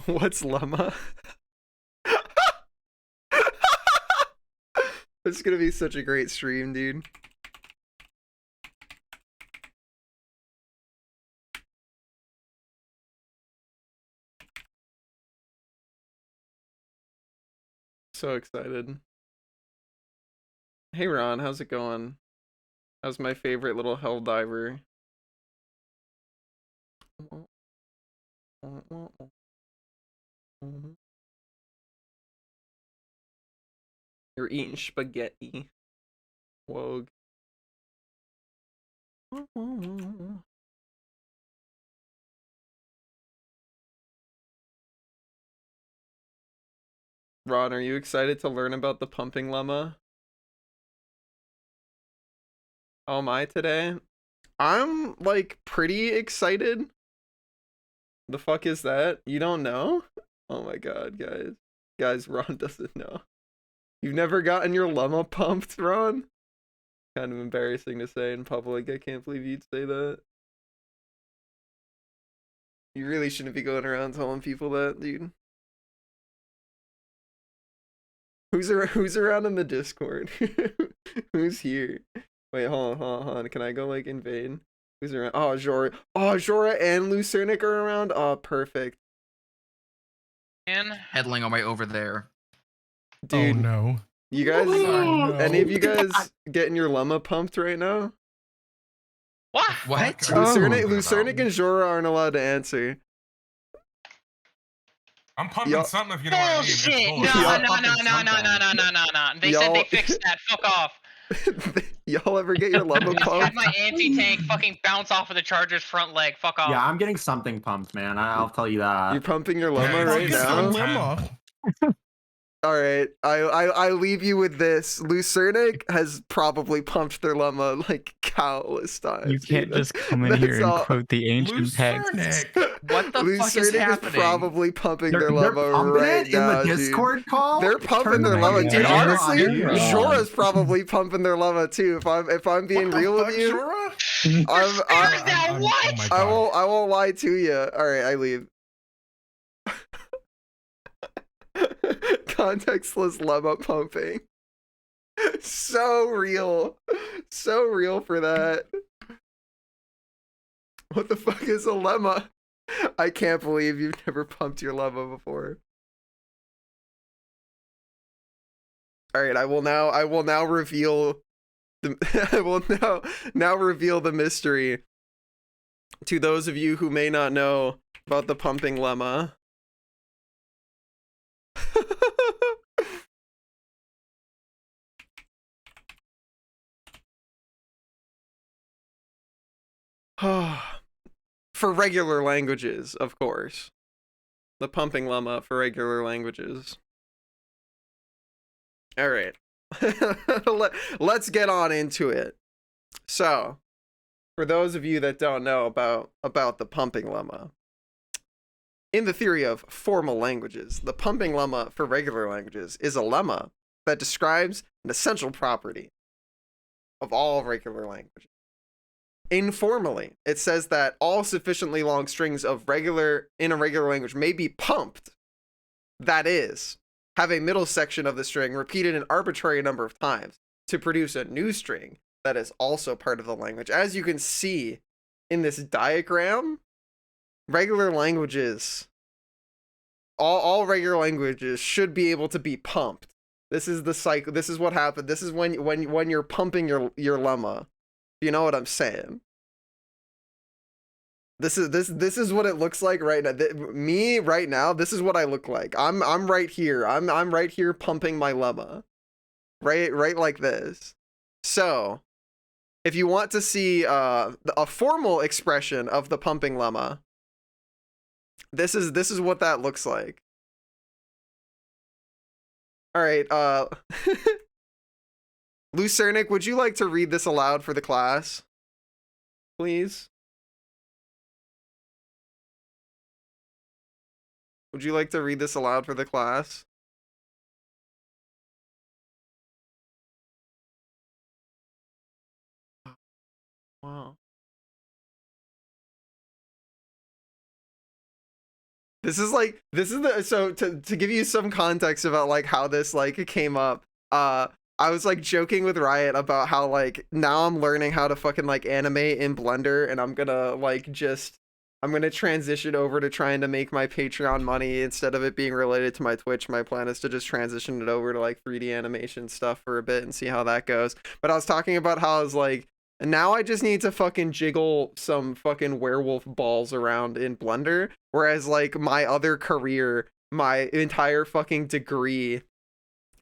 What's llama? It's gonna be such a great stream, dude. So excited. Hey Ron, how's it going? How's my favorite little hell diver? You're eating spaghetti. Wogue. Ron, are you excited to learn about the pumping lemma? How am I today? I'm like pretty excited. The fuck is that? You don't know? Oh my god, guys. Guys, Ron doesn't know. You've never gotten your lemma pumped, Ron? Kind of embarrassing to say in public. I can't believe you'd say that. You really shouldn't be going around telling people that, dude. Who's around in the Discord? Who's here? Wait, hold on. Can I go like invade? Who's around? Oh, Jora. Oh, Jora and Lucernic are around. Oh, perfect. And Headling on my way over there. Dude, oh no. you guys, no. any of you guys getting your lemma pumped right now? what? What? Lucernic and Jora aren't allowed to answer. I'm pumping Y'all- something if you know what I mean. It's Bullshit! bullshit. No. They said they fixed that. Fuck off. Y'all ever get your lemma Just had pumped? my anti-tank fucking bounce off of the Charger's front leg. Fuck off. Yeah, I'm getting something pumped, man. I'll tell you that. You're pumping your lemma Yeah, right it's now? lemma. All right, I leave you with this. Lucernic has probably pumped their lemma like countless times. You can't dude. just come in here and quote the ancient text. What the fuck is Lucernic happening? probably pumping They're their lemma pumping right it now, in the Discord call. They're pumping Turn their the lemma, mic dude. down. Honestly, Yeah. Jora's probably pumping their lemma too. If I'm being real with you, There's that what? Oh my God. I won't lie to you. All right, I leave. Contextless lemma pumping. So real for that. What the fuck is a lemma? I can't believe you've never pumped your lemma before. All right, I will now reveal the I will now reveal the mystery to those of you who may not know about the pumping lemma. For regular languages, of course. The pumping lemma for regular languages. All right. Let's get on into it. So, for those of you that don't know about the pumping lemma, in the theory of formal languages, the pumping lemma for regular languages is a lemma that describes an essential property of all regular languages. Informally, it says that all sufficiently long strings in a regular language may be pumped. That is, have a middle section of the string repeated an arbitrary number of times to produce a new string that is also part of the language. As you can see in this diagram, regular languages, all regular languages should be able to be pumped. This is the cycle. This is what happened. This is when you're pumping your lemma. You know what I'm saying? This is what it looks like right now. Me right now, this is what I look like. I'm right here. I'm right here pumping my lemma. Right like this. So, if you want to see a formal expression of the pumping lemma, this is what that looks like. All right, Lucernic, would you like to read this aloud for the class? Please? Would you like to read this aloud for the class? Wow. This is the so to give you some context about like how this like came up. I was like joking with Riot about how like now I'm learning how to fucking like animate in Blender, and I'm gonna transition over to trying to make my Patreon money instead of it being related to my Twitch. My plan is to just transition it over to like 3D animation stuff for a bit and see how that goes. But I was talking about how I was like, now I just need to fucking jiggle some fucking werewolf balls around in Blender, whereas like my other career, my entire fucking degree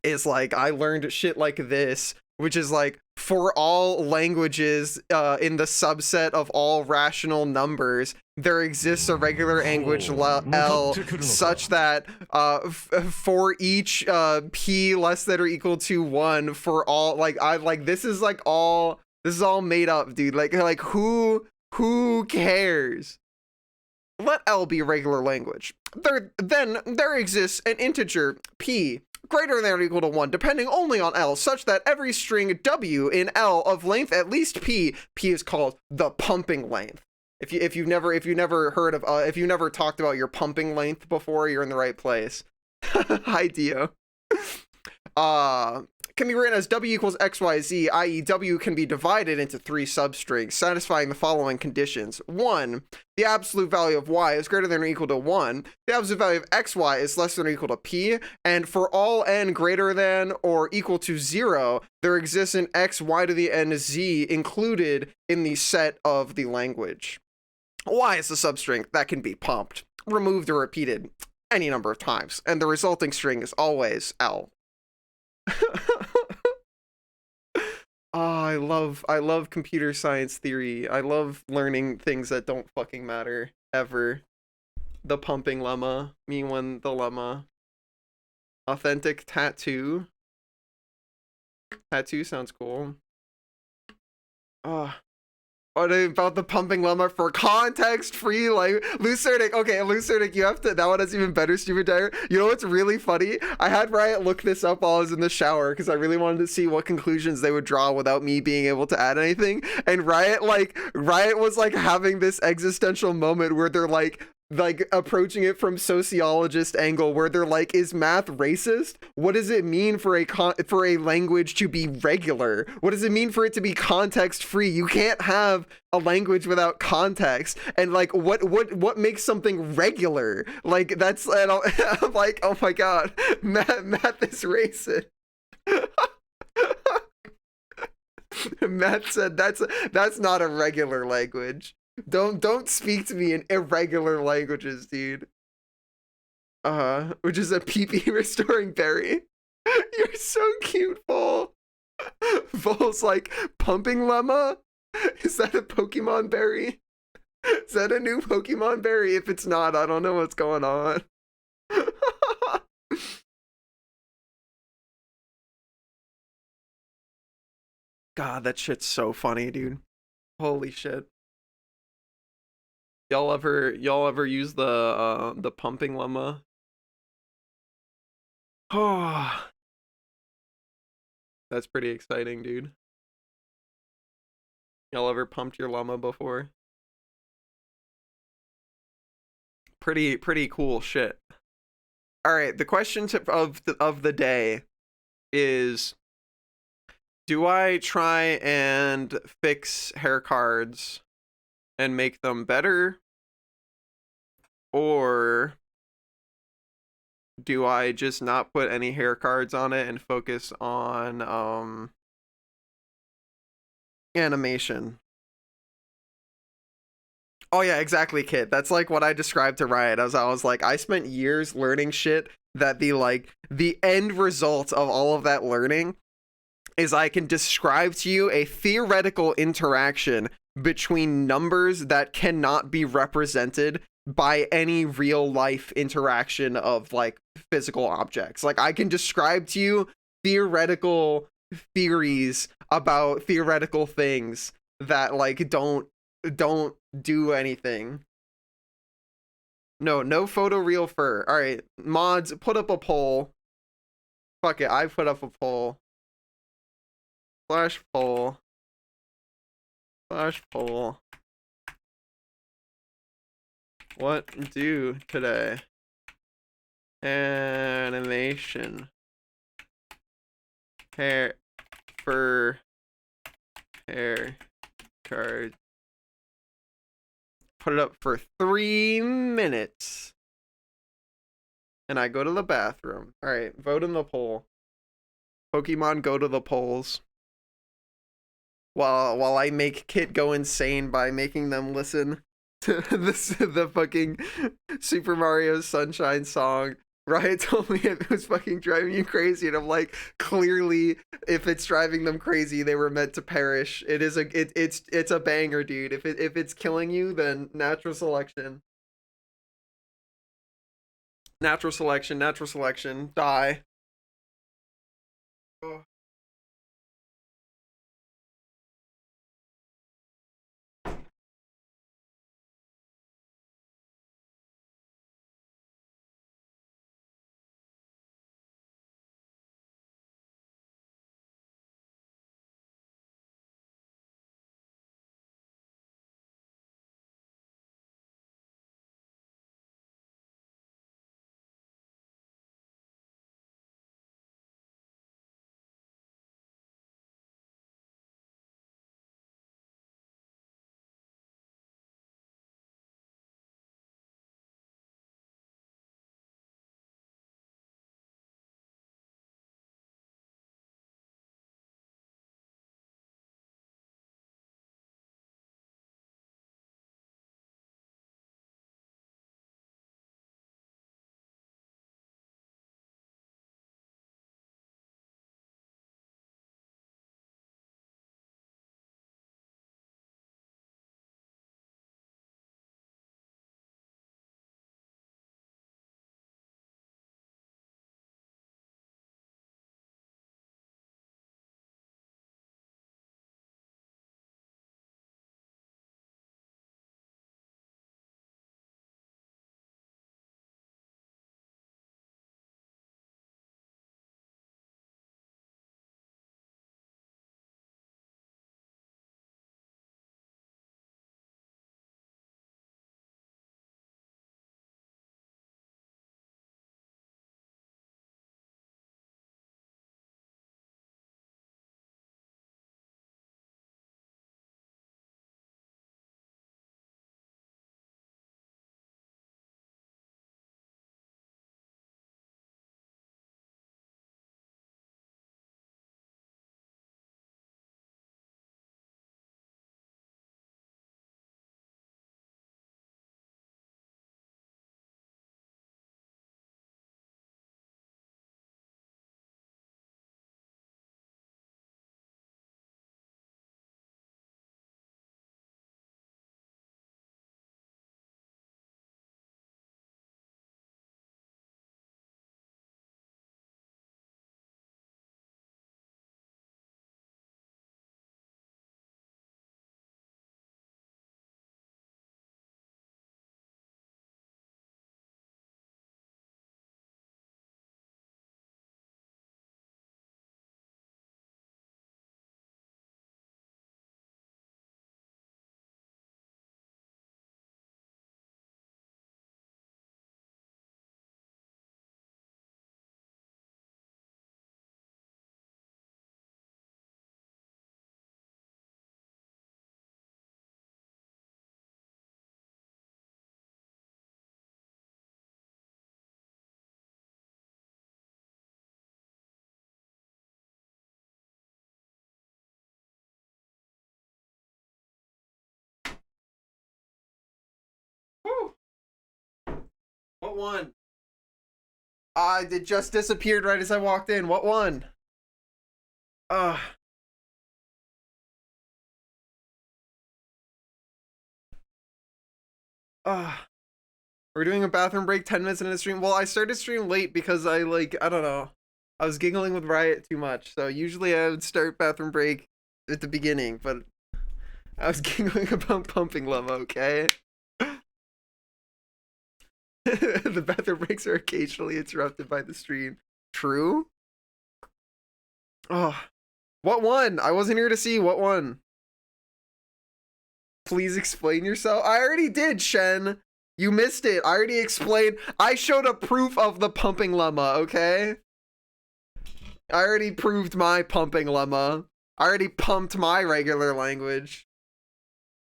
is like I learned shit like this, which is like for all languages in the subset of all rational numbers, there exists a regular language L such that for each p less than or equal to 1 for all this is all made up, dude. Like who cares? Let L be regular language. Then there exists an integer p greater than or equal to 1, depending only on L, such that every string W in L of length at least P is called the pumping length. If you've never heard of if you never talked about your pumping length before, you're in the right place. Hi Dio. Can be written as W equals XYZ, i.e. W can be divided into 3 substrings, satisfying the following conditions. 1, the absolute value of Y is greater than or equal to 1, the absolute value of XY is less than or equal to P, and for all N greater than or equal to 0, there exists an X, Y to the N, Z included in the set of the language. Y is the substring that can be pumped, removed, or repeated any number of times, and the resulting string is always L. Oh, I love computer science theory. I love learning things that don't fucking matter ever. The pumping lemma, me one the lemma. Authentic tattoo. Tattoo sounds cool. What about the pumping lemma for context free, like Lucernic? Okay, Lucernic, you have to. That one has even better, stupid dire. You know what's really funny? I had Riot look this up while I was in the shower because I really wanted to see what conclusions they would draw without me being able to add anything. And Riot was like having this existential moment where they're like approaching it from sociologist angle, where they're like, is math racist? What does it mean for a language to be regular? What does it mean for it to be context free? You can't have a language without context. And like what makes something regular? Like that's, and I'm like, oh my god, math is racist. Matt said that's not a regular language. Don't speak to me in irregular languages, dude. Which is a PP restoring berry. You're so cute, Vol. Vol's like, pumping lemma? Is that a Pokemon berry? Is that a new Pokemon berry? If it's not, I don't know what's going on. God, that shit's so funny, dude. Holy shit. Y'all ever use the pumping lemma? Oh, that's pretty exciting, dude. Y'all ever pumped your lemma before? Pretty cool shit. All right, the question of the day is, do I try and fix hair cards and make them better, or do I just not put any hair cards on it and focus on animation? Oh yeah, exactly, Kit. That's like what I described to Riot. I was like, I spent years learning shit that the end result of all of that learning is I can describe to you a theoretical interaction between numbers that cannot be represented by any real life interaction of like physical objects. Like I can describe to you theoretical theories about theoretical things that like don't do anything. No photoreal fur. All right, mods, put up a poll. Fuck it, I put up a poll. Slash poll. What do today? Animation. Hair card. Put it up for 3 minutes. And I go to the bathroom. Alright, vote in the poll. Pokemon, go to the polls. While I make Kit go insane by making them listen to the fucking Super Mario Sunshine song. Riot told me it was fucking driving you crazy, and I'm like, clearly, if it's driving them crazy, they were meant to perish. It's a banger, dude. If it's killing you, then natural selection. Natural selection, die. Oh. Woo. What one? It just disappeared right as I walked in. What one? Uh We're doing a bathroom break 10 minutes into the stream. Well, I started stream late because I don't know. I was giggling with Riot too much. So usually I would start bathroom break at the beginning, but I was giggling about pumping llama, okay? The bathroom breaks are occasionally interrupted by the stream. True? Oh. What one? I wasn't here to see what one. Please explain yourself. I already did, Shen. You missed it. I already explained. I showed a proof of the pumping lemma, okay? I already proved my pumping lemma. I already pumped my regular language.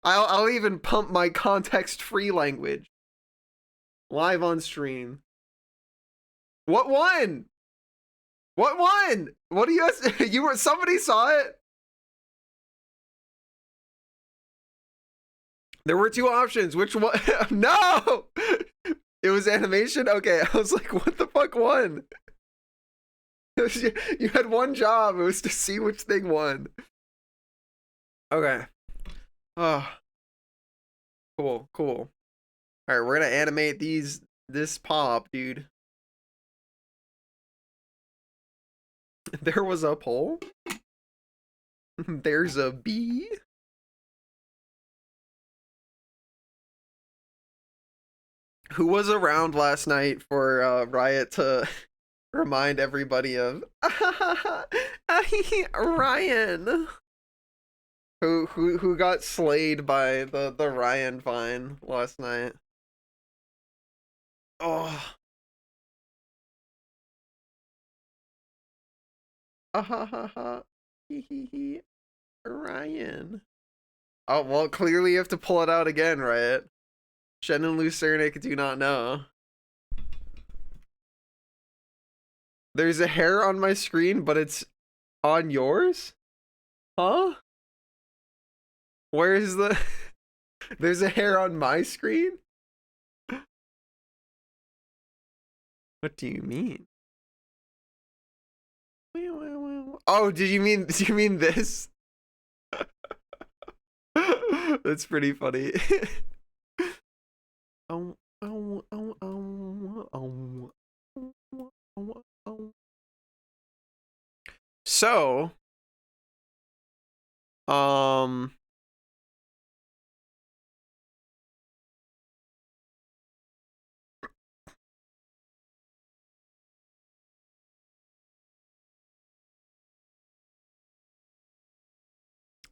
I'll even pump my context-free language. Live on stream. What won? What won? What do you guys... You were... Somebody saw it? There were two options. Which one? No! It was animation? Okay, I was like, what the fuck won? You had one job. It was to see which thing won. Okay. Oh. Cool, cool. Alright, we're gonna animate this pop, dude. There was a poll. There's a bee. Who was around last night for Riot to remind everybody of Ryan? Who got slayed by the Ryan Vine last night? Oh. Ryan. Oh, well, clearly you have to pull it out again, right? Shen and Lucernic do not know. There's a hair on my screen, but it's on yours? Huh? Where's the... There's a hair on my screen? What do you mean? Oh, do you mean this? That's pretty funny. So,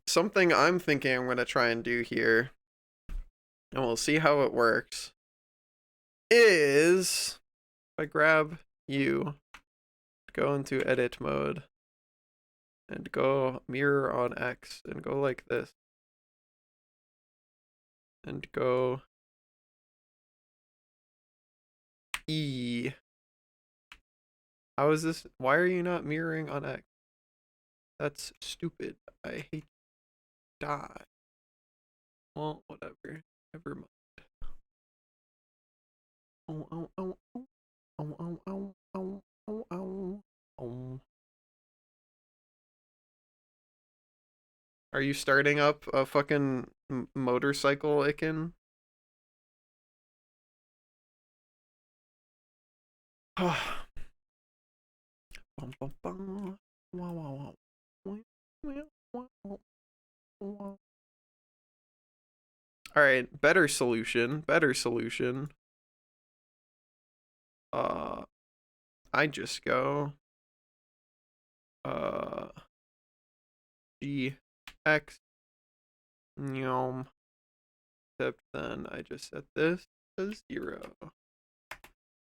something I'm thinking I'm going to try and do here, and we'll see how it works, is if I grab you, go into edit mode, and go mirror on X, and go like this, and go E. How is this? Why are you not mirroring on X? That's stupid. I hate die. Well, whatever. Never mind. Are you starting up a fucking motorcycle, Iken? Alright, better solution. I just go G X Nyom. Except then I just set this to 0.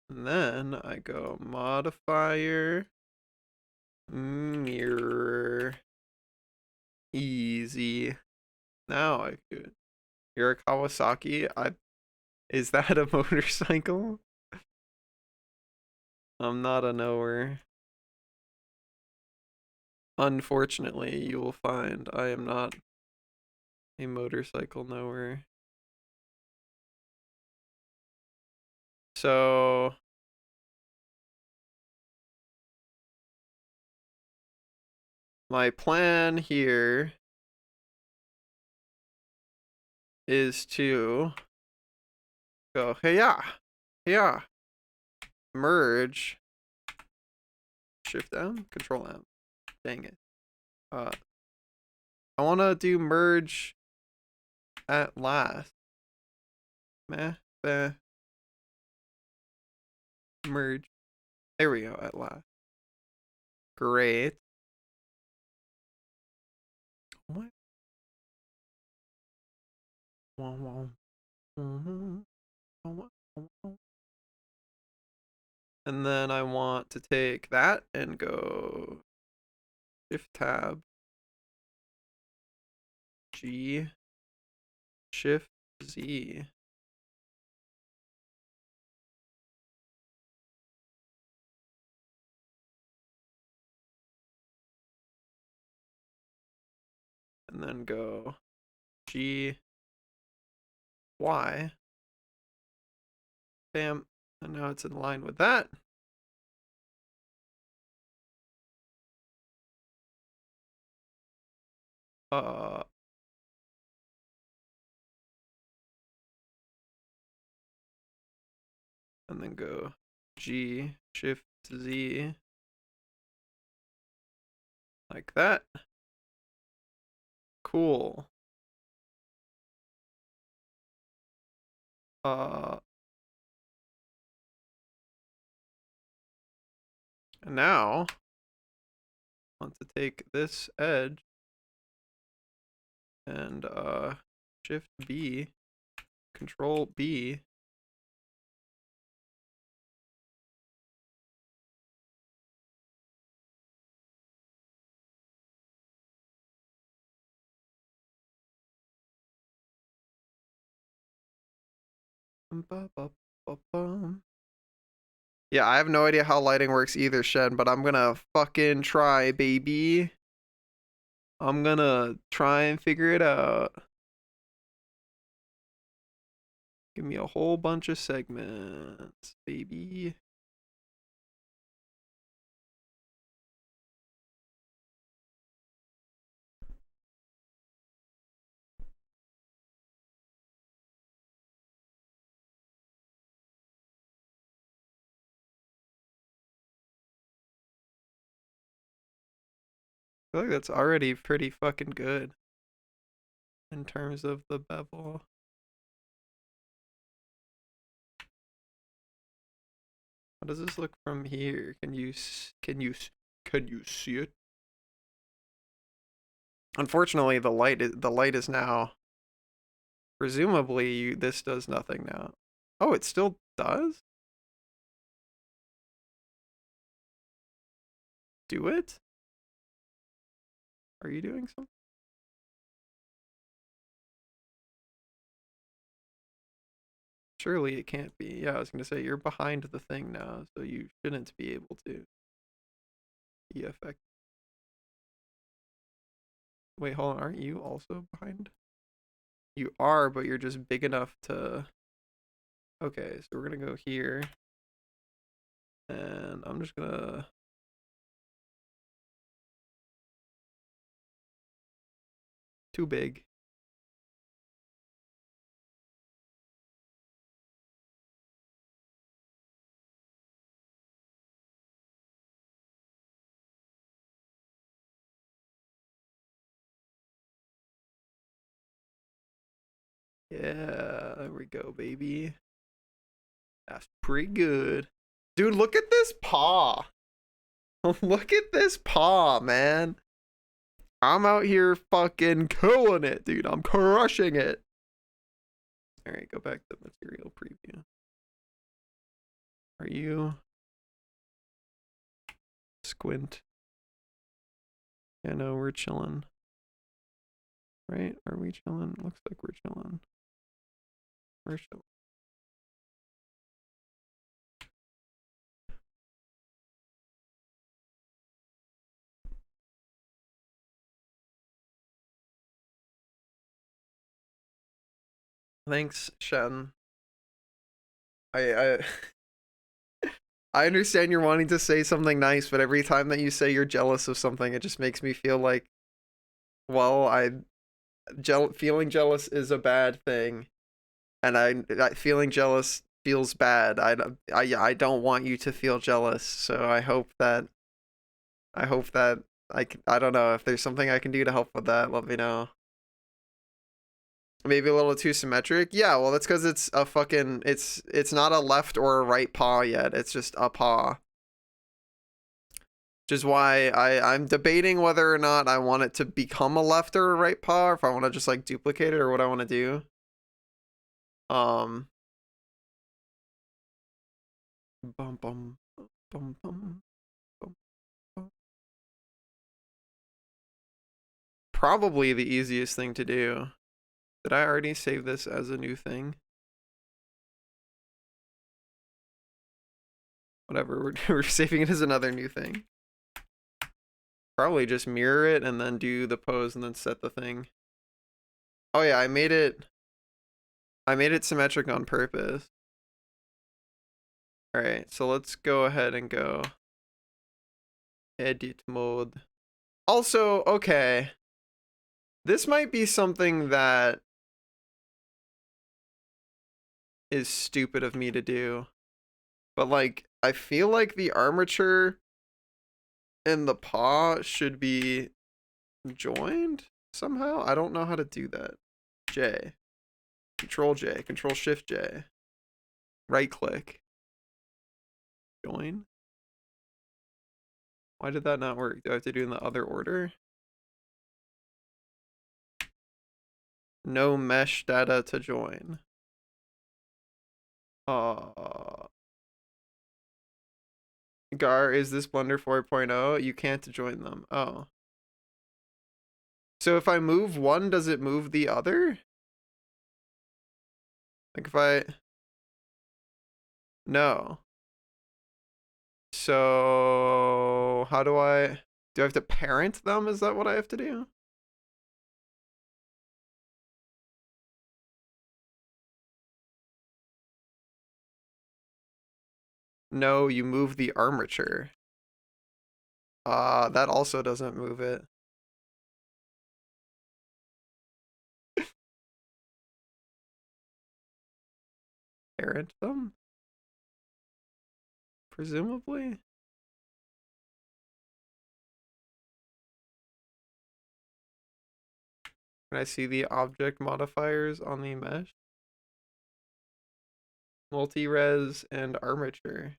And then I go modifier mirror easy. Now I could. You're a Kawasaki? Is that a motorcycle? I'm not a knower. Unfortunately, you will find I am not a motorcycle knower. So my plan here is to go yeah, merge, shift M, control M. Dang it. I want to do merge at last. Merge. There we go, at last. Great. What? And then I want to take that and go Shift Tab G Shift Z. And then go G Y. Bam. And now it's in line with that. And then go G Shift Z like that. Cool. And now I want to take this edge and Shift B, Control B. Yeah, I have no idea how lighting works either, Shen, but I'm gonna fucking try, baby. I'm gonna try and figure it out. Give me a whole bunch of segments, baby. I feel like that's already pretty fucking good in terms of the bevel. How does this look from here? Can you see it? Unfortunately, the light is now. Presumably, this does nothing now. Oh, it still does? Do it? Are you doing something? Surely it can't be. Yeah, I was gonna say you're behind the thing now, so you shouldn't be able to be effective. Wait, hold on. Aren't you also behind? You are, but you're just big enough to. Okay, so we're gonna go here, and I'm just gonna. Too big. Yeah, there we go, baby. That's pretty good. Dude, look at this paw. Look at this paw, man. I'm out here fucking killing it, dude. I'm crushing it. Alright, go back to material preview. Are you? Squint. Yeah, no, we're chilling. Right? Are we chilling? Looks like we're chilling. We're chilling. Thanks, Shen. I I understand you're wanting to say something nice, but every time that you say you're jealous of something, it just makes me feel like, well, feeling jealous is a bad thing, and feeling jealous feels bad. I don't want you to feel jealous, so I hope that I don't know if there's something I can do to help with that. Let me know. Maybe a little too symmetric. Yeah, well, that's because it's a fucking it's not a left or a right paw yet. It's just a paw. Which is why I'm debating whether or not I want it to become a left or a right paw, or if I want to just like duplicate it, or what I want to do. Bum bum bum bum bum. Bum. Probably the easiest thing to do. Did I already save this as a new thing? Whatever, we're saving it as another new thing. Probably just mirror it and then do the pose and then set the thing. Oh yeah, I made it symmetric on purpose. Alright, so let's go ahead and go edit mode. Also, okay. This might be something that is stupid of me to do. But like, I feel like the armature and the paw should be joined somehow. I don't know how to do that. J. Control J. Control Shift J. Right click. Join. Why did that not work? Do I have to do it in the other order? No mesh data to join. Gar, is this Blender 4.0? You can't join them. Oh. So if I move one, does it move the other? Like if I... No. So how do I have to parent them? Is that what I have to do? No, you move the armature. That also doesn't move it. Parent them? Presumably? Can I see the object modifiers on the mesh? Multi-res and armature.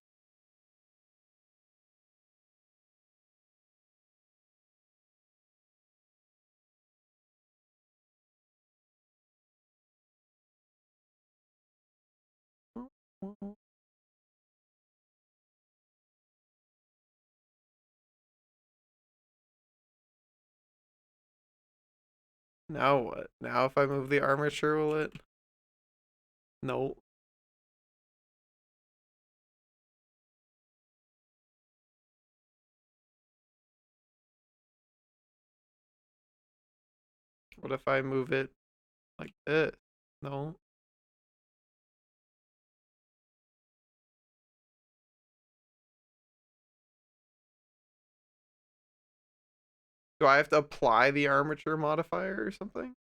Now what? Now if I move the armature, will it? No. What if I move it like this? No. Do I have to apply the armature modifier or something?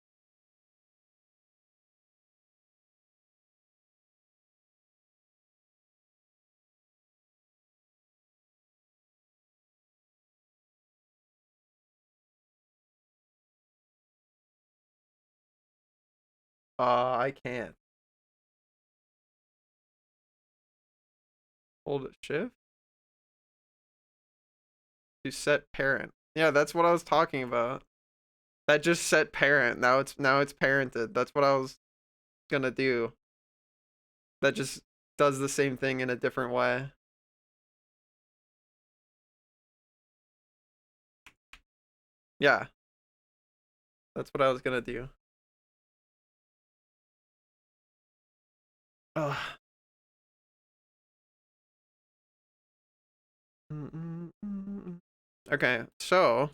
I can't. Hold it shift to set parent. Yeah, that's what I was talking about. That just set parent. Now it's parented. That's what I was gonna do. That just does the same thing in a different way. Yeah. That's what I was gonna do. Ugh. Okay, so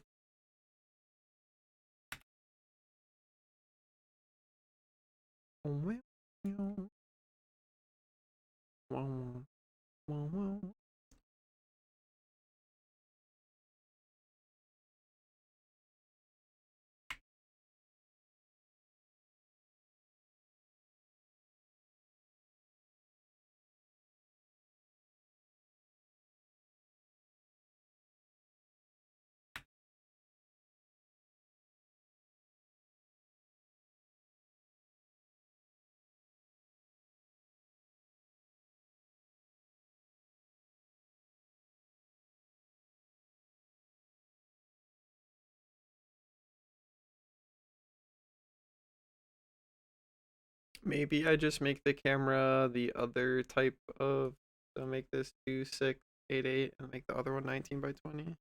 maybe I just make the camera the other type of So make this 2, 6, 8, 8, and make the other one 19 by 20.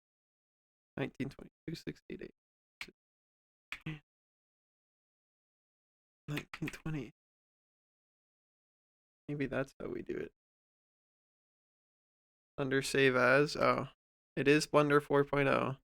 19, 20, 2, 6, 8, 8. 19, 20. Maybe that's how we do it. Under save as. Oh, it is Blender 4.0.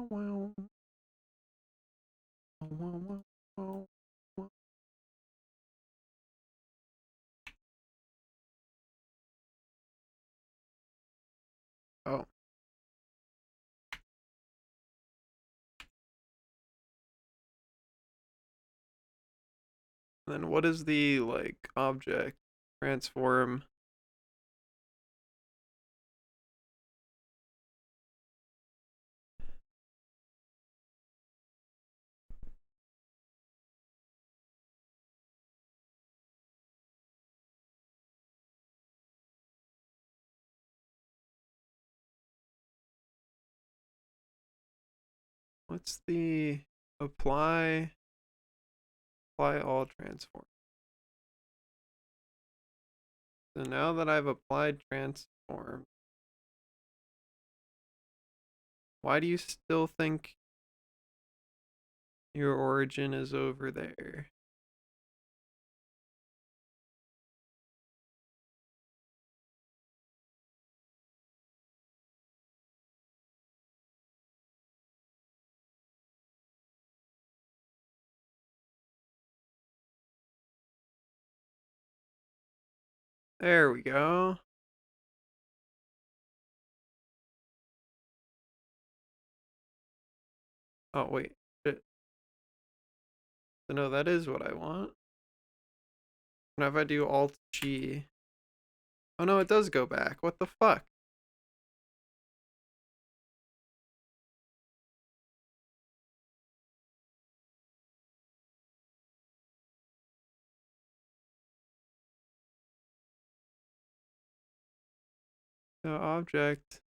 Wow. Oh. Then what is the like object transform? What's the apply all transform? So now that I've applied transform, why do you still think your origin is over there? There we go. Oh, wait. Shit. So no, that is what I want. Now if I do Alt G. Oh no, it does go back. What the fuck? So object.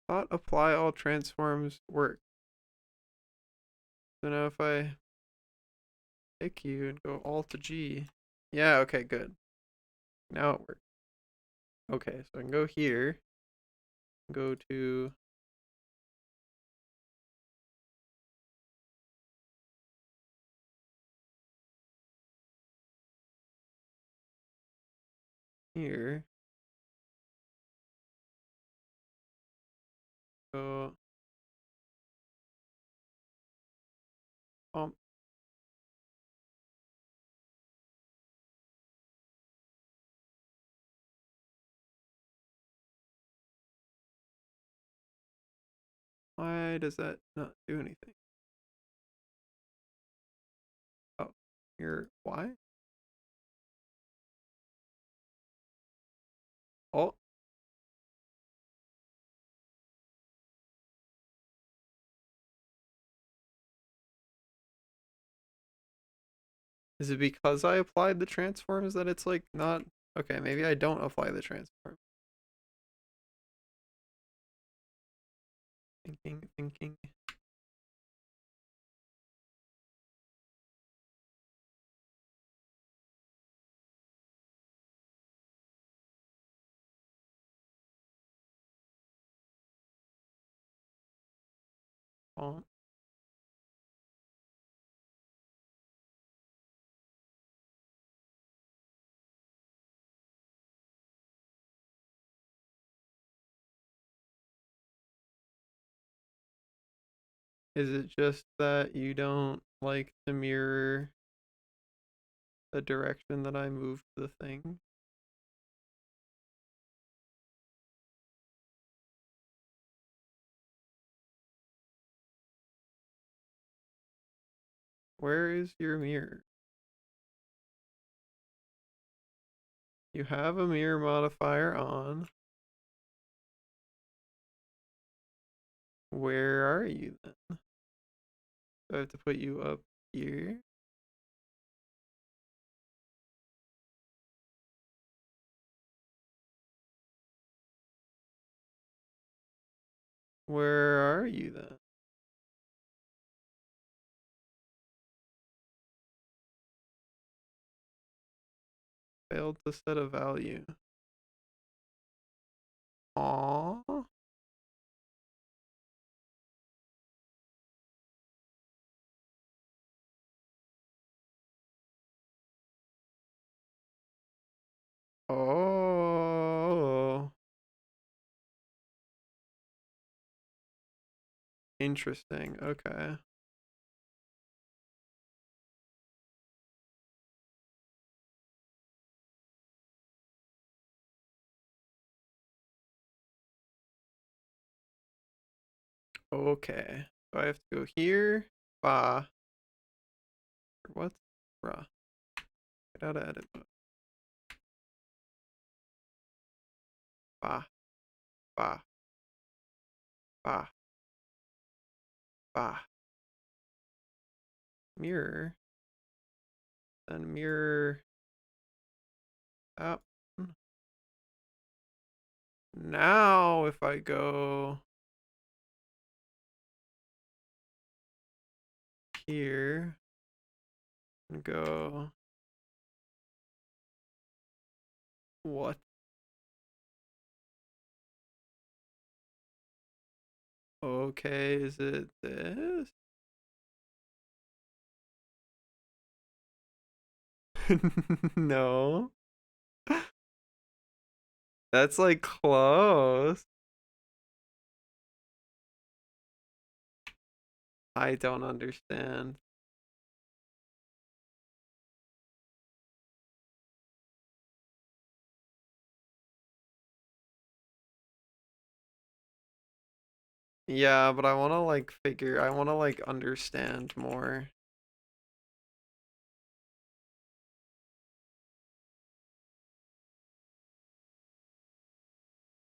Thought apply all transforms work. So now if I pick you and go Alt G. Yeah, okay, good. Now it works. Okay, so I can go here. Go to here. Go why does that not do anything? Oh, here, why? Oh. Is it because I applied the transforms that it's like not? Okay, maybe I don't apply the transform. Thinking. Oh. Is it just that you don't like to mirror the direction that I moved the thing? Where is your mirror? You have a mirror modifier on. Where are you then? Do I have to put you up here? Where are you then? Failed to set a value. Aww. Oh. Interesting. Okay. Okay. So I have to go here. Ba. What? Bruh. Get out of edit mode. Ba. Ba. Ba. Ba. Mirror. Then mirror. Up. Now if I go here and go what? Okay, is it this? No. That's like close. I don't understand. Yeah, but I want to like I want to like understand more.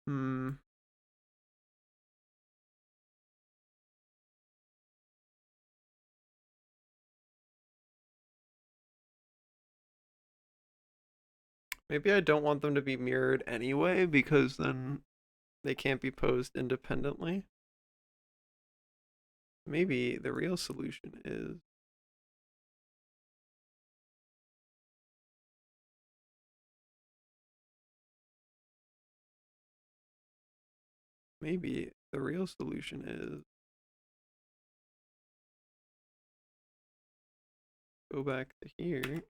Hmm. Maybe I don't want them to be mirrored anyway because then they can't be posed independently. Maybe the real solution is go back to here.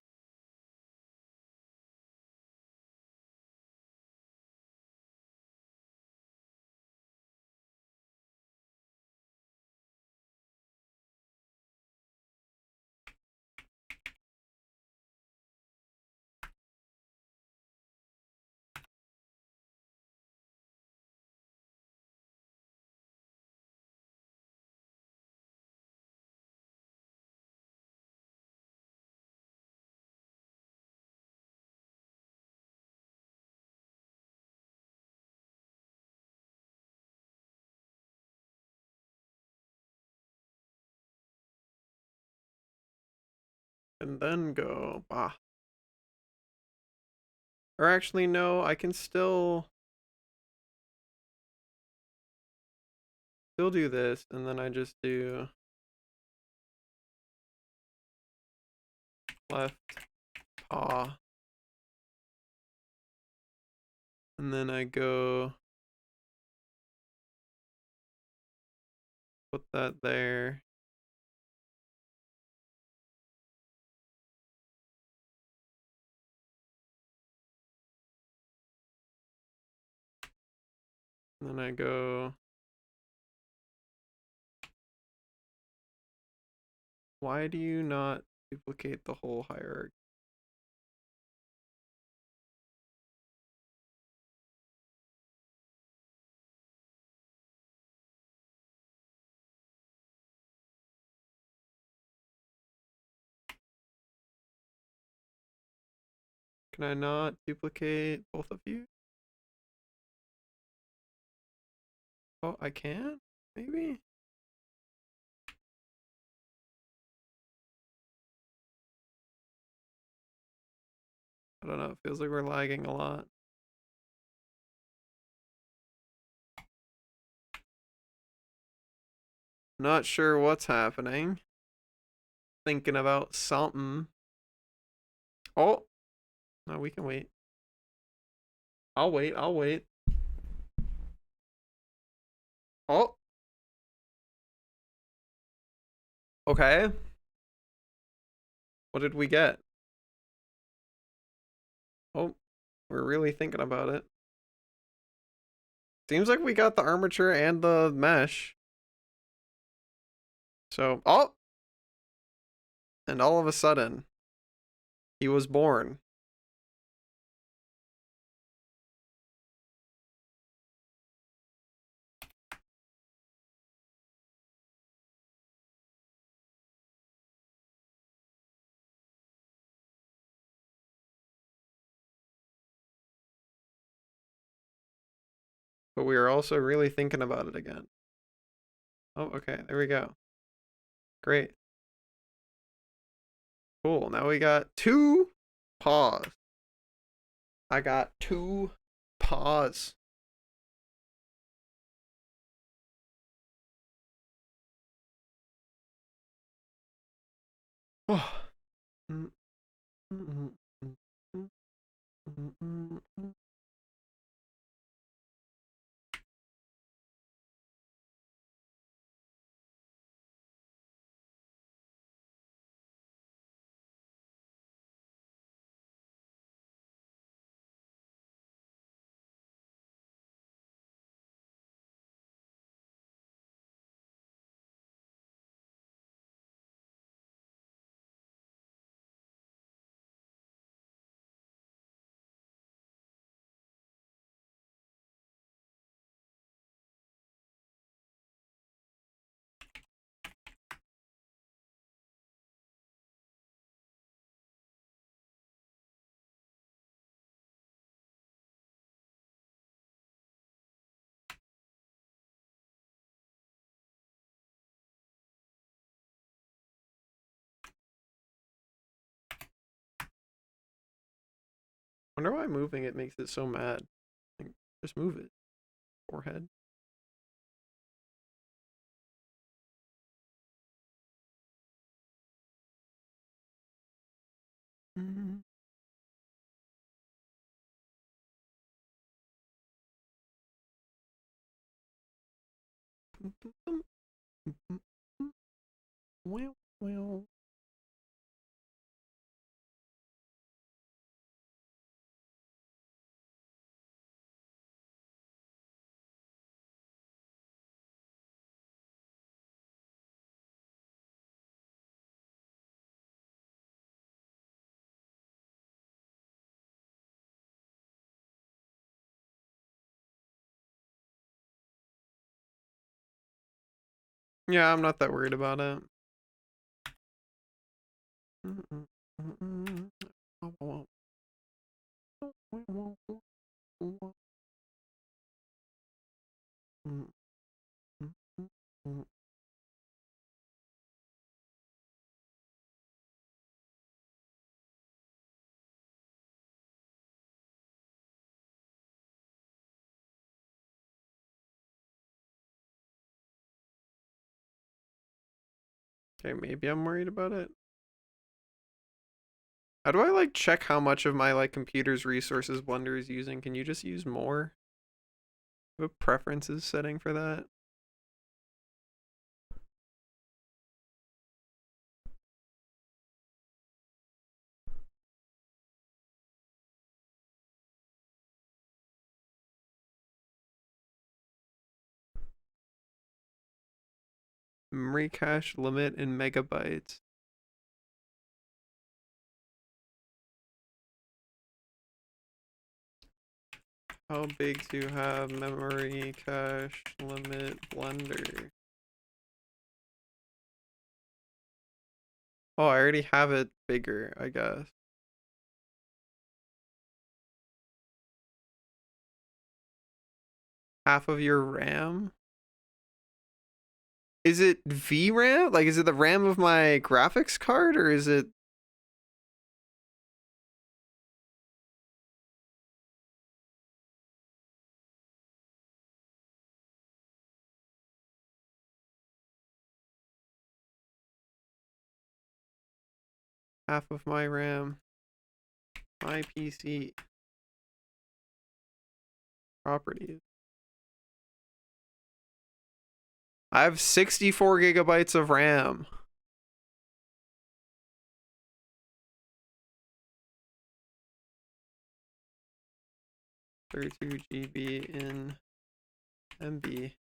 And then go, bah. Or actually, no, I can still do this, and then I just do left paw. And then I go put that there. And then I go, why do you not duplicate the whole hierarchy? Can I not duplicate both of you? Oh, I can? Maybe? I don't know, it feels like we're lagging a lot. Not sure what's happening. Thinking about something. Oh! No, we can wait. I'll wait, I'll wait. Oh! Okay. What did we get? Oh, we're really thinking about it. Seems like we got the armature and the mesh. So, oh! And all of a sudden, he was born. But we are also really thinking about it again. Oh, okay, there we go. Great. Cool, now we got 2 paws. I got 2 paws. Oh. Wonder why moving it makes it so mad. Like, just move it. Forehead. Well. Yeah, I'm not that worried about it. Okay, maybe I'm worried about it. How do I like check how much of my like computer's resources Blender is using? Can you just use more? Do you have a preferences setting for that? Memory cache limit in megabytes. How big to have memory cache limit Blender? Oh, I already have it bigger, I guess. Half of your RAM? Is it VRAM? Like, is it the RAM of my graphics card, or is it... half of my RAM? My PC. Properties. I have 64 gigabytes of RAM. $32 GB in MB.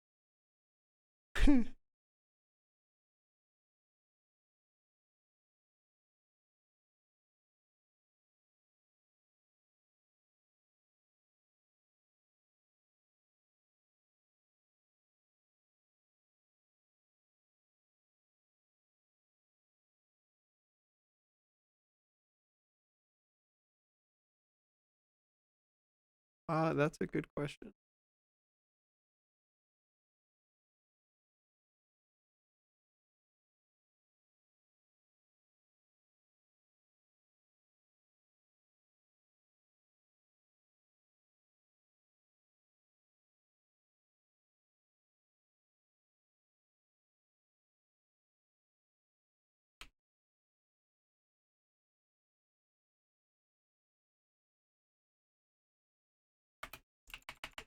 That's a good question.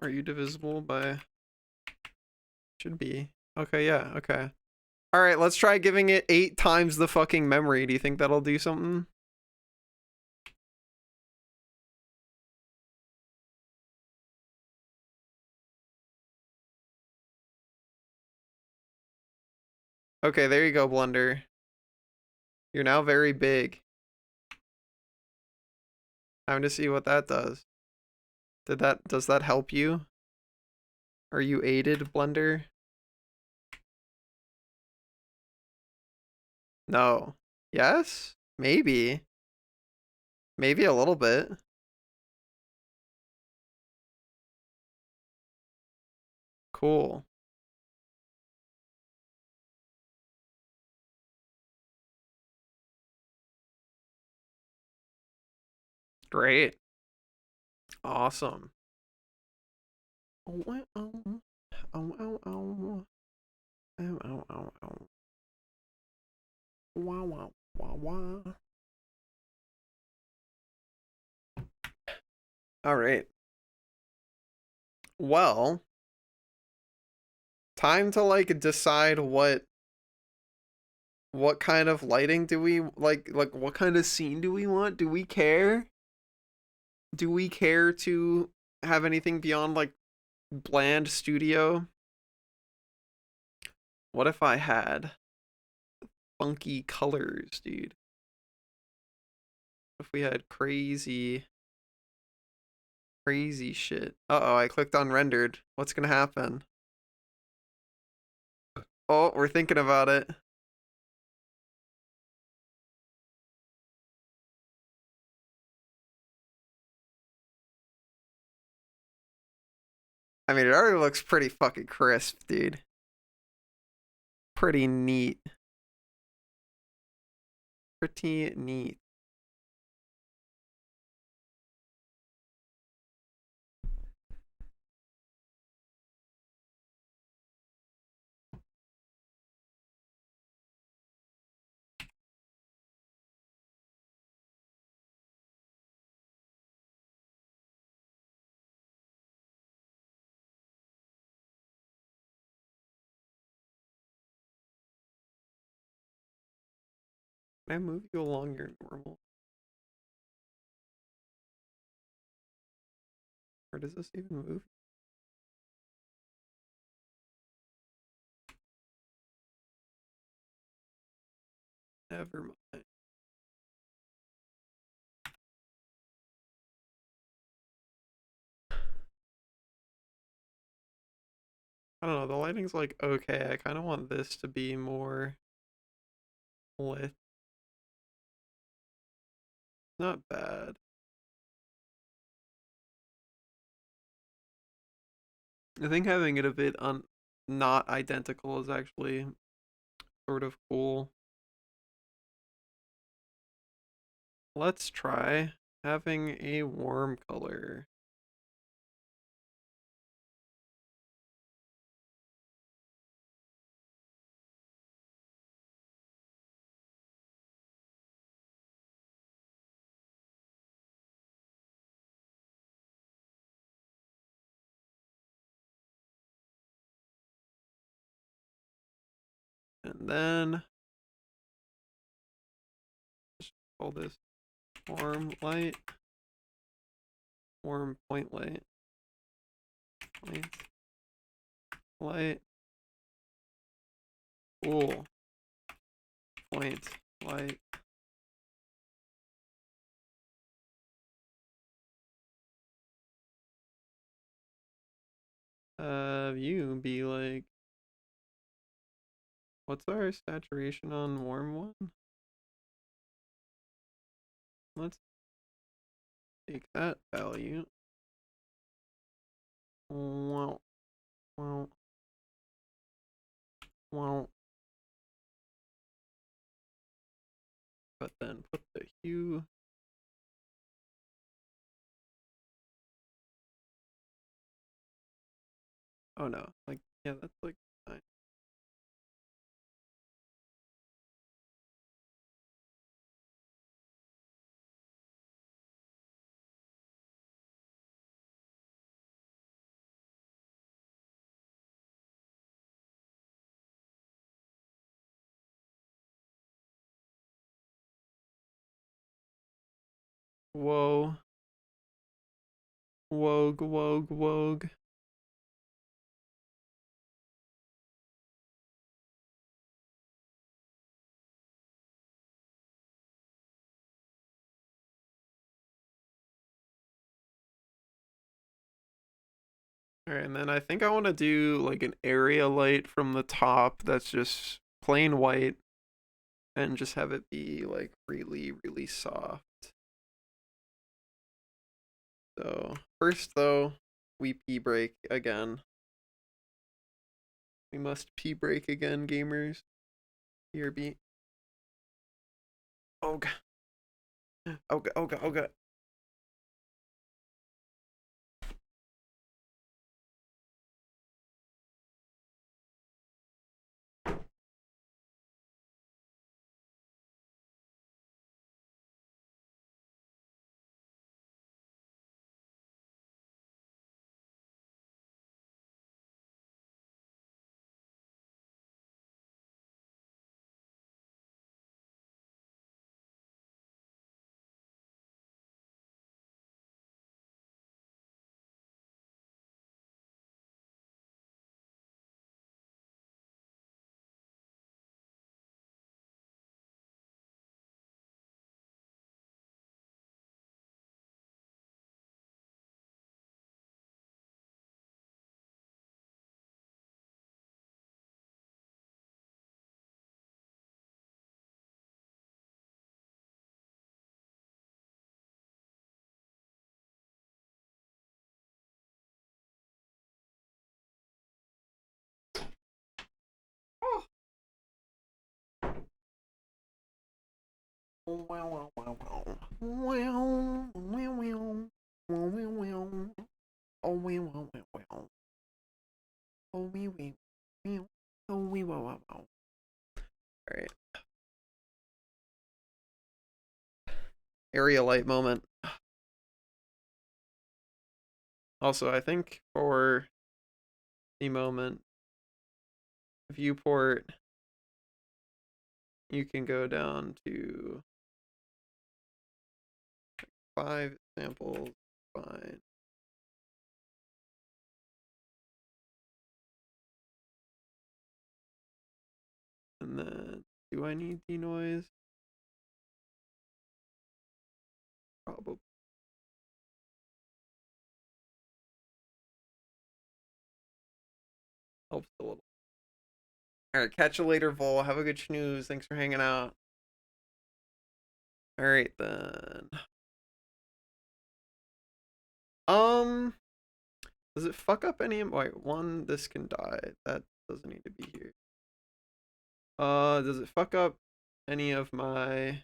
Are you divisible by... should be. Okay, yeah, okay. Alright, let's try giving it 8 times the fucking memory. Do you think that'll do something? Okay, there you go, Blunder. You're now very big. Time to see what that does. Does that help you? Are you aided, Blunder? No. Yes? Maybe. Maybe a little bit. Cool. Great. Awesome. Oh, oh, oh, oh, oh. Oh, oh, oh, oh. Wow, wow, wow, wow. All right. Well, time to like decide what kind of lighting do we like what kind of scene do we want? Do we care? Do we care to have anything beyond like bland studio? What if I had funky colors, dude? What if we had crazy shit? Uh-oh, I clicked on rendered. What's gonna happen? Oh, we're thinking about it. I mean, it already looks pretty fucking crisp, dude. Pretty neat. Pretty neat. Can I move you along your normal? Or does this even move? Never mind. I don't know, the lighting's like okay. I kind of want this to be more lit. Not bad. I think having it a bit not identical is actually sort of cool. Let's try having a warm color. And then just call this warm light, warm point light, light, cool, point light. You be like, what's our saturation on warm one? Let's take that value. Wow. Wow. Wow. But then put the hue. Oh no, like, yeah, that's like fine. Whoa. Wogue, wogue, wogue. Alright, and then I think I want to do like an area light from the top that's just plain white and just have it be like really, really soft. So first though, we pee break again. We must pee break again, gamers. BRB. Oh god. Oh god, oh god, oh god. Alright. Area light moment. Also, I think for the moment, viewport, you can go down to 5 samples, fine. And then, do I need denoise? Probably. Helps a little. Alright, catch you later, Vol. Have a good snooze. Thanks for hanging out. Alright, then. Does it fuck up any of my one? This can die. That doesn't need to be here. Does it fuck up any of my?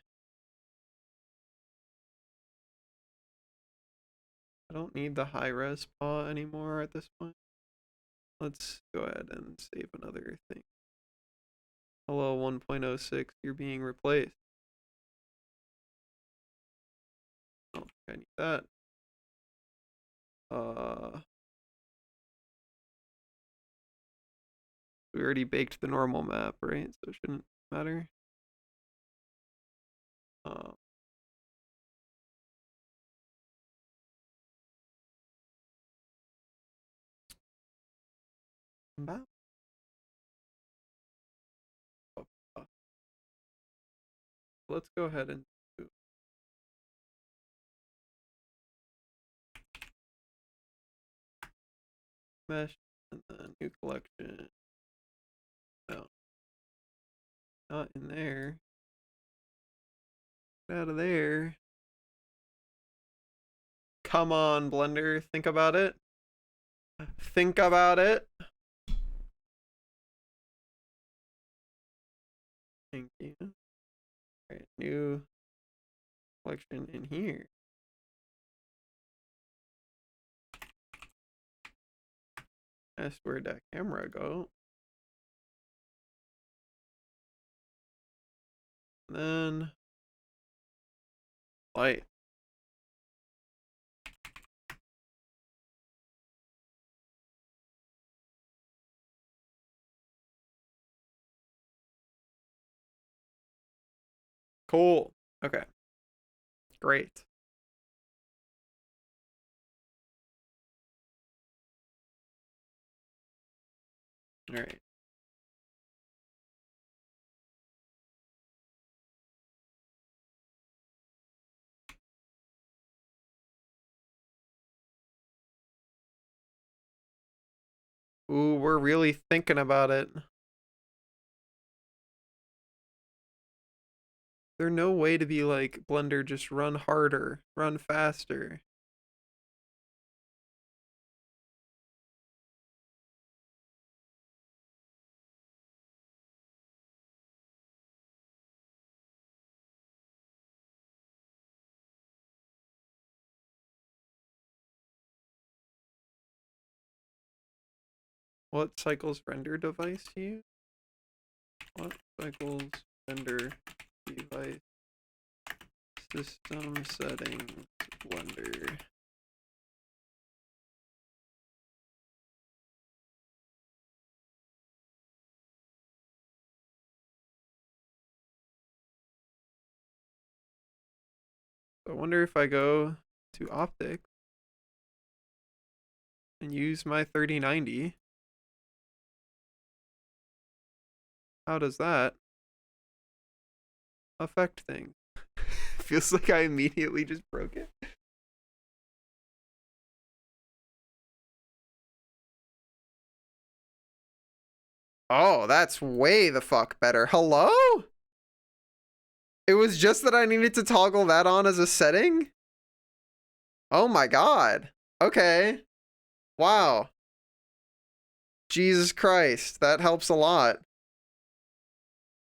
I don't need the high res paw anymore at this point. Let's go ahead and save another thing. Hello 1.06, you're being replaced. Oh, I need that. We already baked the normal map, right? So it shouldn't matter. Map. Let's go ahead and do mesh and then new collection. No, not in there. Get out of there. Come on, Blender, think about it. Think about it. Thank you. Alright, new collection in here. That's where'd that camera go? And then light. Cool. Okay. Great. All right. Ooh, we're really thinking about it. There's no way to be like, Blender, just run harder, run faster. What cycles render device to you? What cycles render device? System settings, Blender. I wonder if I go to optics and use my 3090. How does that affect things? Feels like I immediately just broke it. Oh, that's way the fuck better. Hello? It was just that I needed to toggle that on as a setting? Oh my god. Okay. Wow. Jesus Christ, that helps a lot.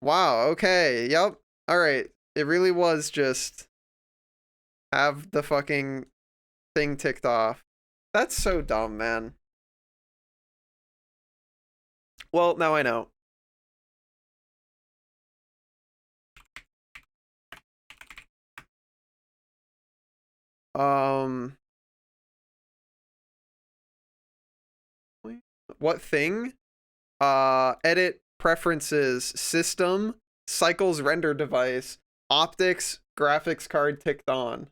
Wow, okay, yep. Alright, it really was just have the fucking thing ticked off. That's so dumb, man. Well, now I know. What thing? Edit preferences, system, cycles render device, optics, graphics card ticked on.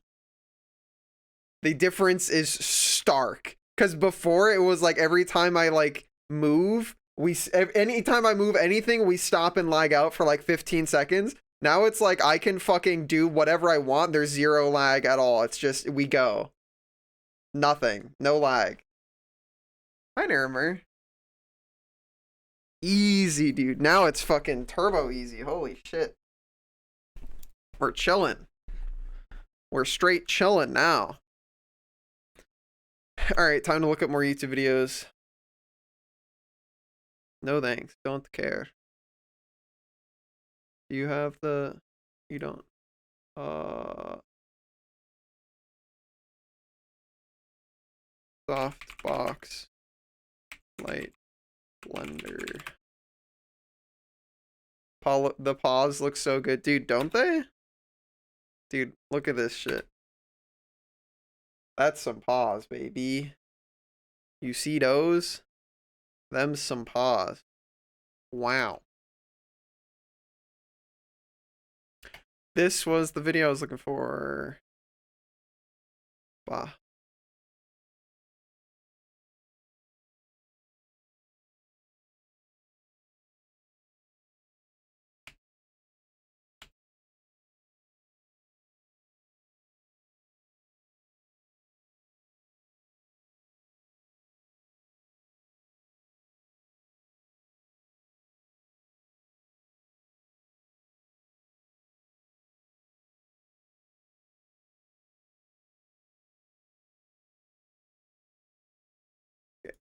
The difference is stark. Because before it was like every time I like move, anytime I move anything, we stop and lag out for like 15 seconds. Now it's like I can fucking do whatever I want. There's zero lag at all. It's just, we go. Nothing. No lag. Hi, Nirmer. Easy, dude. Now it's fucking turbo easy. Holy shit. We're chilling. We're straight chilling now. All right, time to look up more YouTube videos. No thanks. Don't care. Do you have the? You don't. Softbox light blender. The paws look so good, dude. Don't they? Dude, look at this shit. That's some paws, baby. You see those? Them's some paws. Wow. This was the video I was looking for. Bah.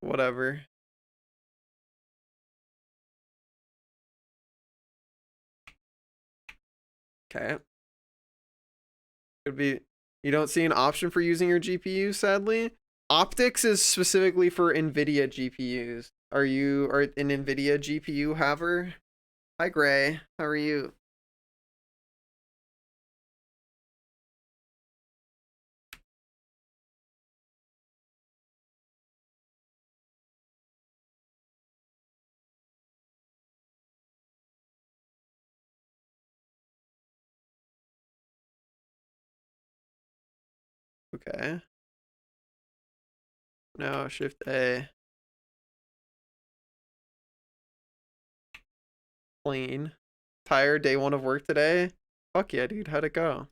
Whatever. Okay. Could be. You don't see an option for using your GPU, sadly. Optics is specifically for NVIDIA GPUs. Are you an NVIDIA GPU haver? Hi, Gray. How are you? Okay. Now Shift A. Clean. Tired, day one of work today? Fuck yeah, dude. How'd it go?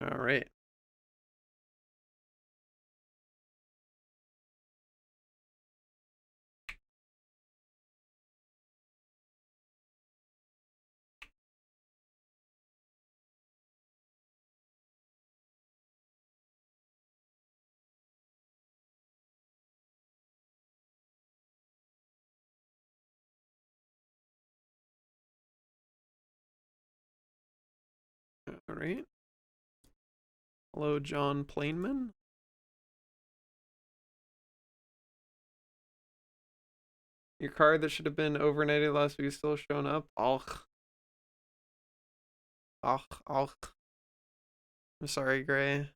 All right. All right. Hello, John Plainman. Your card that should have been overnighted last week is still showing up. Och. Och. Och. I'm sorry, Gray.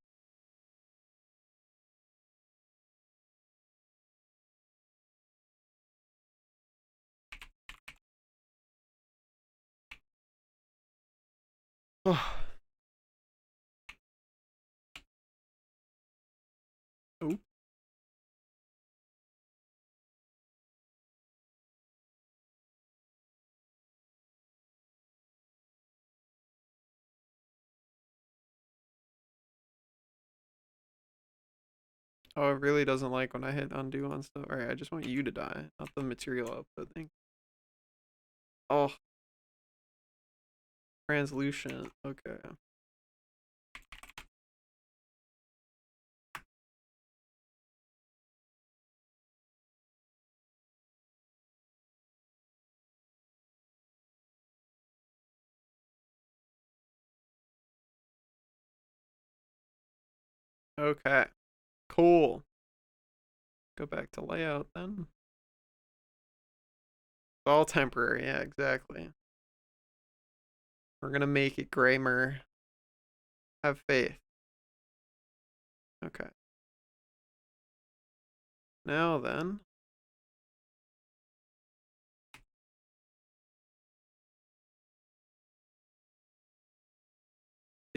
Oh. Oh. Oh, it really doesn't like when I hit undo on stuff. Alright, I just want you to die, not the material output thing. Oh. Translucent. Okay. Okay. Cool. Go back to layout then. It's all temporary. Yeah, exactly. We're gonna make it graymar. Have faith. Okay. Now then.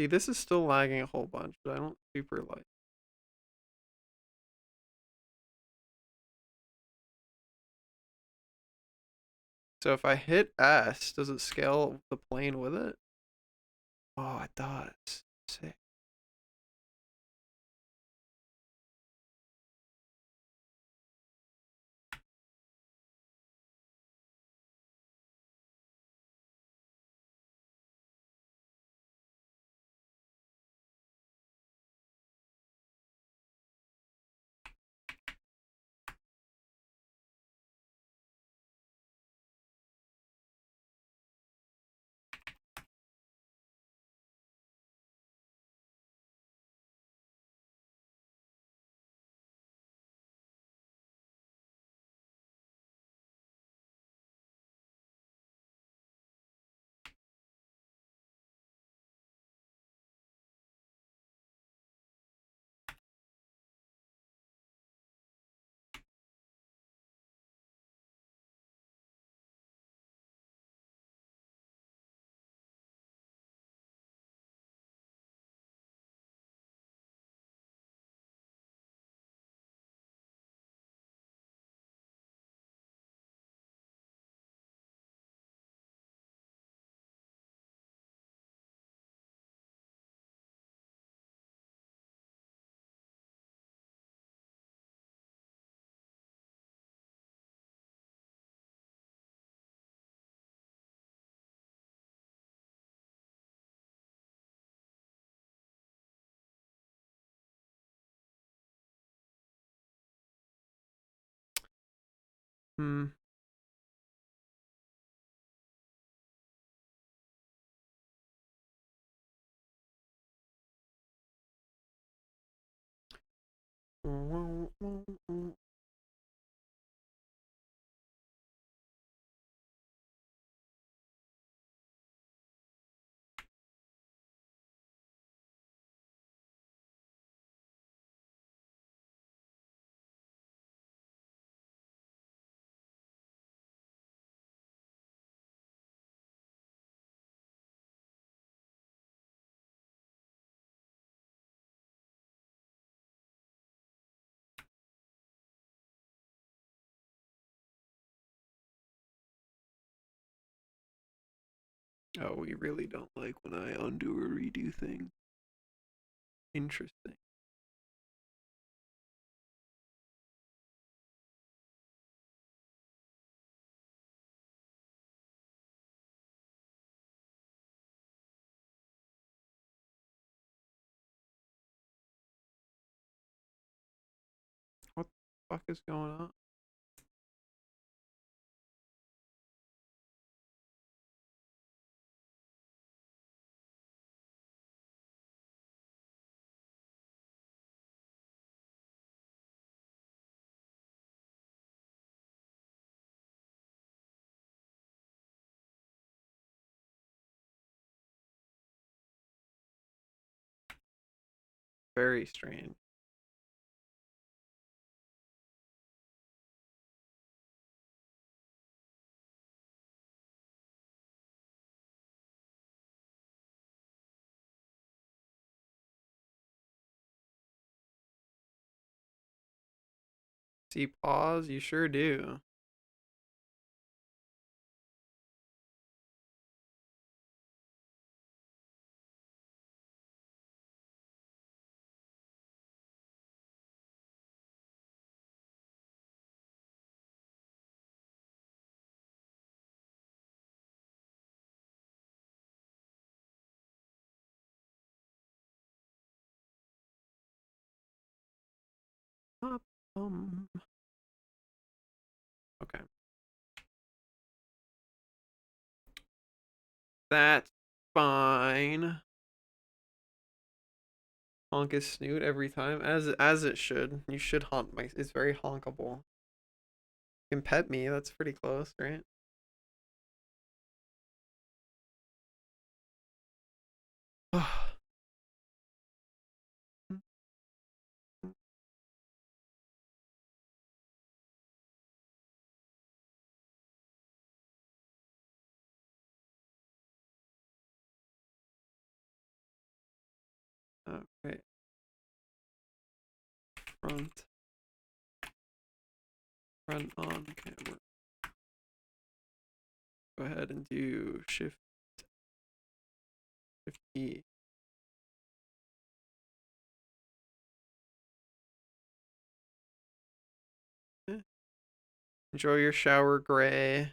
See, this is still lagging a whole bunch, but I don't super like. So if I hit S, does it scale the plane with it? Oh, it does. Sick. Hmm. Oh, we really don't like when I undo or redo things. Interesting. What the fuck is going on? Very strange. See, pause? You sure do. Um. Okay. That's fine. Honk his snoot every time, as it should. You should honk my. It's very honkable. You can pet me. That's pretty close, right? front on camera. Go ahead and do Shift E. Enjoy your shower, Gray.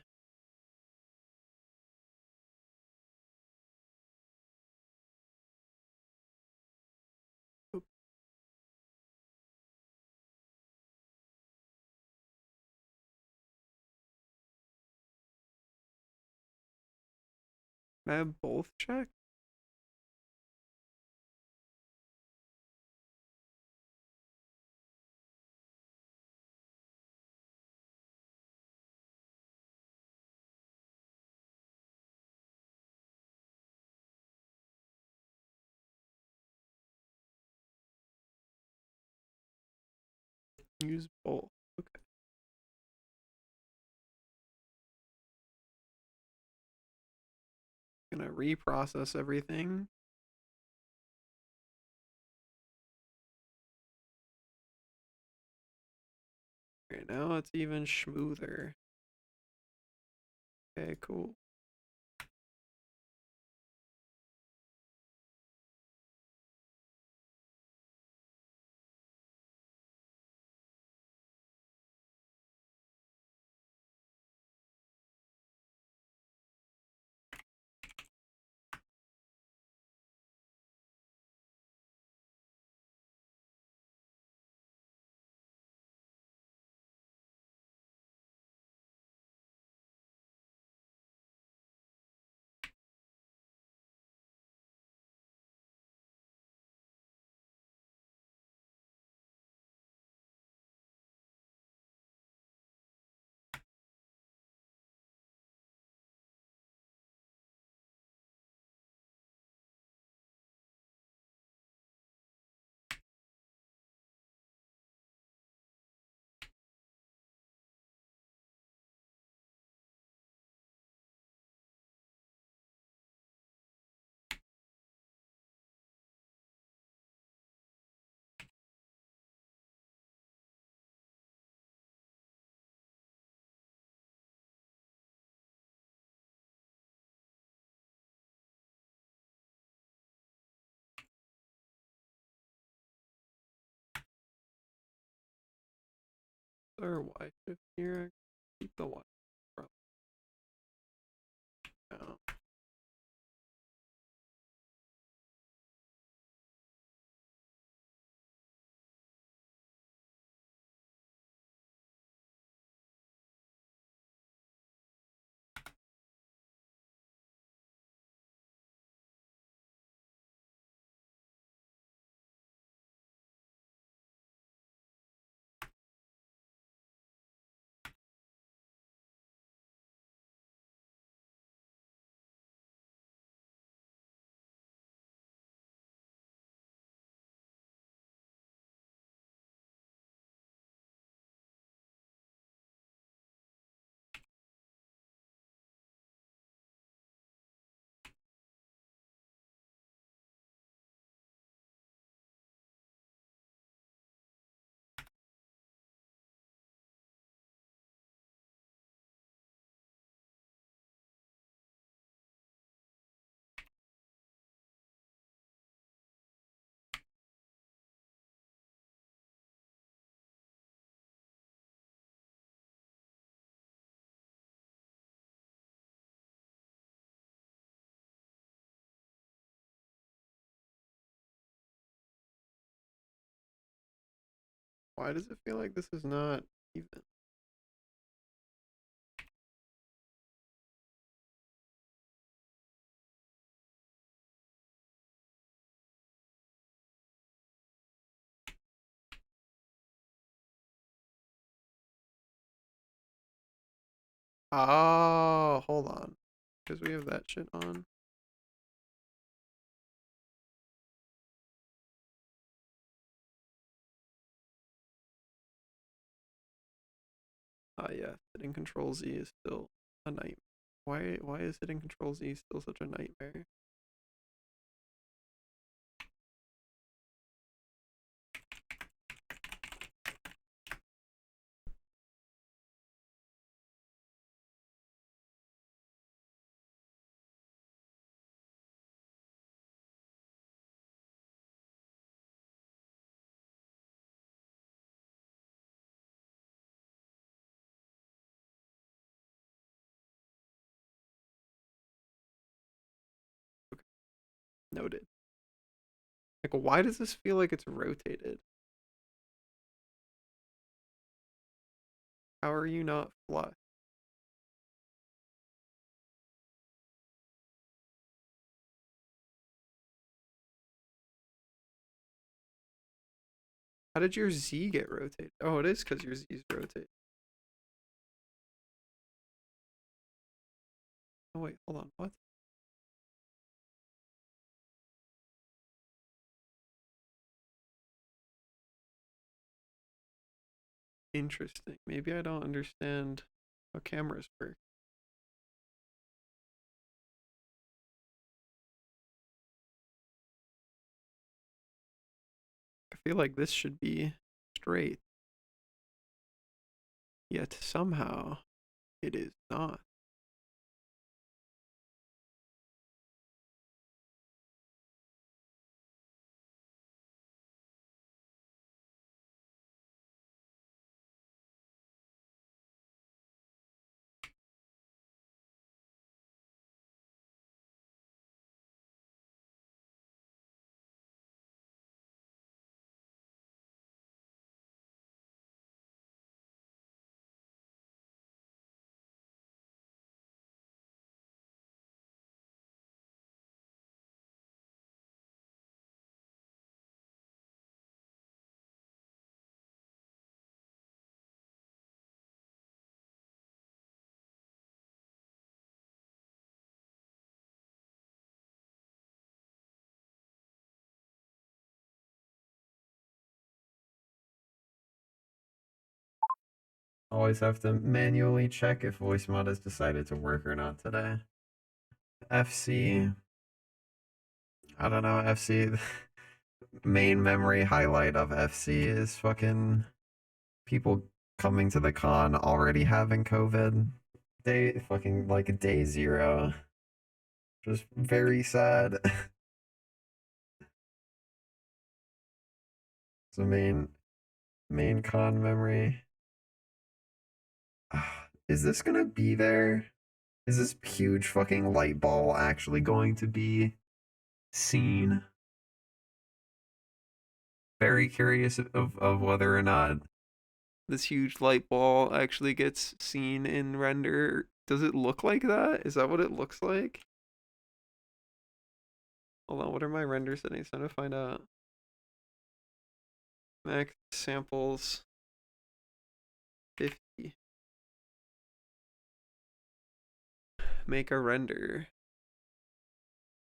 Can I have both checked? Use both. Okay. Gonna reprocess everything. Okay, now it's even smoother. Okay, cool. Or Y shift here. Keep the Y. No. Why does it feel like this is not even? Oh, hold on. Because we have that shit on. Yeah, hitting Control Z is still a nightmare. Why is hitting Control Z still such a nightmare? Noted. Like, why does this feel like it's rotated? How are you not flush? How did your Z get rotated? Oh, it is because your Z's rotate. Oh, wait, hold on. What? Interesting. Maybe I don't understand how cameras work. I feel like this should be straight. Yet somehow it is not. Always have to manually check if voice mod has decided to work or not today. FC. I don't know, FC. Main memory highlight of FC is fucking people coming to the con already having COVID. Fucking like day 0. Just very sad. So main con memory. Is this gonna be there? Is this huge fucking light ball actually going to be seen? Very curious of whether or not this huge light ball actually gets seen in render. Does it look like that? Is that what it looks like? Hold on, what are my render settings? I'm trying to find out. Max samples 50. Make a render.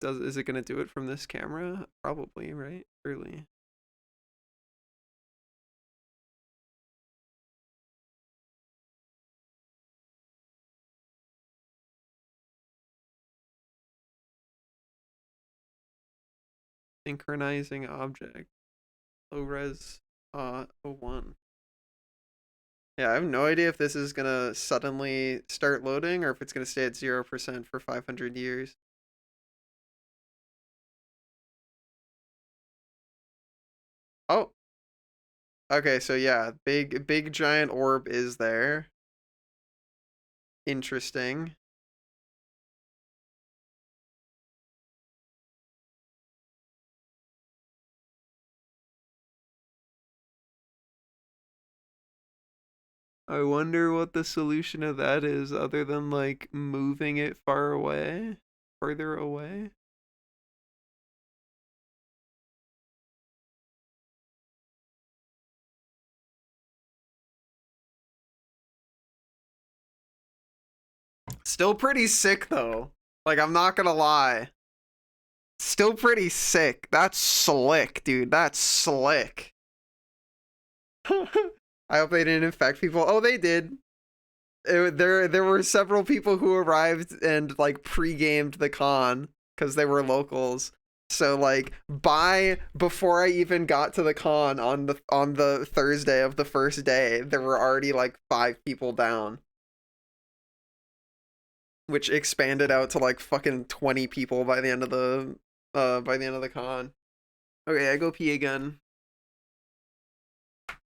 Is it gonna do it from this camera? Probably, right? Surely. Synchronizing object. Low res 01. Yeah, I have no idea if this is gonna suddenly start loading or if it's gonna stay at 0% for 500 years. Oh. Okay, so yeah, big giant orb is there. Interesting. I wonder what the solution of that is other than like moving it further away. Still pretty sick though. Like, I'm not gonna lie. Still pretty sick. That's slick, dude. That's slick. I hope they didn't infect people. Oh, they did. There were several people who arrived and like pre-gamed the con because they were locals. So like before I even got to the con on the Thursday of the first day, there were already like 5 people down. Which expanded out to like fucking 20 people by the end of the con. Okay, I go pee again.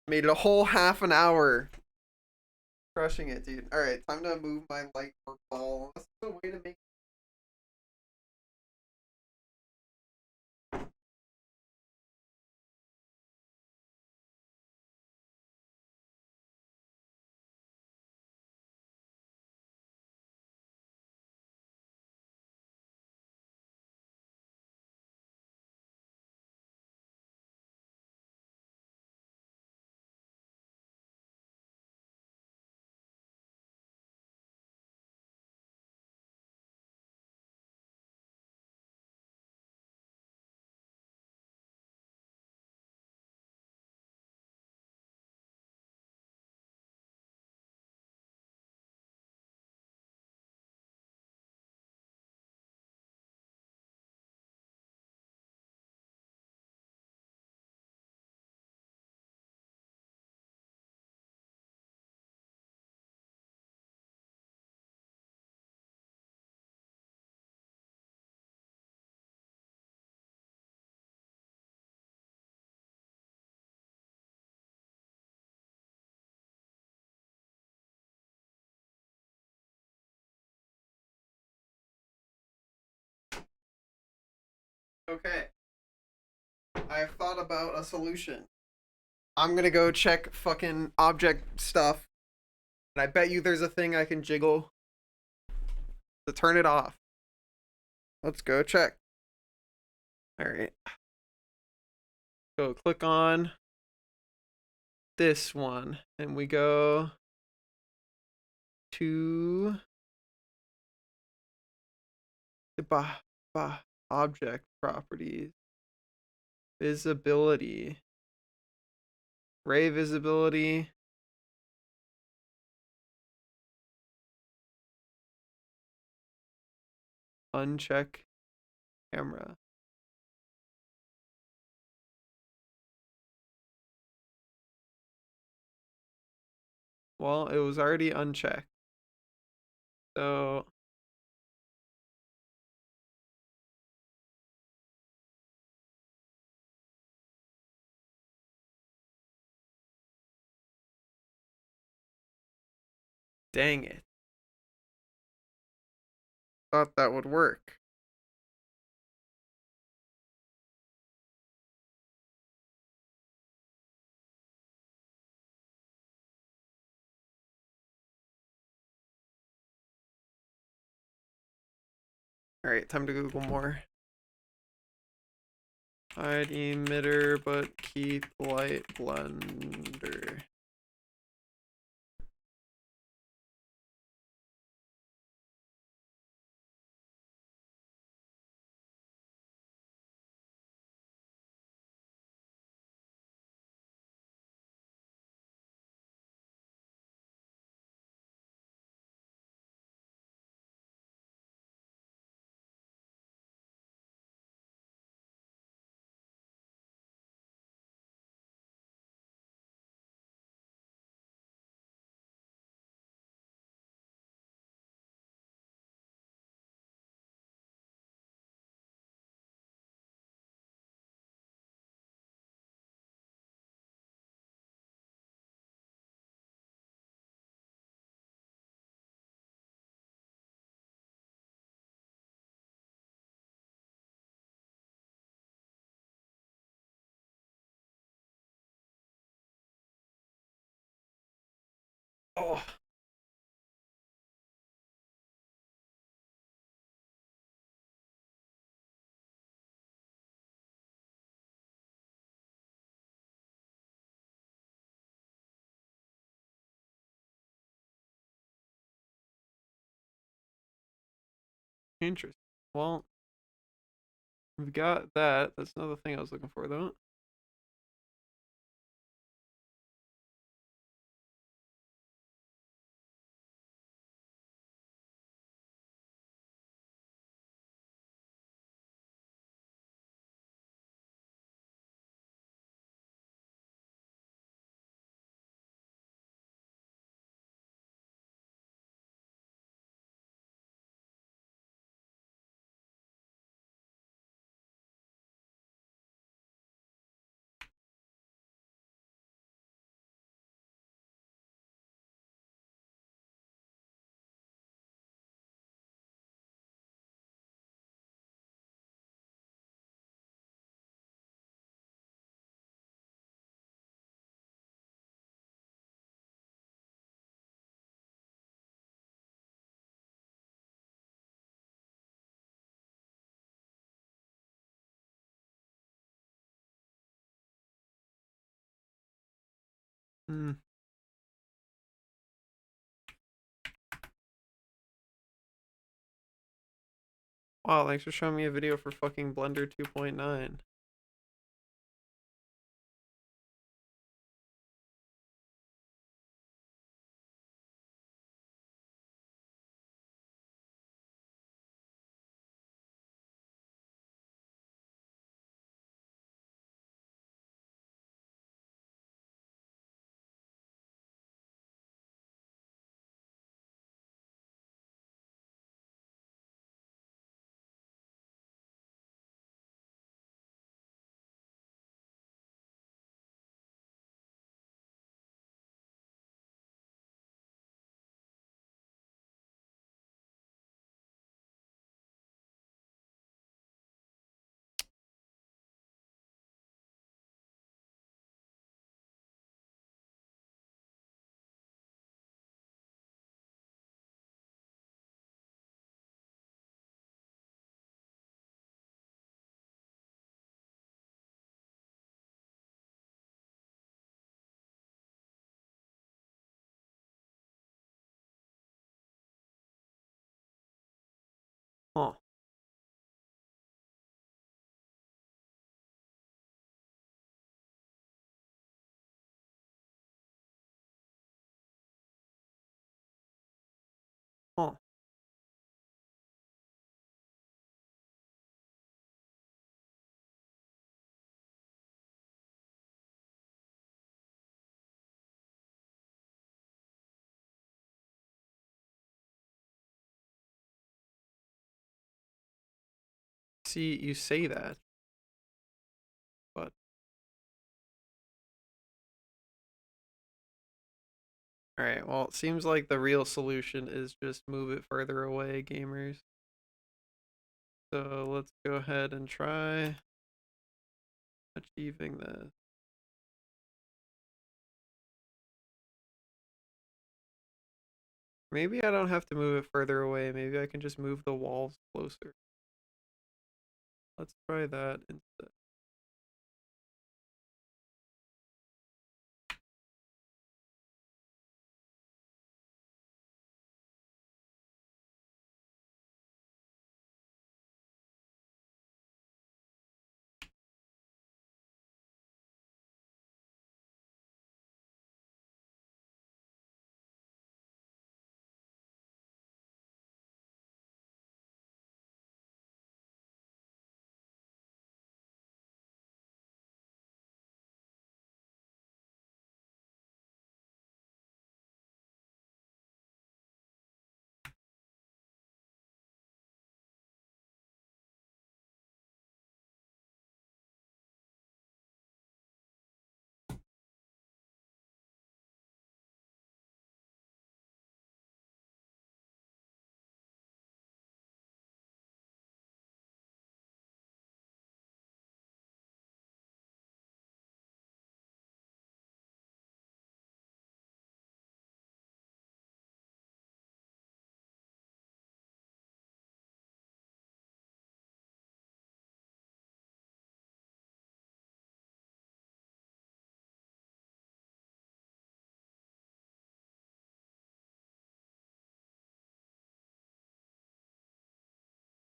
Made it a whole half an hour. Crushing it, dude. Alright, time to move my light ball. What's the way to make Okay. I've thought about a solution. I'm gonna go check fucking object stuff, and I bet you there's a thing I can jiggle to turn it off. Let's go check. Alright. Go click on this one, and we go to the object properties. Visibility. Ray visibility. Uncheck camera. Well, it was already unchecked. So dang it. Thought that would work. Alright, time to Google more. Hide emitter, but keep light blender. Oh. Interesting. Well, we've got that. That's another thing I was looking for, though. Hmm. Wow, thanks for showing me a video for fucking Blender 2.9. see you say that, but all right. Well, it seems like the real solution is just move it further away, gamers. So let's go ahead and try achieving this. Maybe I don't have to move it further away. Maybe I can just move the walls closer. Let's try that instead.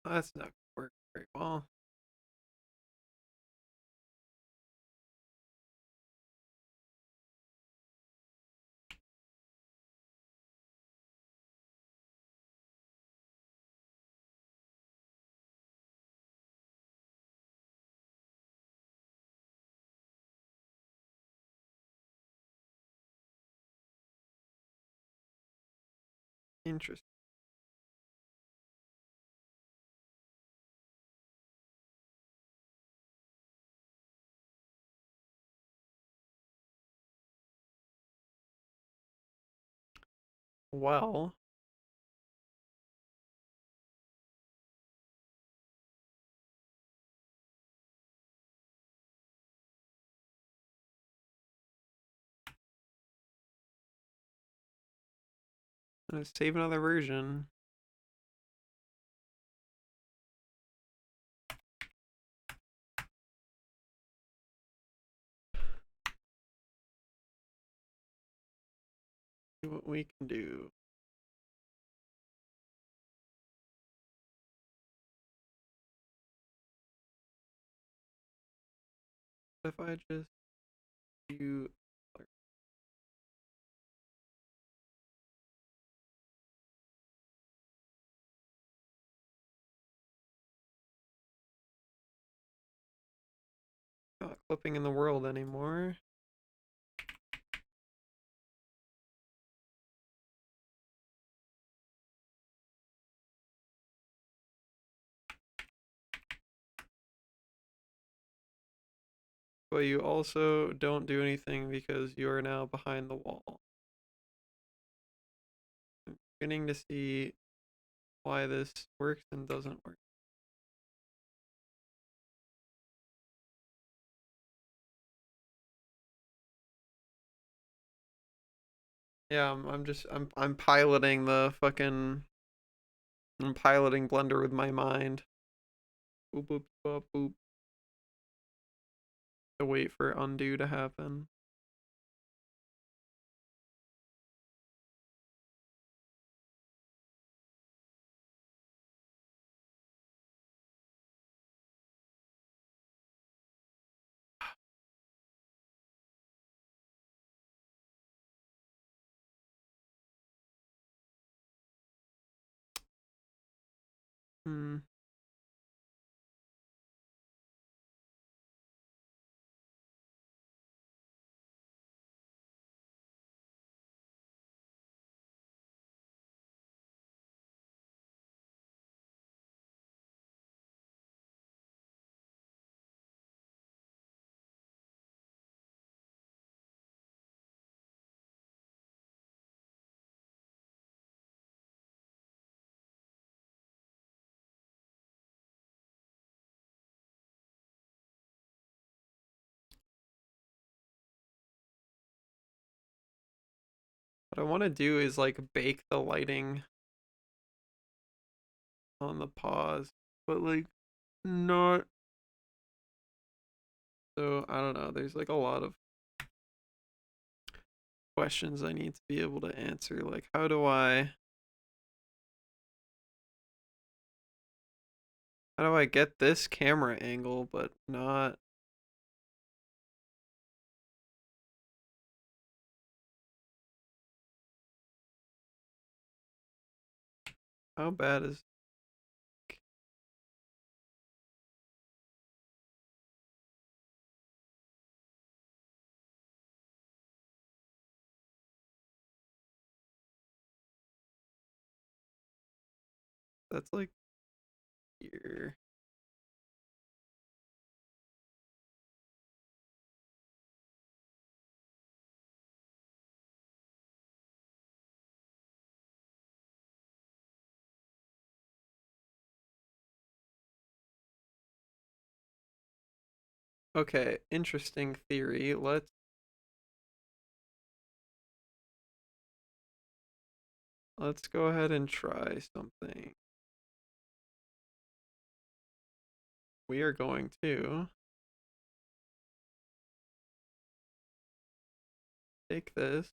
That's not gonna work very well. Interesting. Well, let's save another version. See what we can do. What if I just do not clipping in the world anymore? But you also don't do anything because you are now behind the wall. I'm beginning to see why this works and doesn't work. Yeah, I'm piloting the fucking I'm piloting Blender with my mind. Boop boop boop boop. To wait for undo to happen. Hmm. What I want to do is like bake the lighting on the pause, but like not. So I don't know. There's like a lot of questions I need to be able to answer. Like, how do I get this camera angle but not how bad is that's like here. Okay, interesting theory. Let's go ahead and try something. We are going to take this,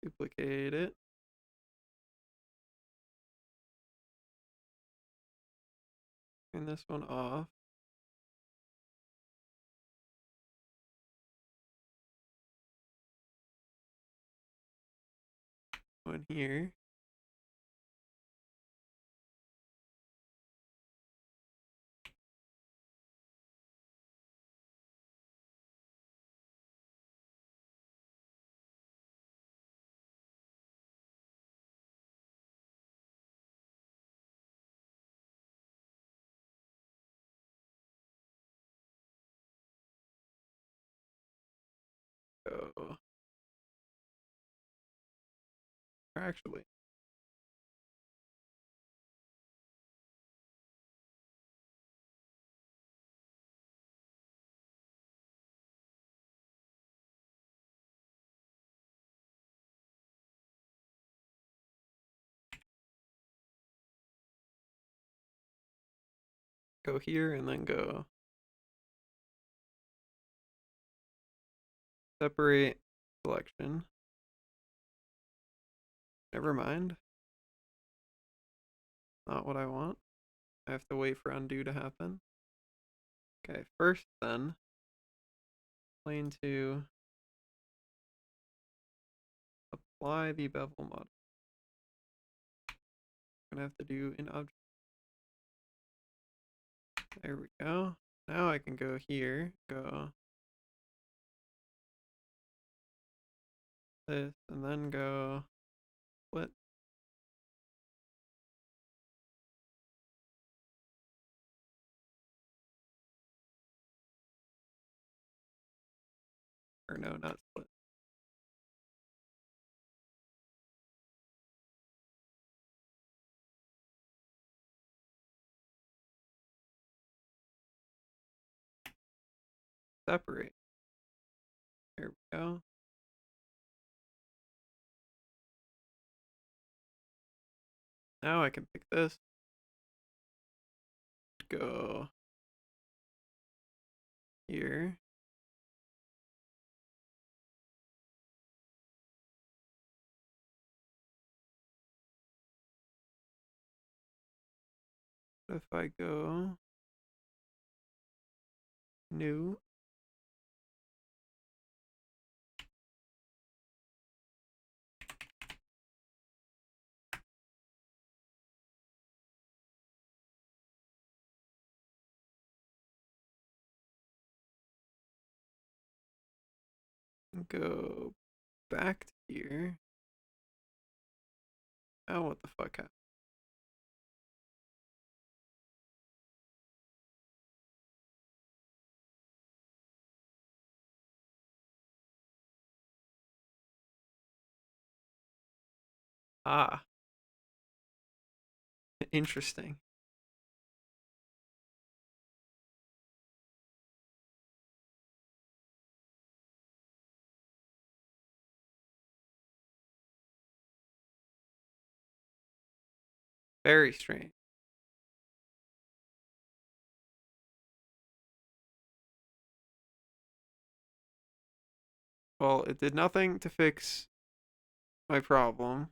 duplicate it, turn this one off. One here. Go. Actually, go here and then go separate selection. Never mind. Not what I want. I have to wait for undo to happen. Okay, first then, plane to apply the bevel model. I'm gonna have to do in object. There we go. Now I can go here, go this, and then go split. Or no, not split. Separate. There we go. Now I can pick this. Go here. If I go new, go back to here. Oh, what the fuck happened? Ah, interesting. Very strange. Well, it did nothing to fix my problem.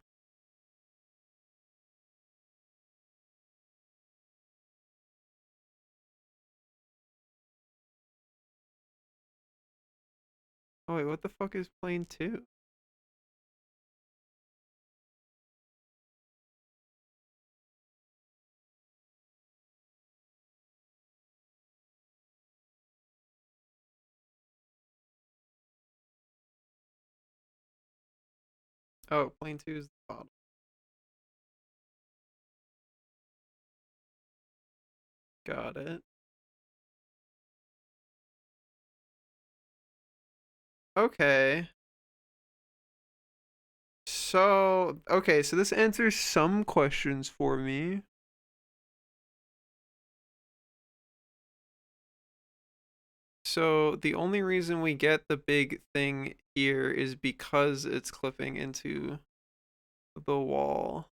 Oh wait, what the fuck is plane 2? Oh, plane 2 is the bottom. Got it. Okay. So, okay, so this answers some questions for me. So the only reason we get the big thing here is because it's clipping into the wall.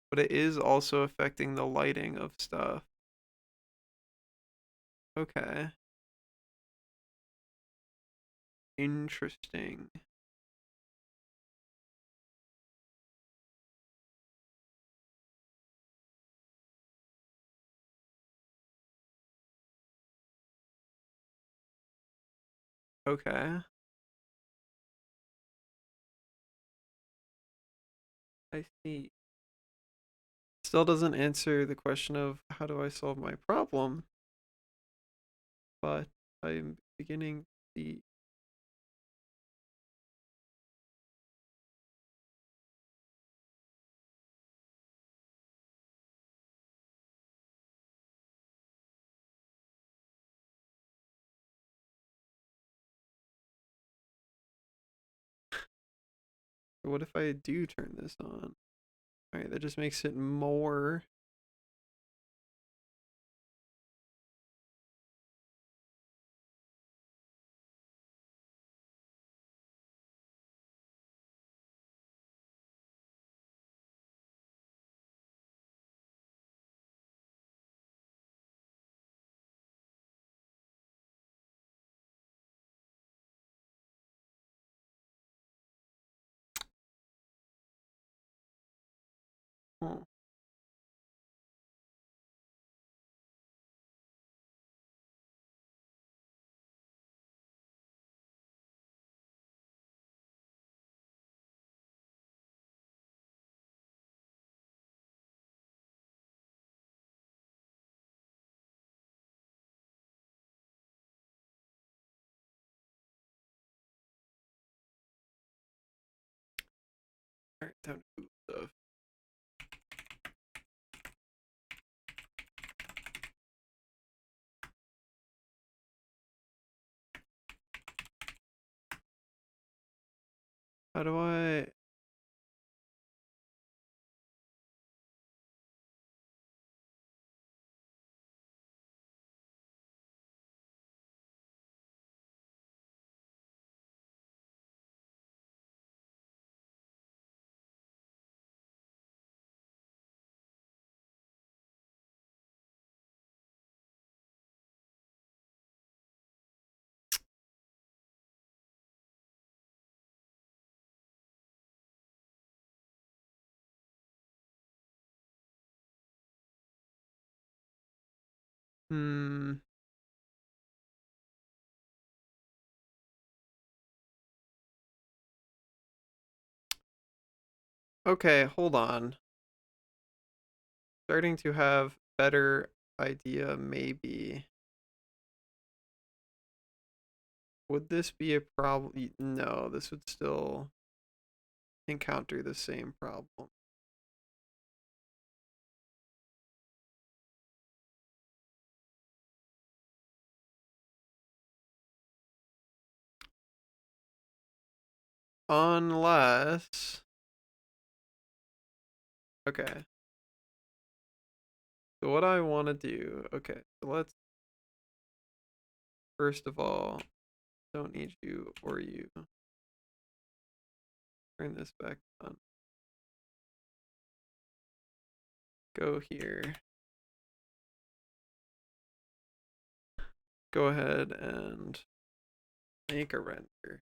But it is also affecting the lighting of stuff. Okay. Interesting. Okay. I see. Still doesn't answer the question of how do I solve my problem, but I'm beginning to see. What if I do turn this on? Alright, that just makes it more. Oh. Alright, time to Google stuff. How do I? Hmm. Okay, hold on. Starting to have better idea, maybe. Would this be a problem? No, this would still encounter the same problem. Unless. Okay. So what I want to do, okay, so let's first of all Don't need you or you. Turn this back on. Go here. Go ahead and make a render.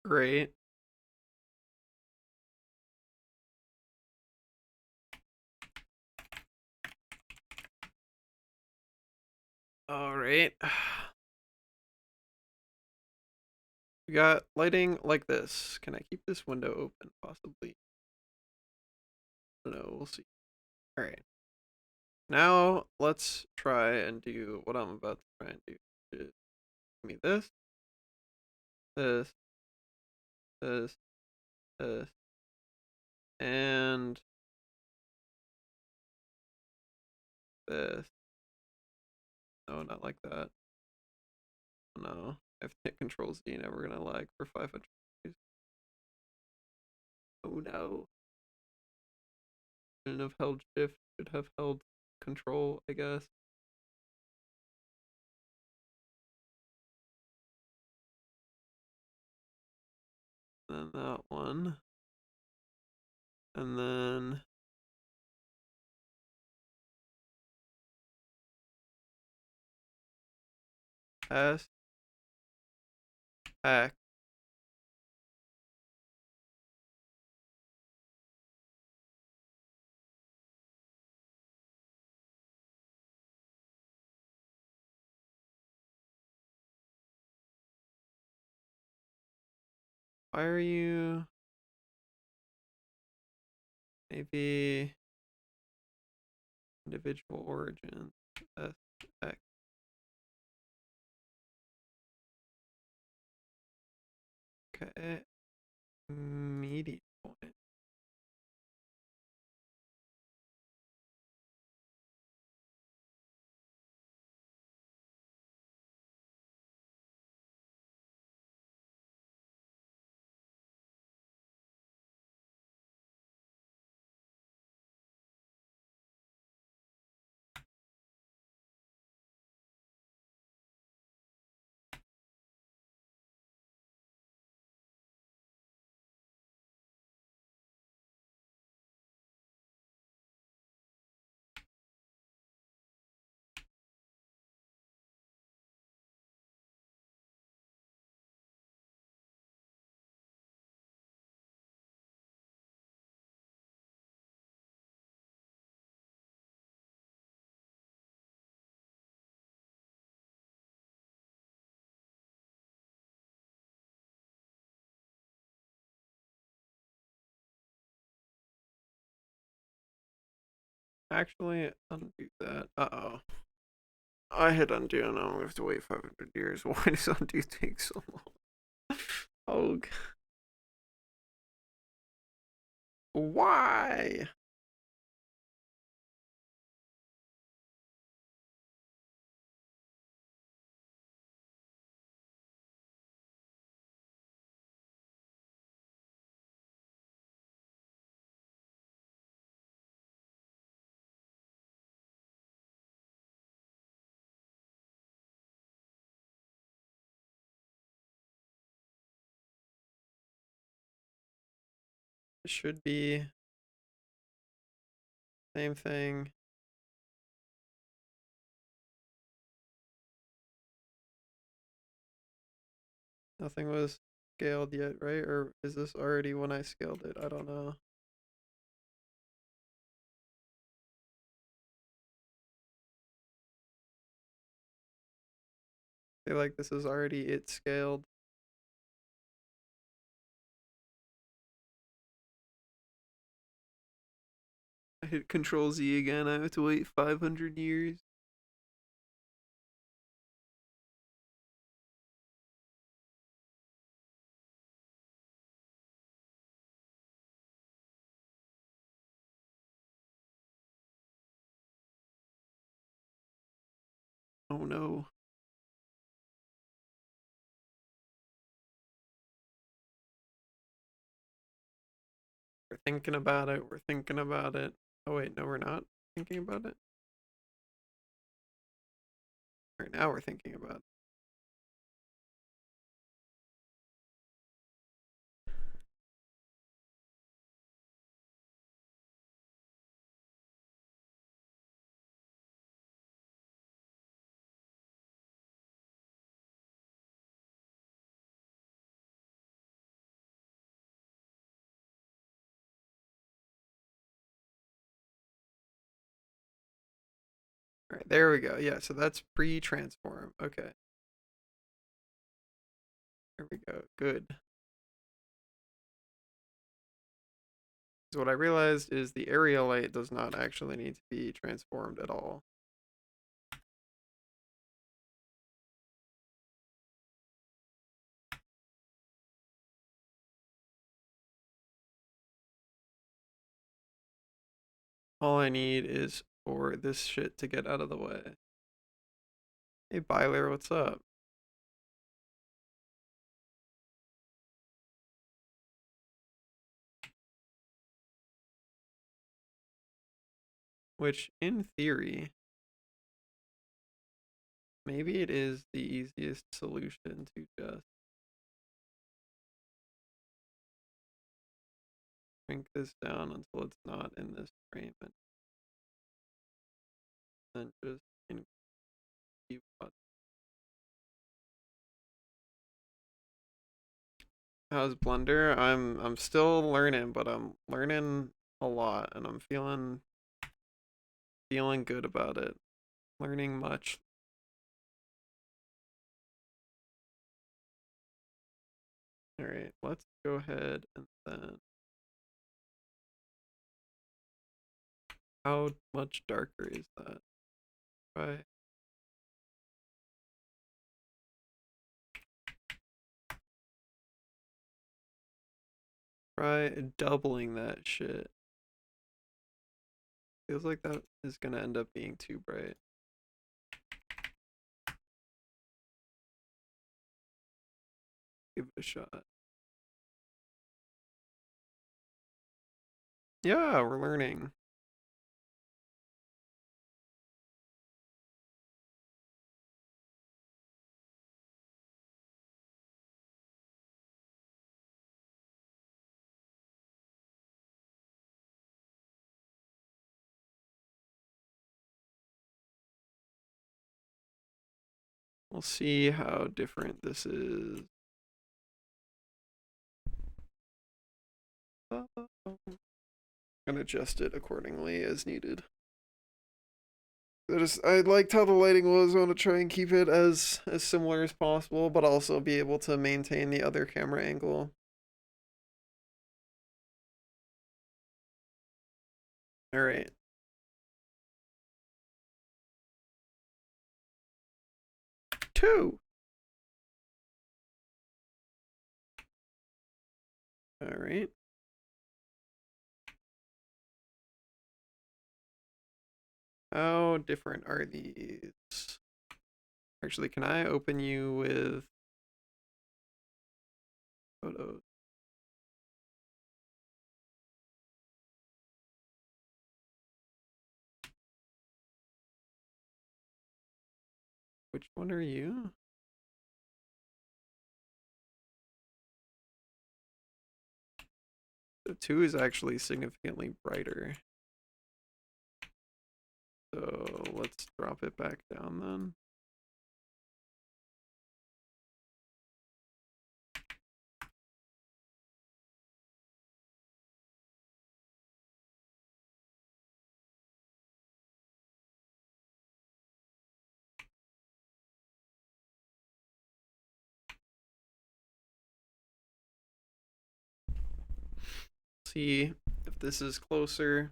Great. All right. We got lighting like this. Can I keep this window open? Possibly. I don't know. We'll see. All right. Now let's try and do what I'm about to try and do. Give me this, this, this, this, and this. No, not like that. No, I have to hit Control Z. Never gonna lag for 500 days. Oh no. Shouldn't have held Shift. Should have held Control, I guess. Then that one. And then S X. Why are you maybe individual origin S X? Okay. Media point. Actually, undo that. Uh-oh. I hit undo and now we have to wait 500 years. Why does undo take so long? Oh. Why? It should be same thing. Nothing was scaled yet, right? Or is this already when I scaled it? I don't know. feel like this is already it scaled. I hit Control Z again. I have to wait 500 years. Oh no. We're thinking about it. We're thinking about it. Oh wait, no, we're not thinking about it. Right now we're thinking about it. All right, there we go. Yeah, so that's pre-transform. Okay. There we go. Good. So what I realized is the area light does not actually need to be transformed at all. All I need is for this shit to get out of the way. Hey, Byler, what's up? Which, in theory, maybe it is the easiest solution to just shrink this down until it's not in this frame and then just increase what. How's Blender? I'm still learning, but I'm learning a lot and I'm feeling good about it. Learning much. All right, let's go ahead and then how much darker is that? Right. Try doubling that shit. Feels like that is gonna end up being too bright. Give it a shot. Yeah, we're learning. We'll see how different this is. And adjust it accordingly as needed. I liked how the lighting was. I want to try and keep it as similar as possible, but also be able to maintain the other camera angle. All right. Two. All right. How different are these? Actually, can I open you with photos? Which one are you? The 2 is actually significantly brighter. So let's drop it back down then. See if this is closer.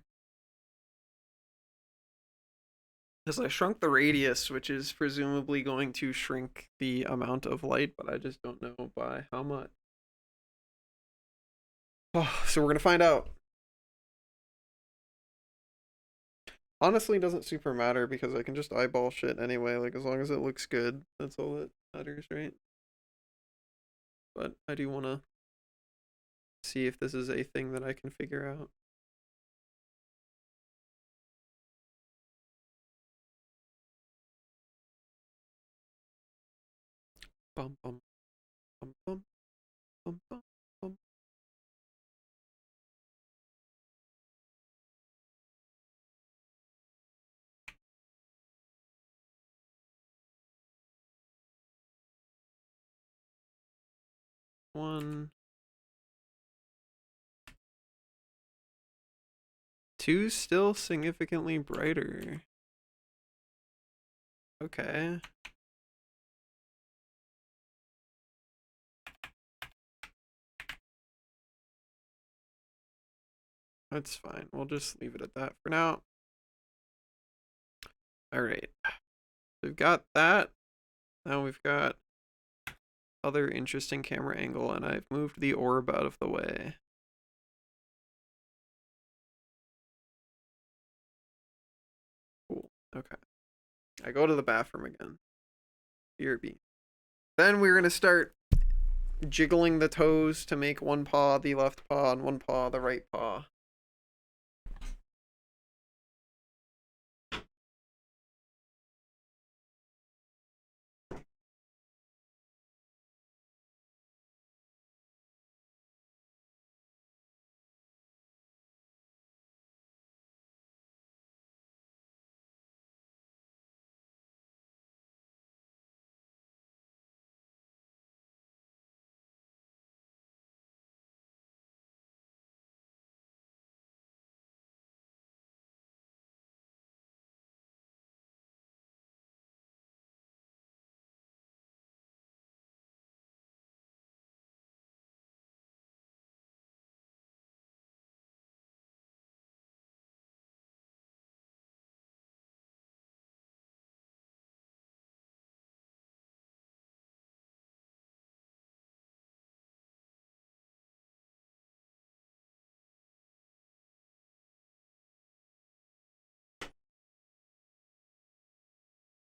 Because I shrunk the radius, which is presumably going to shrink the amount of light, but I just don't know by how much. Oh, so we're going to find out. Honestly, it doesn't super matter because I can just eyeball shit anyway. Like, as long as it looks good, that's all that matters, right? But I do want to see if this is a thing that I can figure out. Bum bum bum bum bum bum bum. One. Two still significantly brighter. Okay. That's fine. We'll just leave it at that for now. All right. We've got that. Now we've got other interesting camera angle, and I've moved the orb out of the way. Cool. Okay. I go to the bathroom again. BRB. Then we're going to start jiggling the toes to make one paw the left paw and one paw the right paw.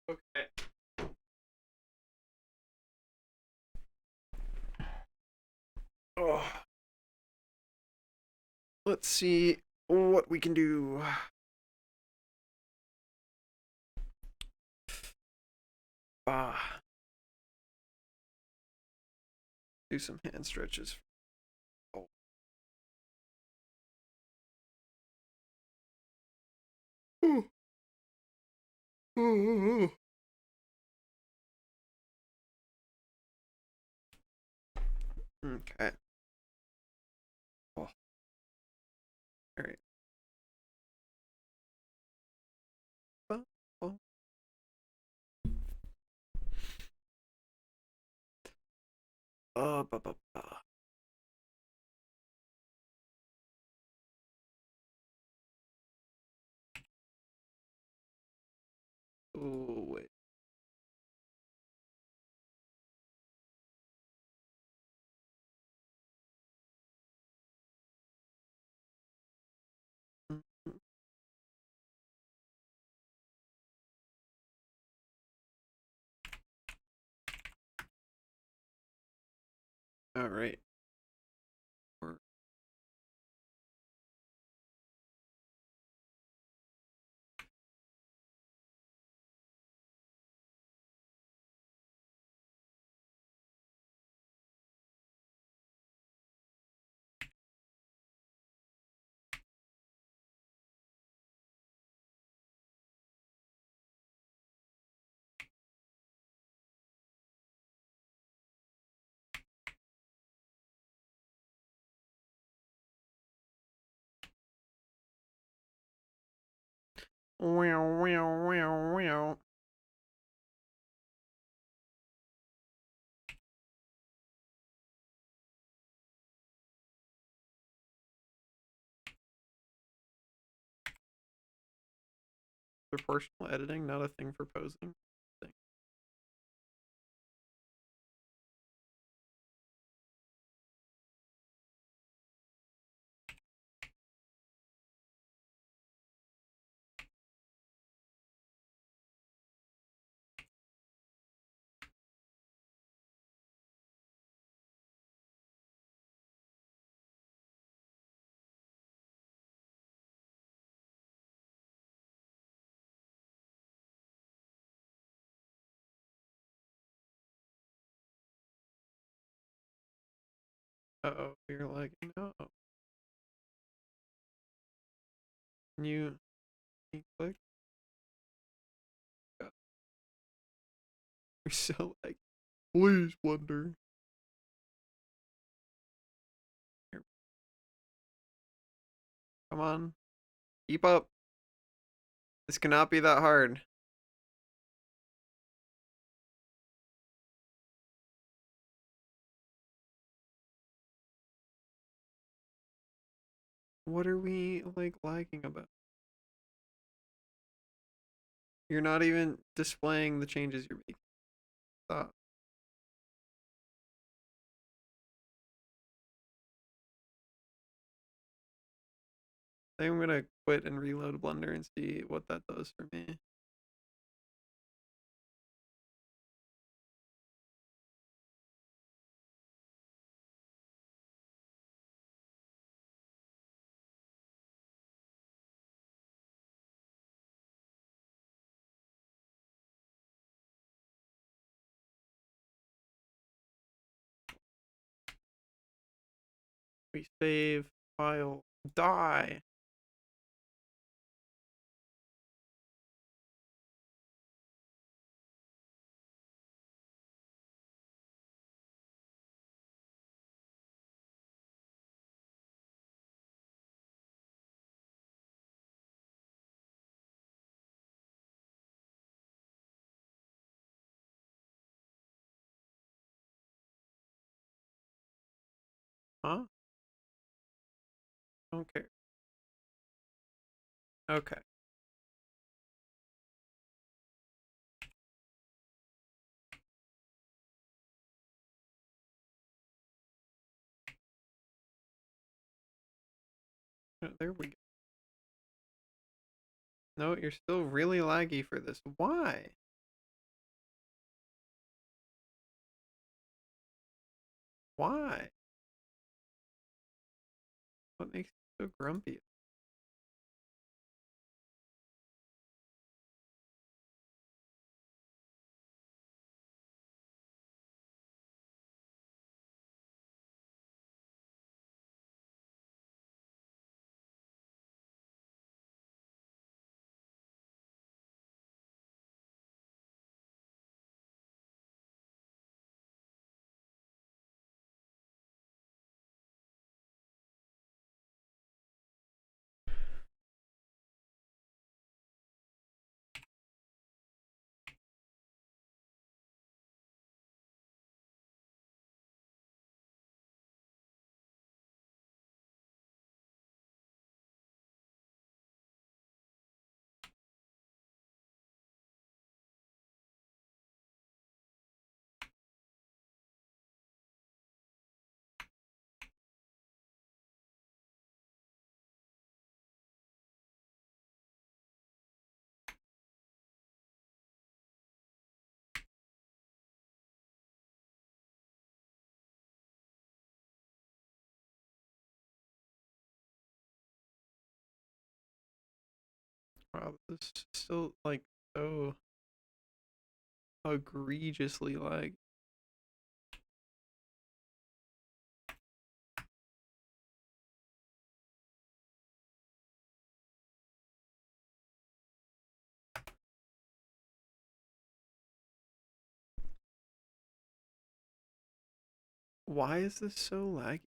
Okay. Oh. Let's see what we can do. Do some hand stretches. Oh. Ooh. Ooh. Okay. Oh. All right. Oh. Ba, ba, ba. Oh, wait. All right. Wow, wow, wow, wow. Proportional editing, not a thing for posing. Uh-oh, you're lagging. No. Can you click? Yeah. You're so like, please, Blender. Here. Come on. Keep up. This cannot be that hard. What are we like lagging about? You're not even displaying the changes you're making. Stop. I think I'm gonna quit and reload Blender and see what that does for me. We save file die. Huh? Don't care. Okay. There we go. No, you're still really laggy for this. Why? Why? What makes you so grumpy? Wow, this is still like so egregiously lag. Why is this so laggy?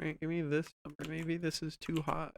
Alright, give me this number. Maybe this is too high.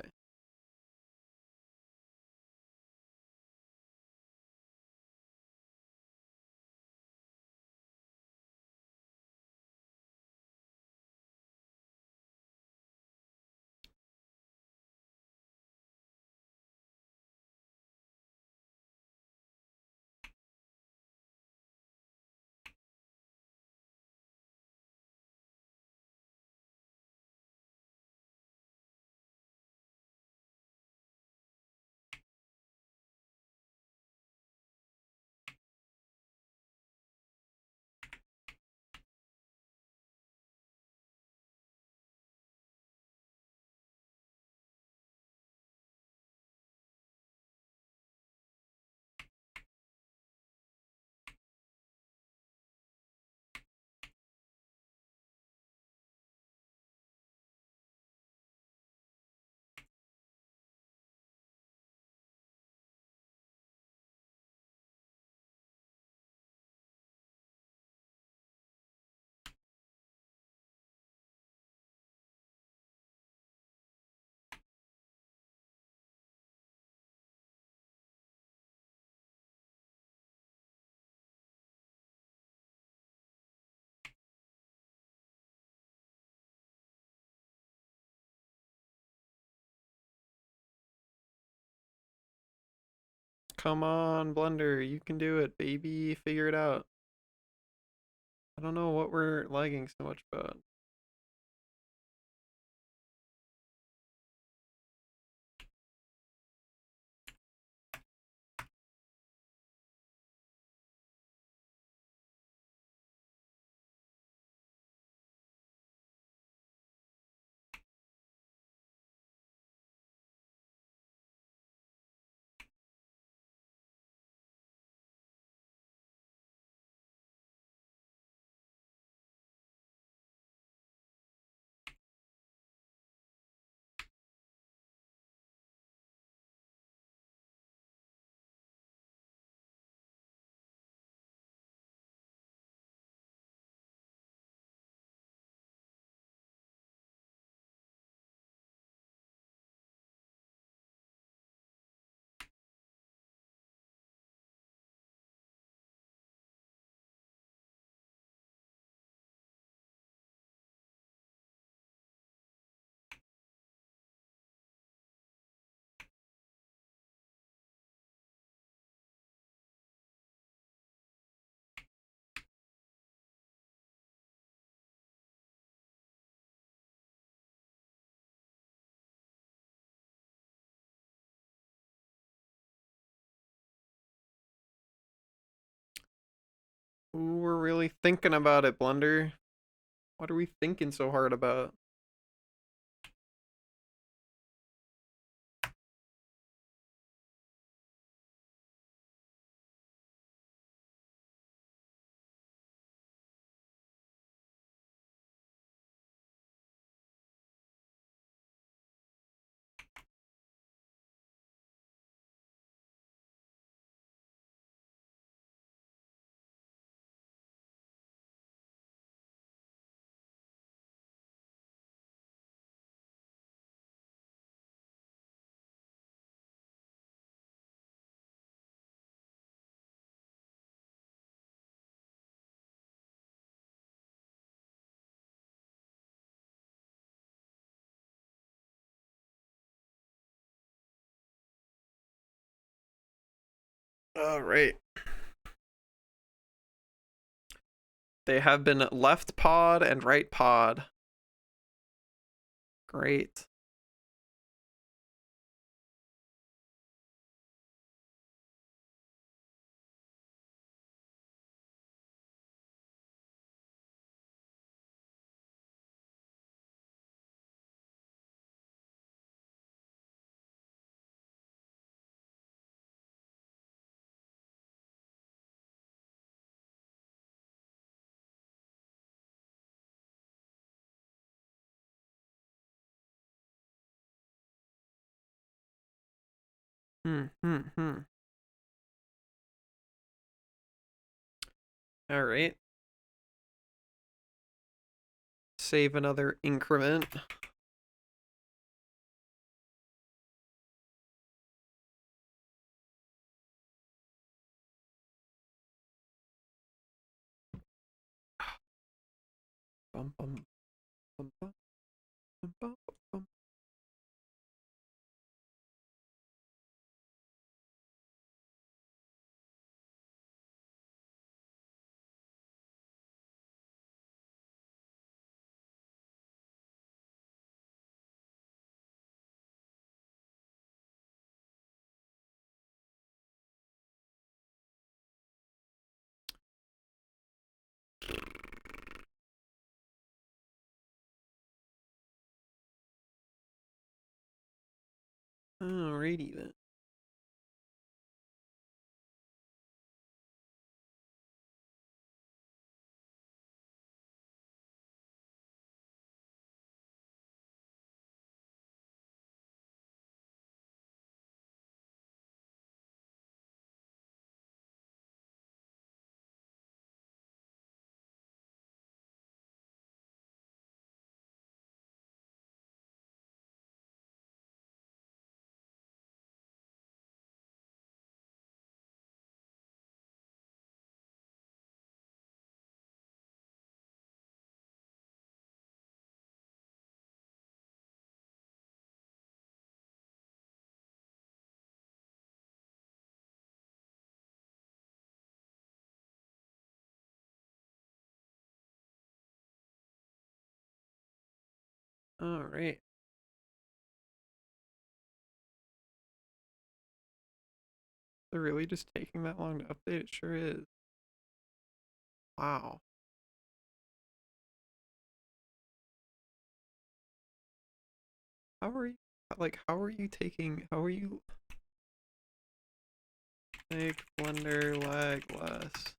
Come on, Blender, you can do it, baby. Figure it out. I don't know what we're lagging so much about. Ooh, we're really thinking about it, Blender. What are we thinking so hard about? All right. They have been left pod and right pod. Great. All right. Save another increment. Bum, bum, bum, bum, bum, bum, bum. Alrighty then. Alright. They're really just taking that long to update? It sure is. Wow. How are you, like, how are you make Blender lag less?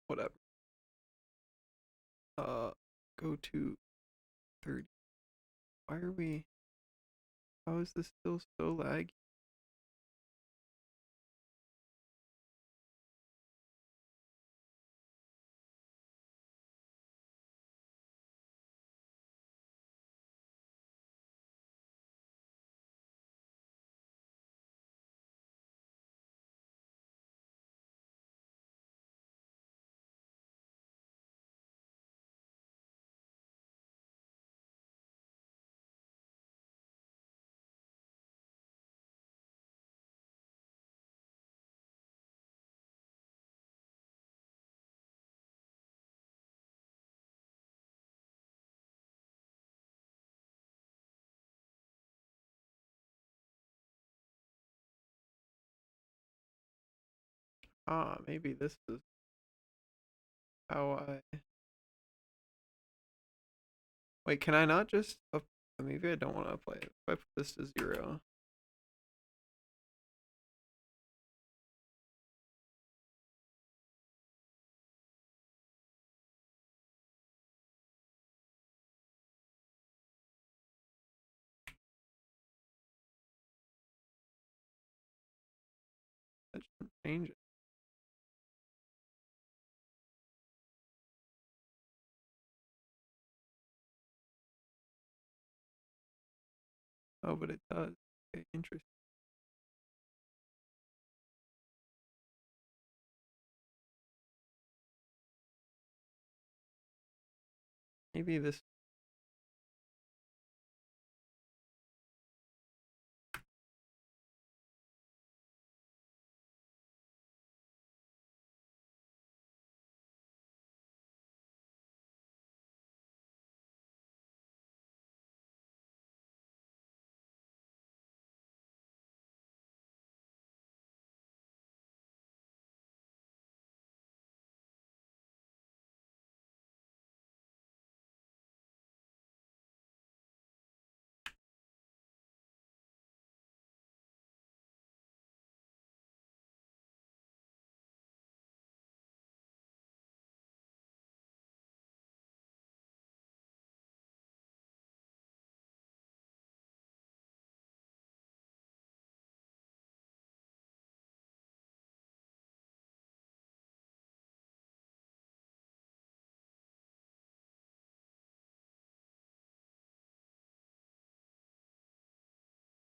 Whatever. Go to 30. Why are we? How is this still so laggy? Ah, maybe this is how I. Wait, can I not just maybe I don't want to apply it. If I put this to 0. That shouldn't change it. Oh, but it does. Okay, interesting. Maybe this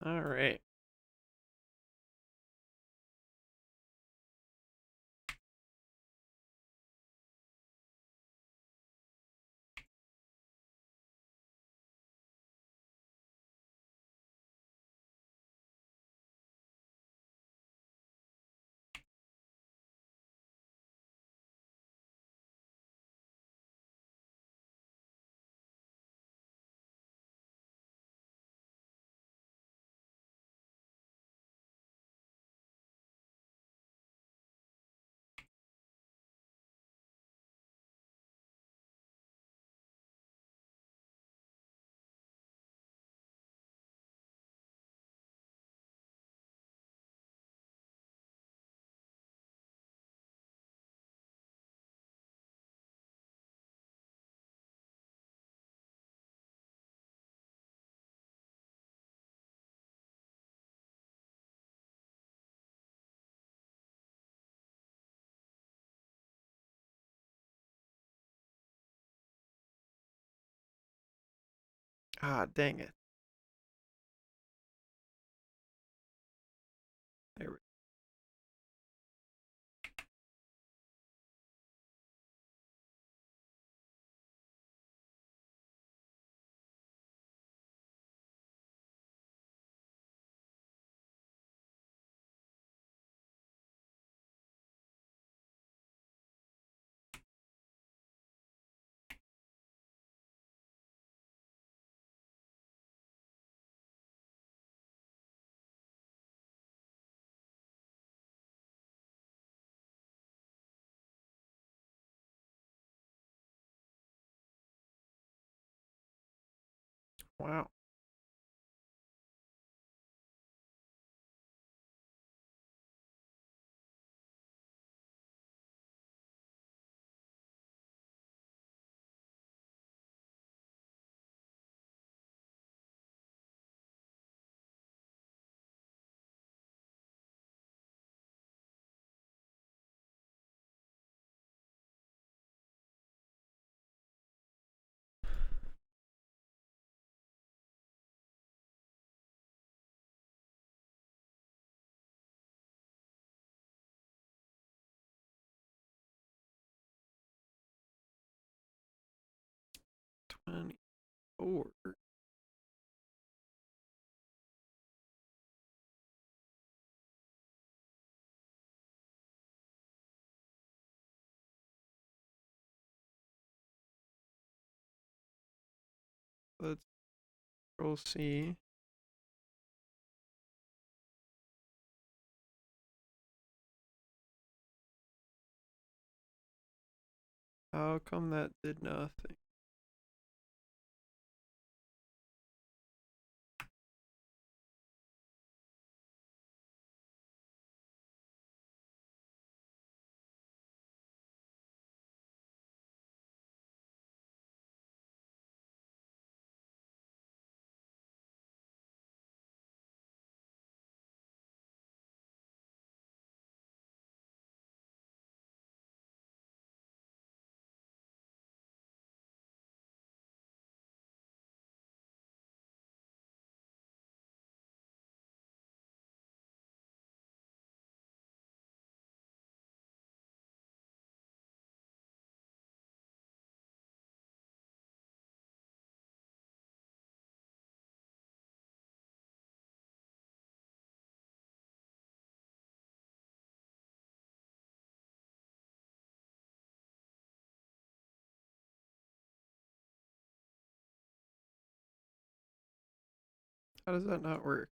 All right. Ah, dang it. There we Wow. Or let's Control C. How come that did nothing? How does that not work?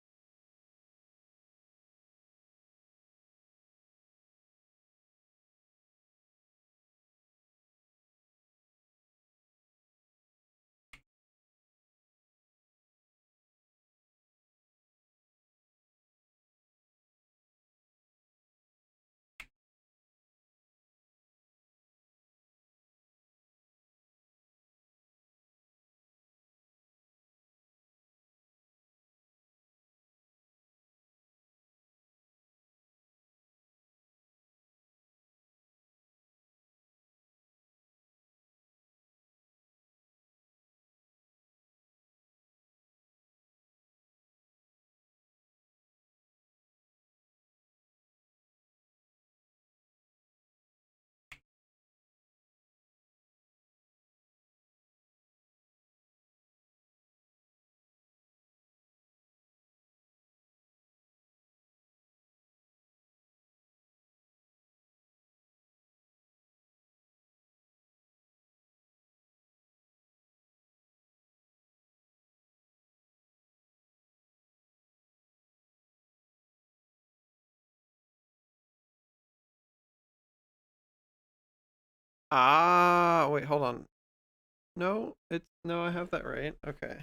Ah, wait, hold on. No, no, I have that right. Okay.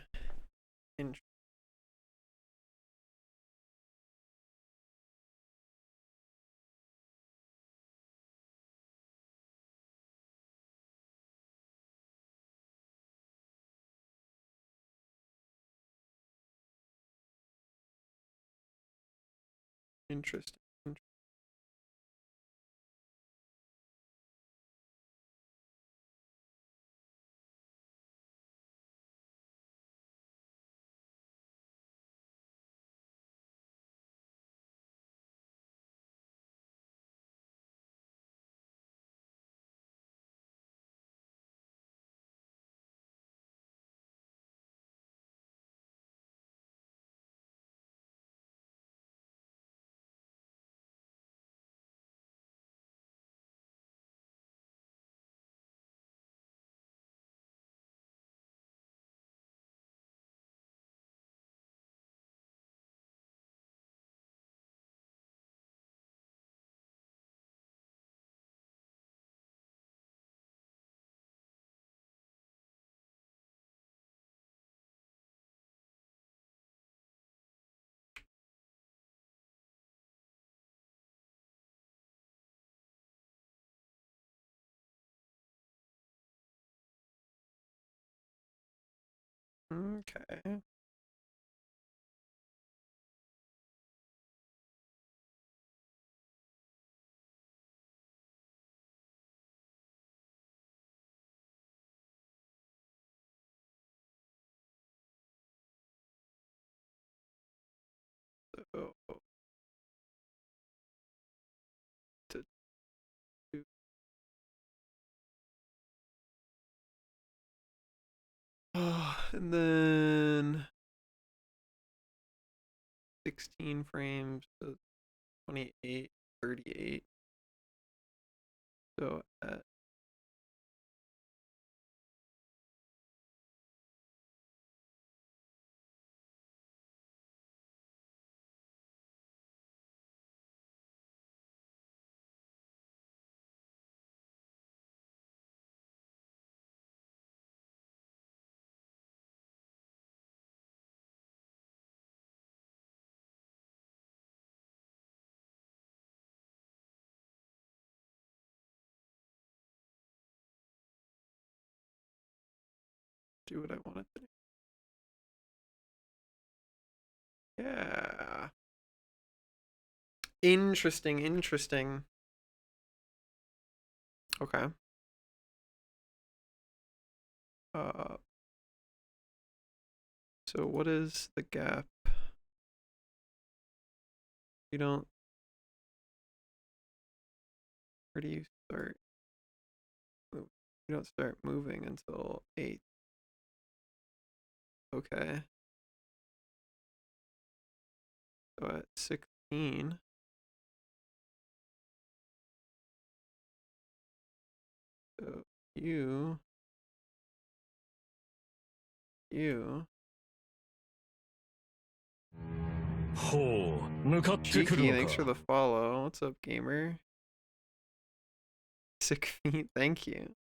Interesting. Okay. So, to do- and then 16 frames, so 28, 38. So at do what I wanted to do. Yeah. Interesting, interesting. Okay. So what is the gap? You don't, where do you start? You don't start moving until 8. Okay. So at 16. So you. Cheeky, thanks for the follow. What's up, gamer? Sick feet, thank you.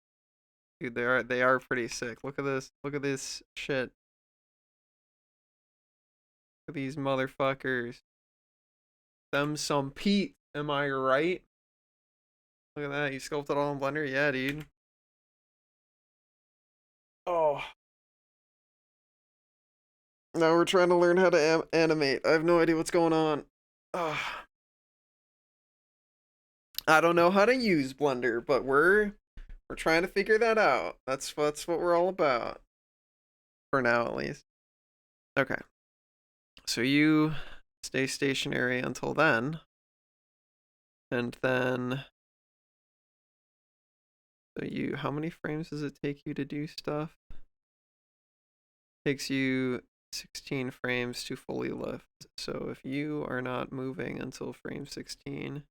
Dude, they are pretty sick. Look at this. Look at this shit. Look at these motherfuckers. Them some Pete, am I right? Look at that. You sculpted all in Blender? Yeah, dude. Oh. Now we're trying to learn how to animate. I have no idea what's going on. Ugh. I don't know how to use Blender, but we're trying to figure that out. That's what we're all about. For now, at least. Okay. So you stay stationary until then. And then so you, how many frames does it take you to do stuff? Takes you 16 frames to fully lift. So if you are not moving until frame 16,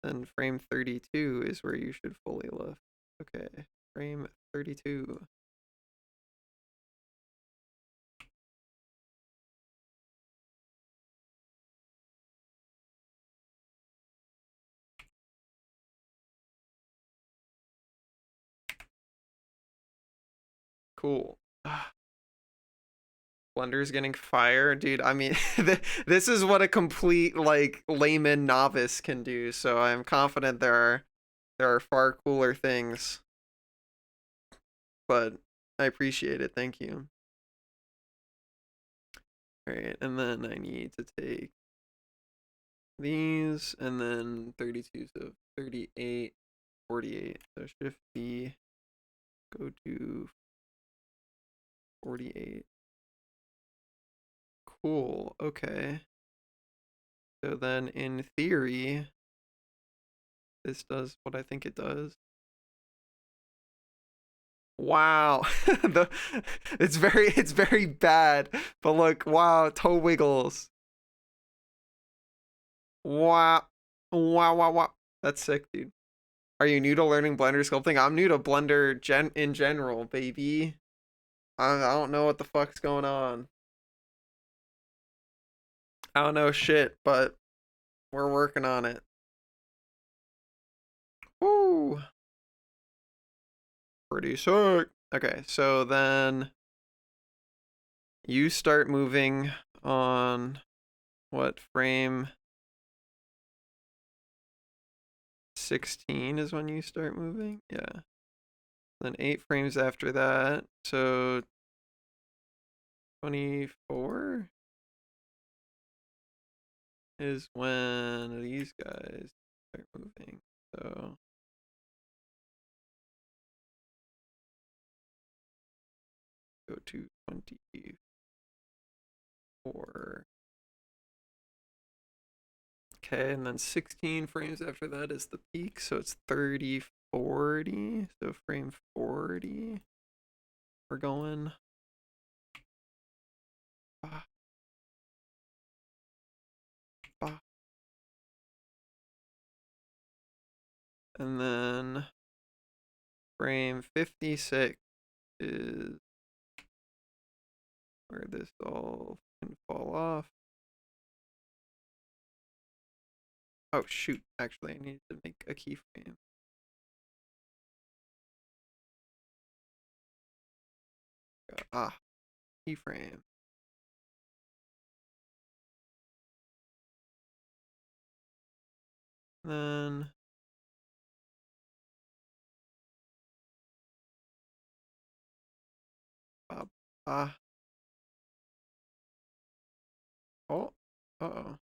then frame 32 is where you should fully lift. Okay, frame 32. Cool. Blender's getting fire, dude. I mean, this is what a complete like layman novice can do. So I'm confident there are far cooler things. But I appreciate it. Thank you. All right, and then I need to take these and then 32, so 38, 48. So shift B, go to 48. Cool. Okay. So then in theory, this does what I think it does. Wow. It's very bad. But look, wow, toe wiggles. Wow. Wow. That's sick, dude. Are you new to learning Blender sculpting? I'm new to Blender in general, baby. I don't know what the fuck's going on. I don't know shit, but we're working on it. Woo. Pretty sick. Okay, so then you start moving on what frame? 16 is when you start moving? Yeah. Then 8 frames after that. So 24 is when these guys start moving. So go to 24. Okay, and then 16 frames after that is the peak, so it's 30, 40. So frame 40. We're going. Ah. Ah. And then frame 56 is where this all can fall off. Oh shoot, actually I need to make a keyframe. Ah, keyframe. Then oh, uh-oh.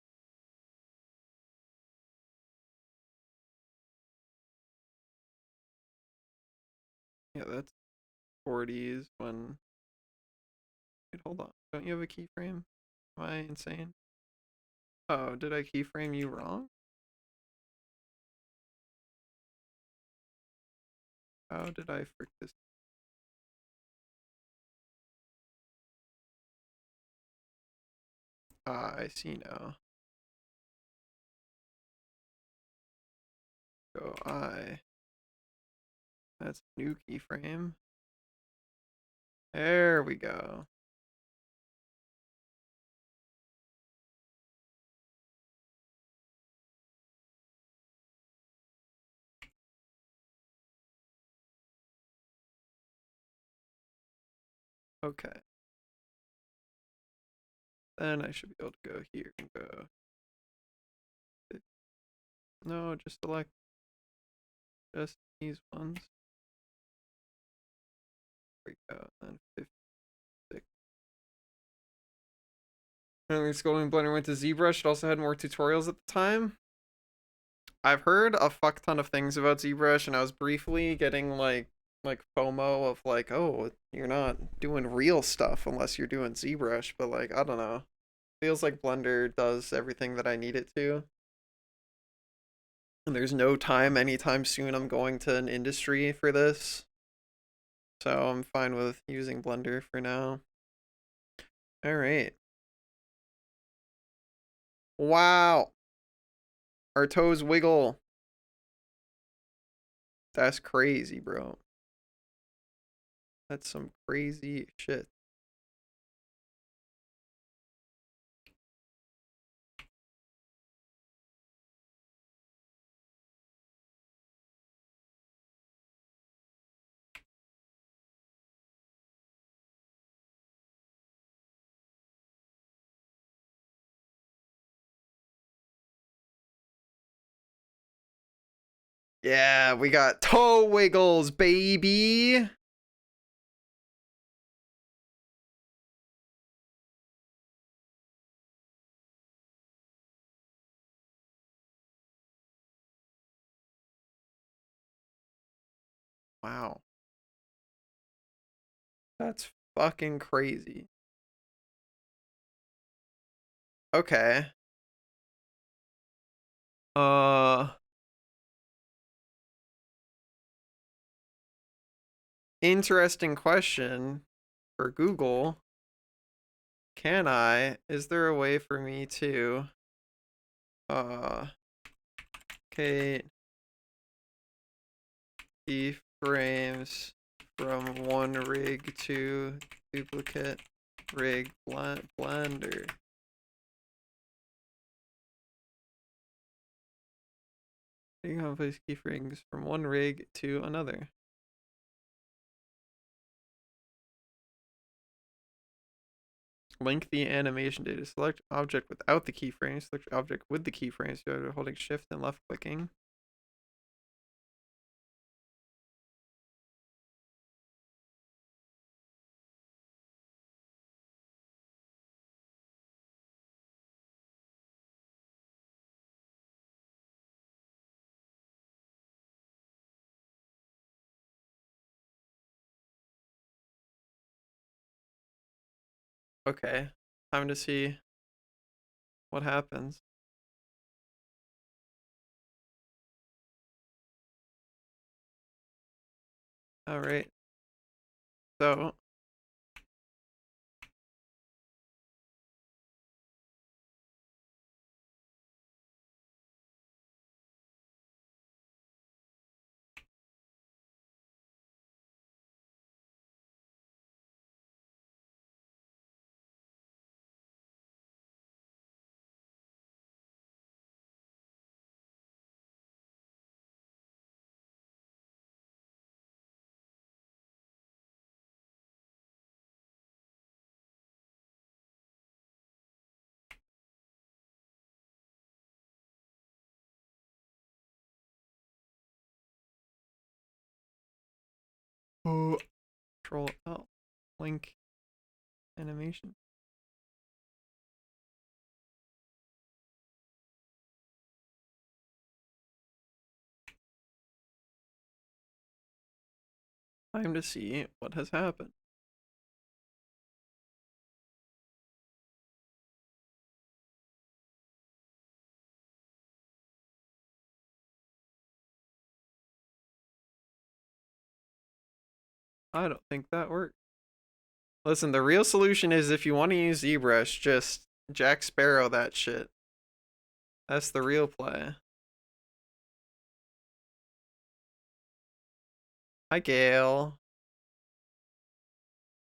Yeah, that's 40s when. Wait, hold on. Don't you have a keyframe? Am I insane? Oh, did I keyframe you wrong? How did I frick this? Ah, I see now. Go I. That's a new keyframe. There we go. Okay. Then I should be able to go here and go. No, just select just these ones. There we go. Then 56. And Scrolling Blender went to ZBrush. It also had more tutorials at the time. I've heard a fuck ton of things about ZBrush, and I was briefly getting like FOMO of like, oh, you're not doing real stuff unless you're doing ZBrush, but like, I don't know. Feels like Blender does everything that I need it to. And there's no time anytime soon I'm going to an industry for this. So I'm fine with using Blender for now. All right. Wow. Our toes wiggle. That's crazy, bro. That's some crazy shit. Yeah, we got toe wiggles, baby. Wow. That's fucking crazy. Okay. Interesting question for Google. Is there a way for me to Kate keyframes from one rig to duplicate rig Blender? You can place keyframes from one rig to another. Link the animation data. Select object without the keyframe. Select object with the keyframes. So holding shift and left clicking. Okay, time to see what happens. All right. So Control L, link animation. Time to see what has happened. I don't think that worked. Listen, the real solution is if you want to use ZBrush, just Jack Sparrow that shit. That's the real play. Hi, Gail.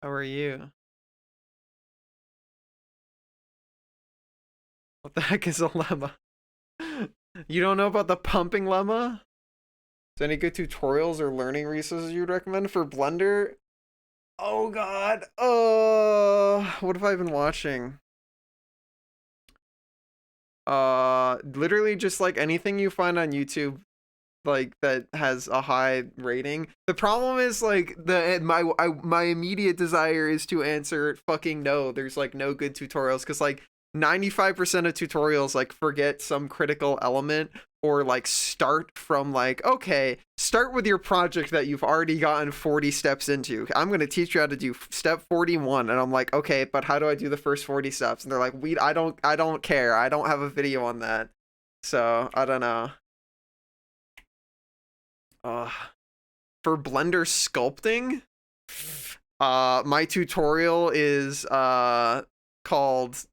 How are you? What the heck is a lemma? You don't know about the pumping lemma? Is there any good tutorials or learning resources you would recommend for Blender? Oh god. What have I been watching? Literally just like anything you find on YouTube like that has a high rating. The problem is like my immediate desire is to answer fucking no. There's like no good tutorials cuz like 95% of tutorials like forget some critical element or like start from like okay, start with your project that you've already gotten 40 steps into. I'm going to teach you how to do step 41 and I'm like, "Okay, but how do I do the first 40 steps?" And they're like, I don't care. I don't have a video on that." So, I don't know. Uh, for Blender sculpting, my tutorial is called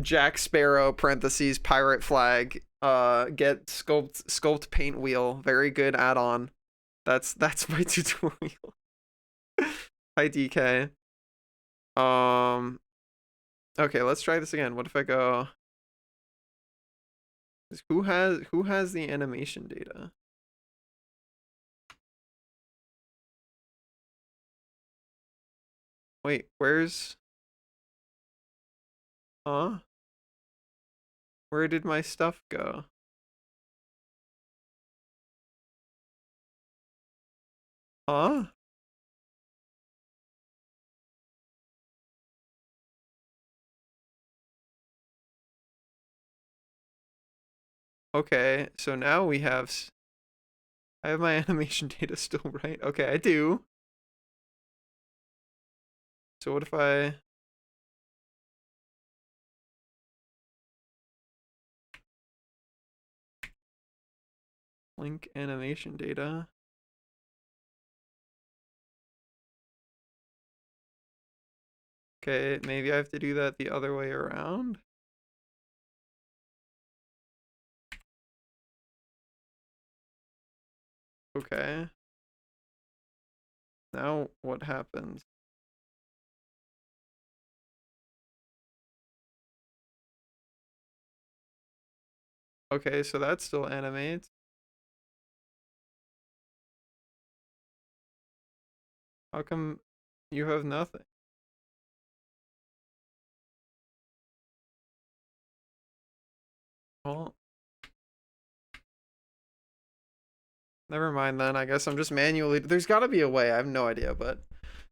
Jack Sparrow parentheses pirate flag. Get sculpt paint wheel. Very good add-on. That's my tutorial. Hi DK. Okay, let's try this again. What if I go? Who has the animation data? Wait, where's... Huh? Where did my stuff go? Huh? Okay, so now we have I have my animation data still right. Okay, I do. So what if I link animation data? Okay, maybe I have to do that the other way around. Okay. Now what happens? Okay, so that still animates. How come you have nothing? Well, never mind then. I guess I'm just manually. There's got to be a way. I have no idea, but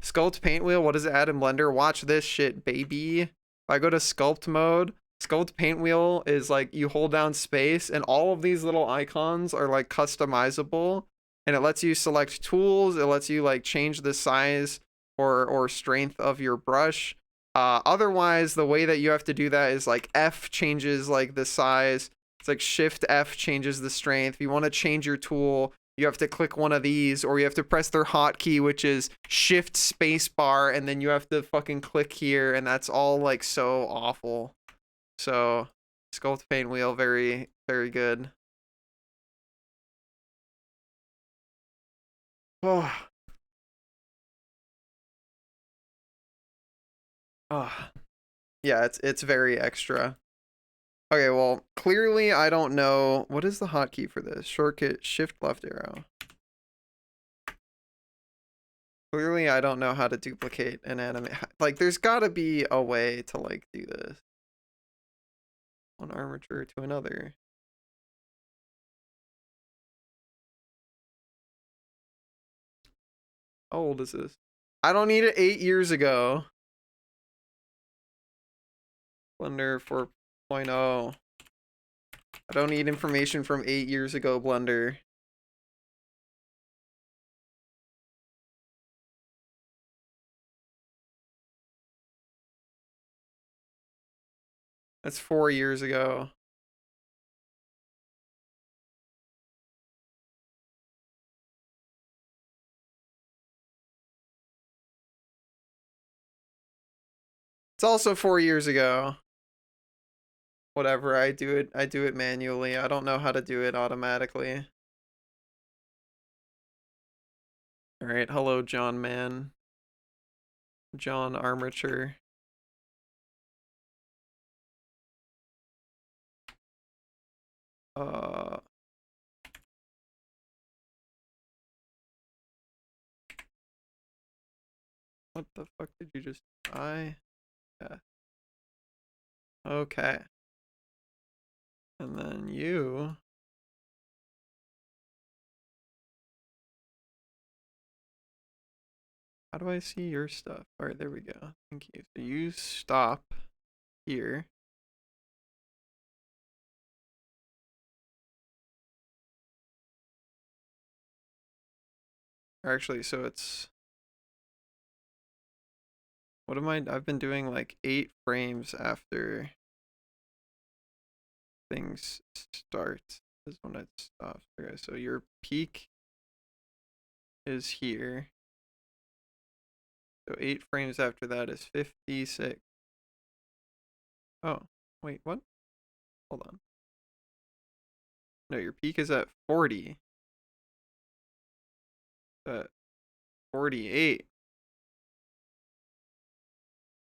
sculpt paint wheel. What does it add in Blender? Watch this shit, baby. If I go to sculpt mode, sculpt paint wheel is like you hold down space, and all of these little icons are like customizable, and it lets you select tools. It lets you like change the size or strength of your brush. Otherwise, the way that you have to do that is like F changes like the size. It's like Shift F changes the strength. If you want to change your tool, you have to click one of these, or you have to press their hotkey, which is Shift Space Bar, and then you have to fucking click here, and that's all like so awful. So, sculpt paint wheel, very, very good. Oh. Oh. Yeah, it's very extra. Okay, well, clearly I don't know. What is the hotkey for this? Shortcut, shift left arrow. Clearly I don't know how to duplicate an anime. Like, there's gotta be a way to, like, do this. One armature to another. How old is this? I don't need it 8 years ago. Blender 4.0. I don't need information from 8 years ago, Blender. That's 4 years ago. It's also 4 years ago. Whatever, I do it manually. I don't know how to do it automatically. All right, hello, John Man. John Armature. What the fuck did you just buy? Yeah. Okay. And then you. How do I see your stuff? All right, there we go. Thank you. So you stop here. Or actually, so it's. What am I? I've been doing like 8 frames after things start is when it stops. Okay, so your peak is here. So 8 frames after that is 56. Oh, wait, what? Hold on. No, your peak is at 40. 48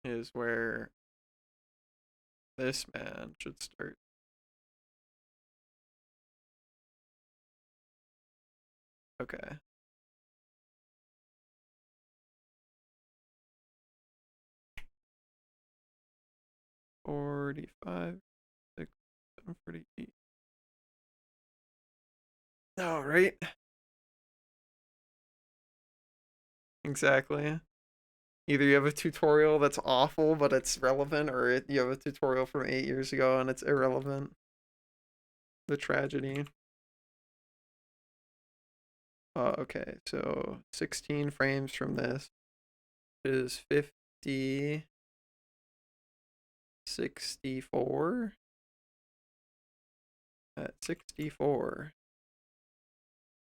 is where this man should start. Okay. $45, $6, $48. All right. exactly. Either you have a tutorial that's awful but it's relevant, or you have a tutorial from 8 years ago and it's irrelevant. The tragedy. Okay, so 16 frames from this is 50, 64. At 64,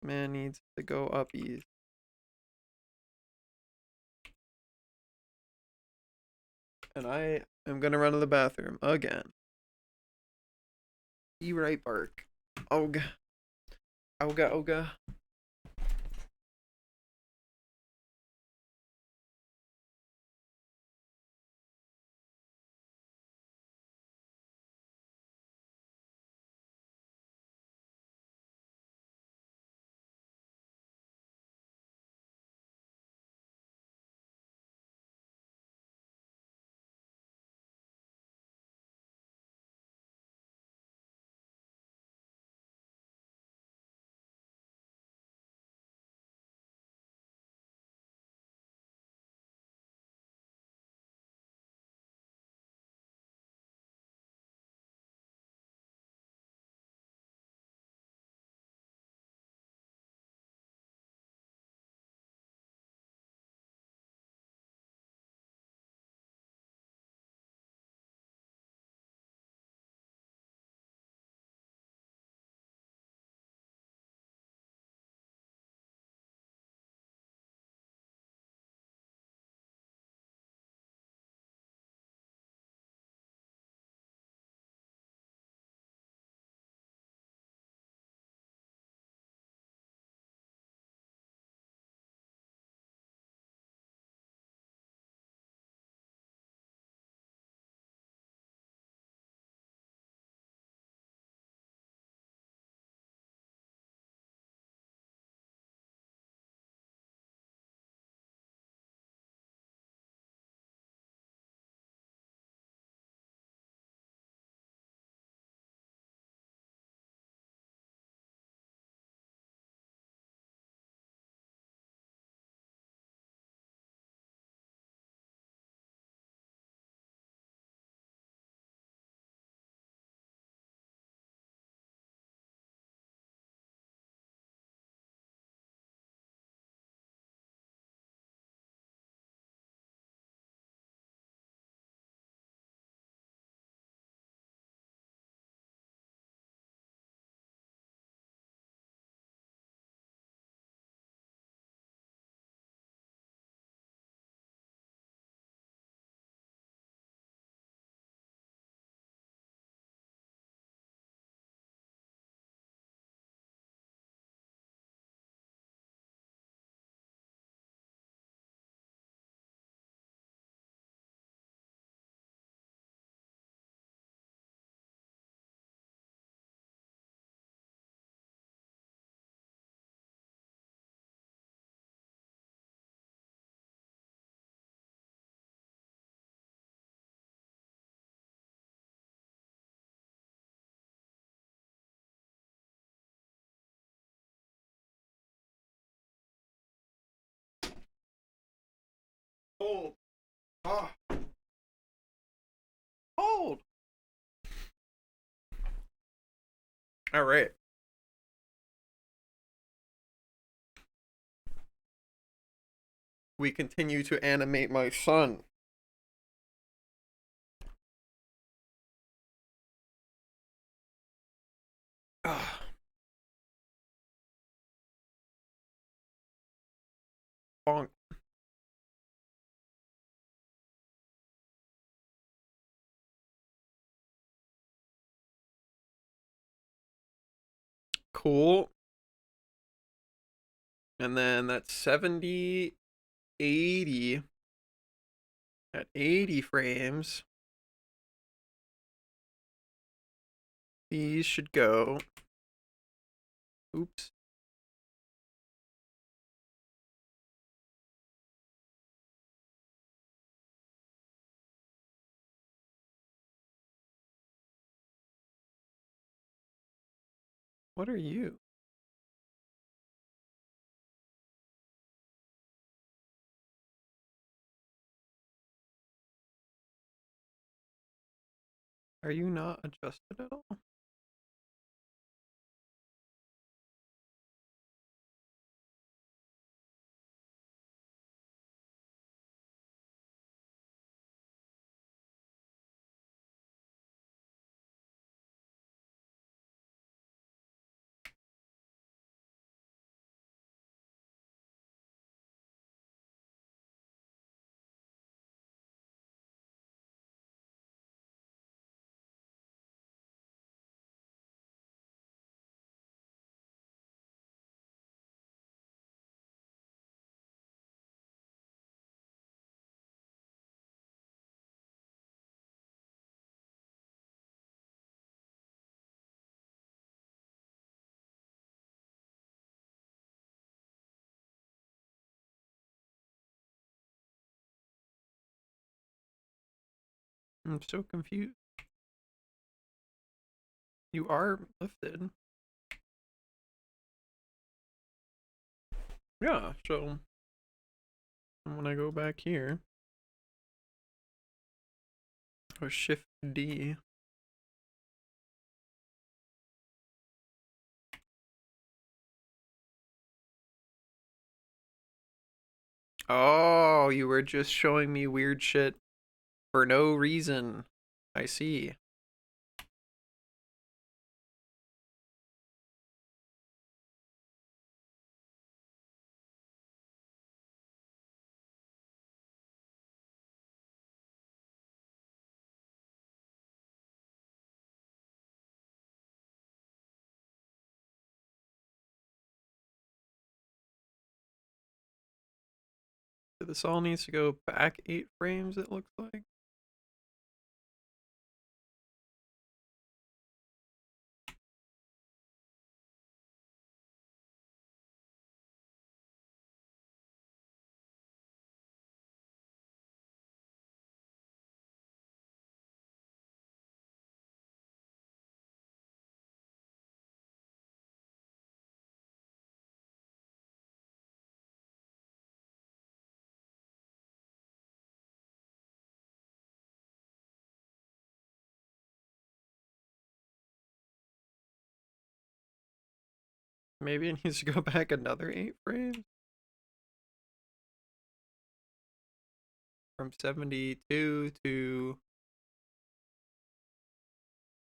man needs to go uppies. And I am gonna run to the bathroom again. Be right bark. Oga. Oga, oga. Hold. Ah. Hold. All right. We continue to animate my son. Ah. Bonk. Cool. And then that's 70, 80. At 80 frames, these should go. Oops. What are you? Are you not adjusted at all? I'm so confused. You are lifted. Yeah, so when I go back here, or Shift D. Oh, you were just showing me weird shit for no reason. I see. So this all needs to go back 8 frames, it looks like. Maybe it needs to go back another 8 frames. From 72 to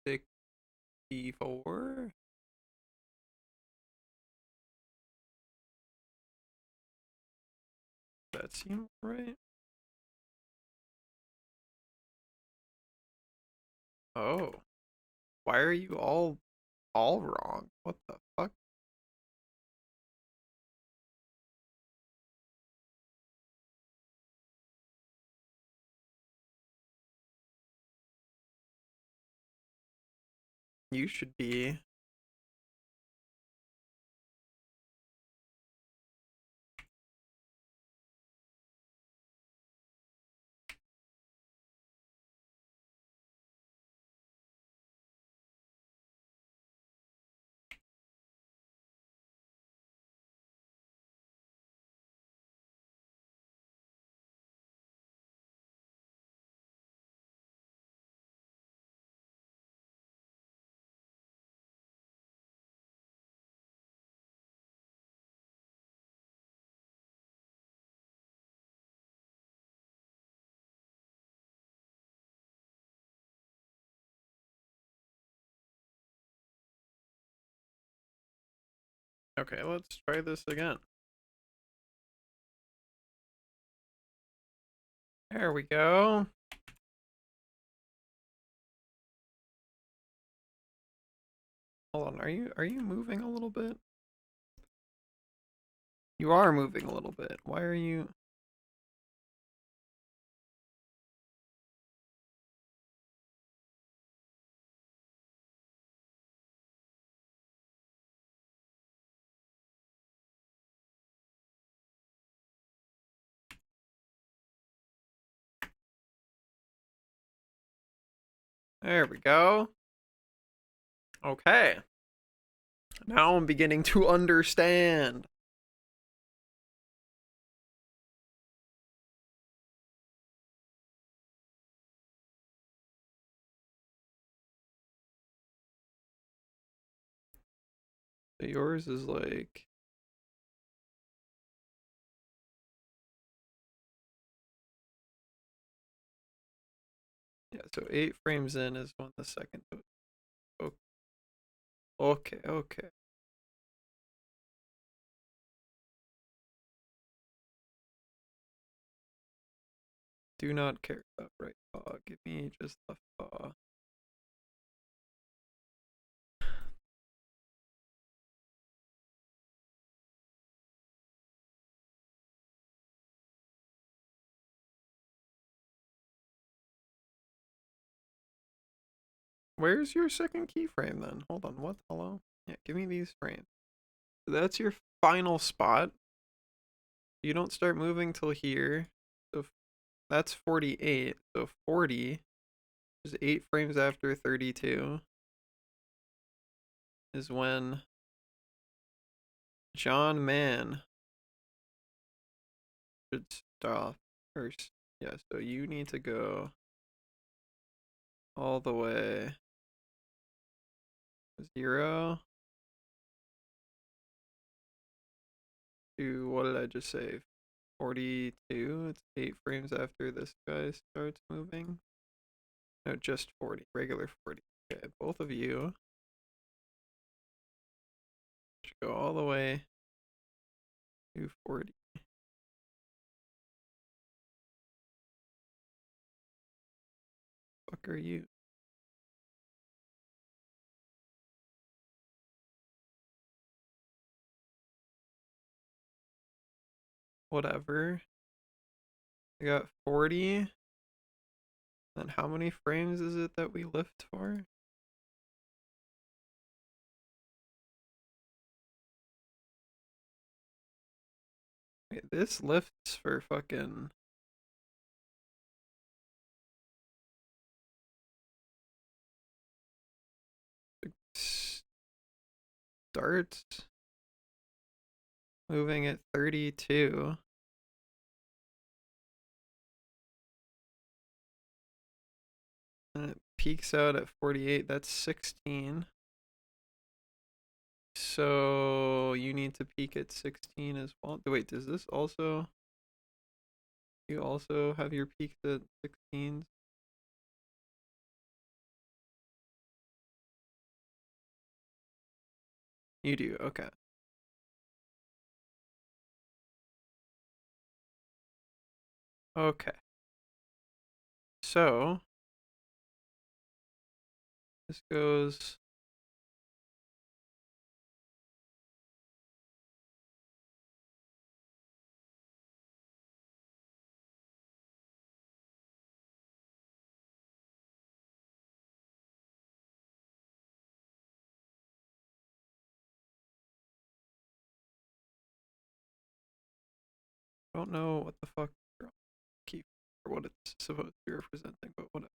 64. That seems right. Oh. Why are you all wrong? What the fuck? You should be. Okay, let's try this again. There we go. Hold on, are you moving a little bit? You are moving a little bit. Why are you? There we go. Okay. Now I'm beginning to understand. So yours is like... Yeah, so 8 frames in is when the second... Okay, okay. Do not care about right paw. Give me just left paw. Where's your second keyframe then? Hold on, what? Hello? Yeah, give me these frames. So that's your final spot. You don't start moving till here. So that's 48. So 40 is 8 frames after 32 is when John Mann should stop first. Yeah, so you need to go all the way 0 to, what did I just say? 42. It's 8 frames after this guy starts moving. No, just 40. Regular 40. Okay, both of you should go all the way to 40. Fuck are you? Whatever. I got 40. Then how many frames is it that we lift for? Wait, this lifts for fucking... Starts moving at 32. And it peaks out at 48. That's 16. So you need to peak at 16 as well. Wait, does this also... You also have your peaks at 16s? You do, okay. Okay. So this goes... I don't know what the fuck keep or what it's supposed to be representing, but whatever.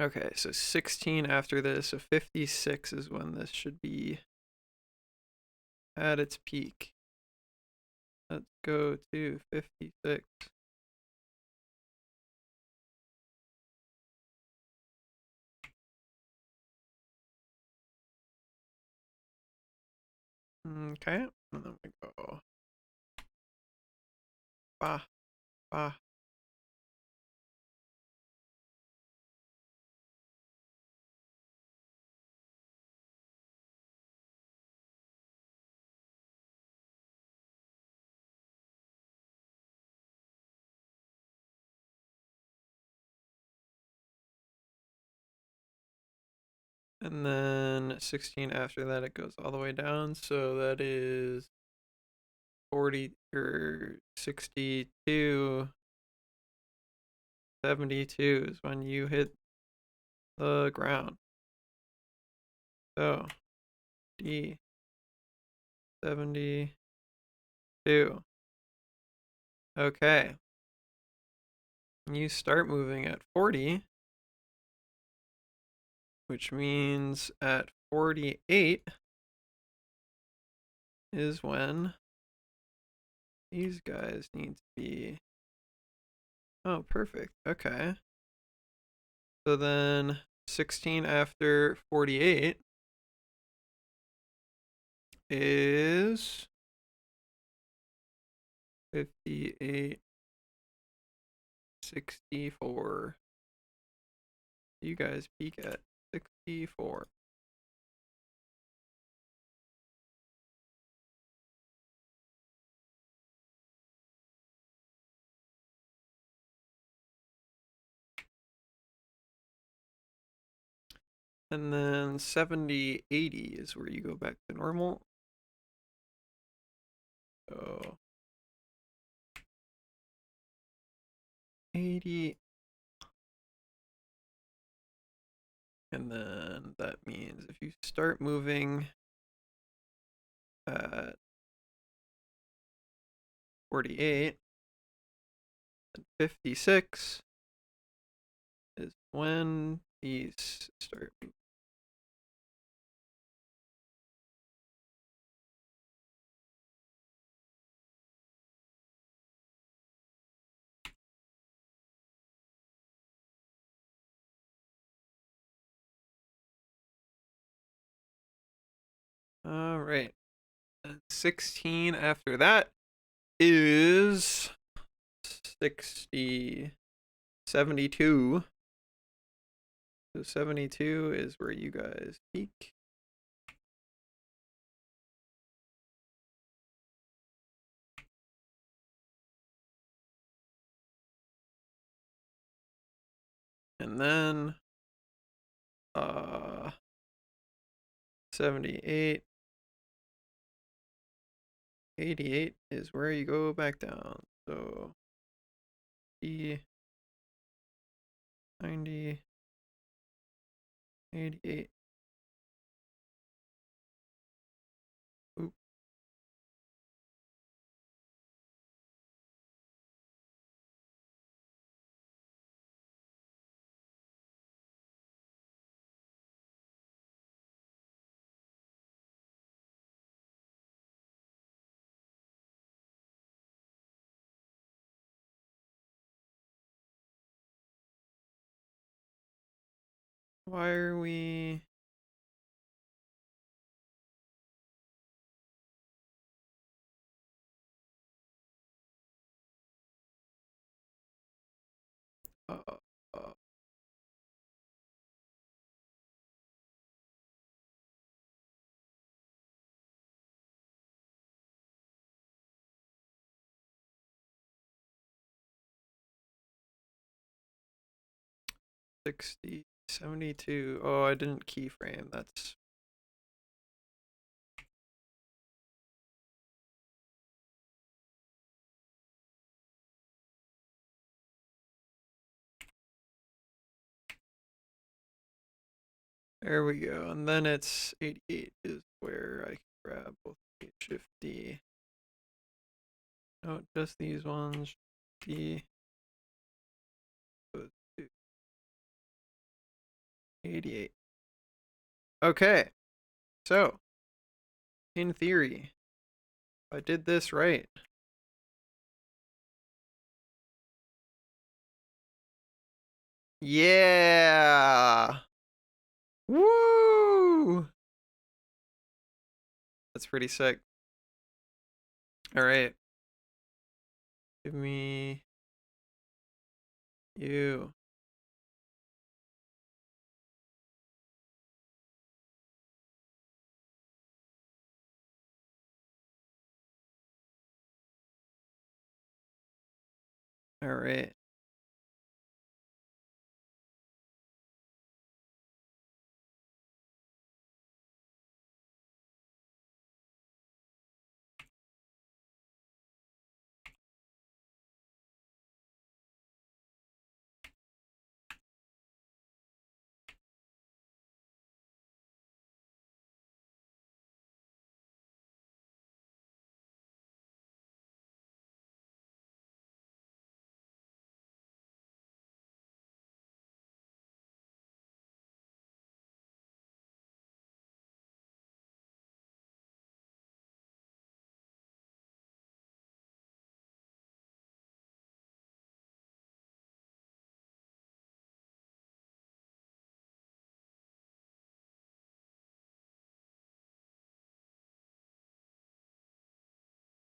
Okay, so 16 after this, so 56 is when this should be at its peak. Let's go to 56. Okay, and then we go bah, bah. And then 16 after that, it goes all the way down. So that is 40 or 62. 72 is when you hit the ground. So D 72. Okay. You start moving at 40, which means at 48 is when these guys need to be... Oh, perfect. Okay. So then 16 after 48 is 58.64. You guys peek at 64. And then 70, 80 is where you go back to normal. So 80. And then that means if you start moving at 48, and 56 is when these start moving. All right. And 16 after that is 60, 72. So 72 is where you guys peak. And then 78, 88 is where you go back down. So 90, 88. Oop. Why are we... uh, $60, 72. Oh, I didn't keyframe. That's... There we go. And then it's 88 is where I can grab both Shift D. No, just these ones. D. Goes to 88. Okay. So, in theory, if I did this right, yeah! Woo! That's pretty sick. All right. Give me you. All right.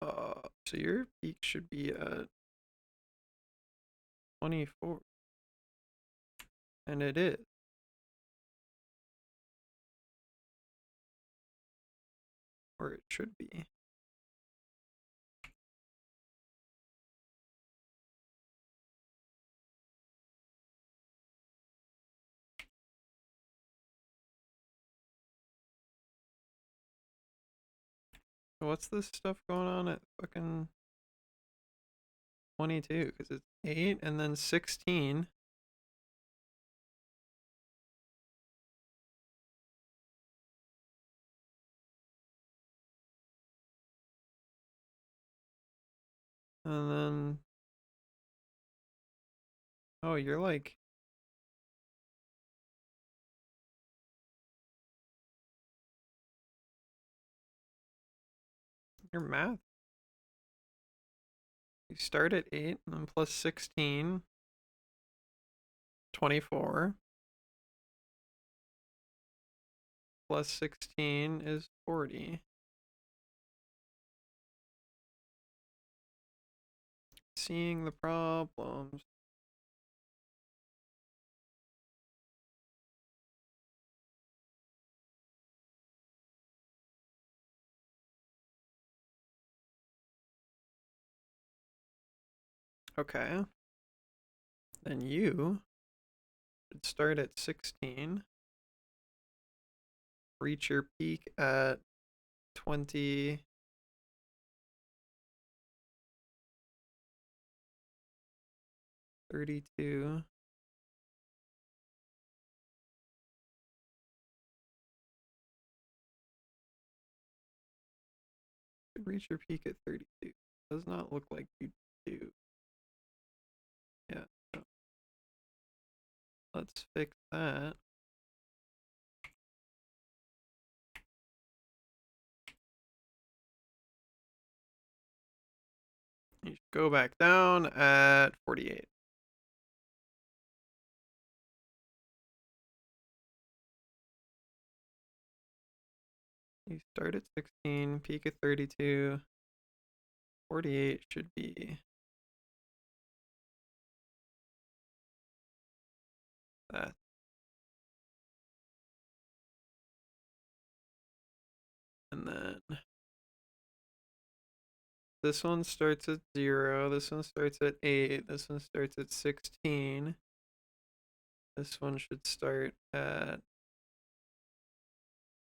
So your peak should be at 24. And it is. Or it should be. So what's this stuff going on at fucking 22? Because it's 8 and then 16. And then, oh, you're like, your math. You start at 8 and then plus 16, 24. Plus 16 is 40. Seeing the problems. Okay. Then you should start at 16. Reach your peak at 20. 32. Reach your peak at 32. Does not look like you do. Yeah. No. Let's fix that. You should go back down at 48. You start at 16, peak at 32. 48 should be that. And then this one starts at 0, this one starts at 8, this one starts at 16. This one should start at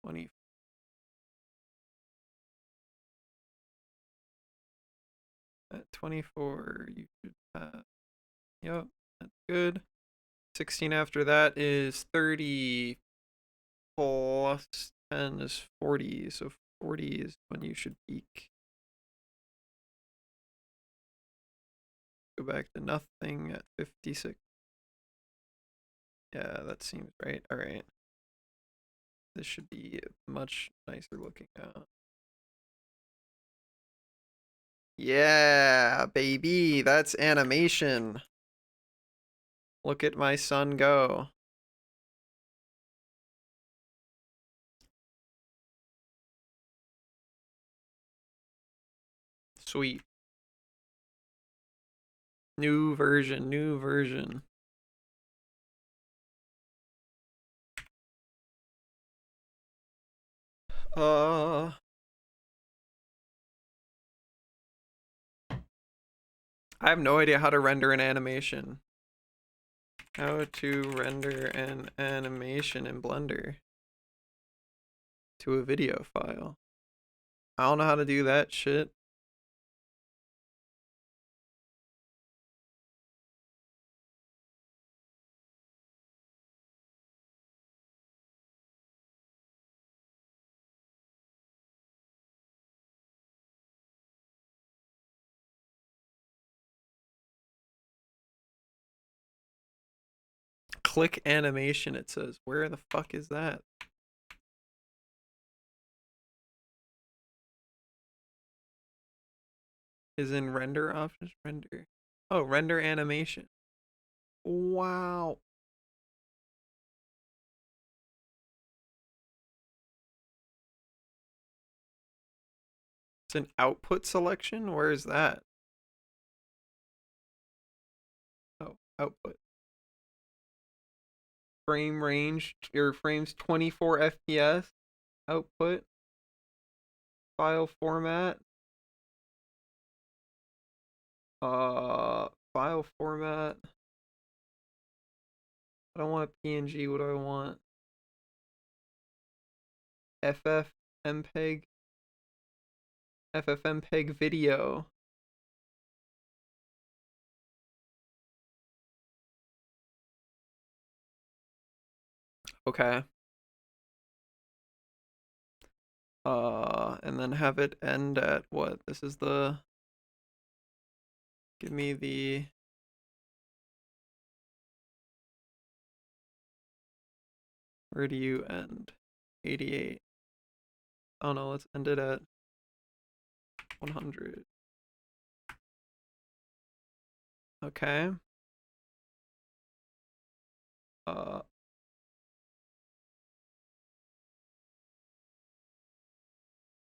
20. At 24, you should have. Yep, that's good. 16 after that is 30 plus 10 is 40, so 40 is when you should peak. Go back to nothing at 56. Yeah, that seems right. All right. This should be much nicer looking out. Yeah, baby, that's animation. Look at my son go. Sweet. New version, new version. I have no idea how to render an animation. How to render an animation in Blender to a video file. I don't know how to do that shit. Click animation, it says. Where the fuck is that? Is in render options, render. Oh, render animation. Wow. It's an output selection? Where is that? Oh, output. Frame range, your frames 24 FPS. Output. File format. File format. I don't want a PNG, what do I want? FFmpeg. FFmpeg video. Okay. And then have it end at what? This is the... Give me the... Where do you end? 88. Oh no, let's end it at 100. Okay.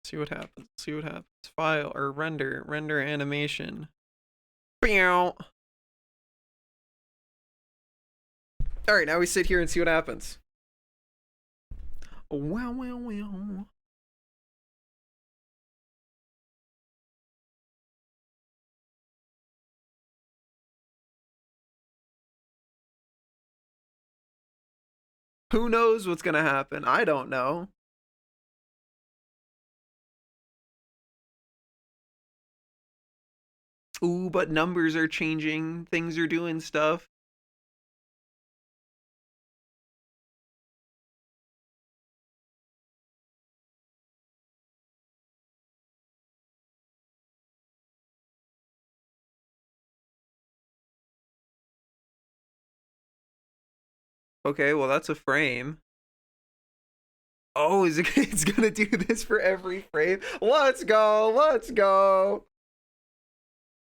See what happens. See what happens. File or render animation. All right, now we sit here and see what happens. Wow, wow, wow. Who knows what's gonna happen? I don't know. Ooh, but numbers are changing. Things are doing stuff. Okay, well that's a frame. Oh, is it? It's gonna do this for every frame. Let's go. Let's go.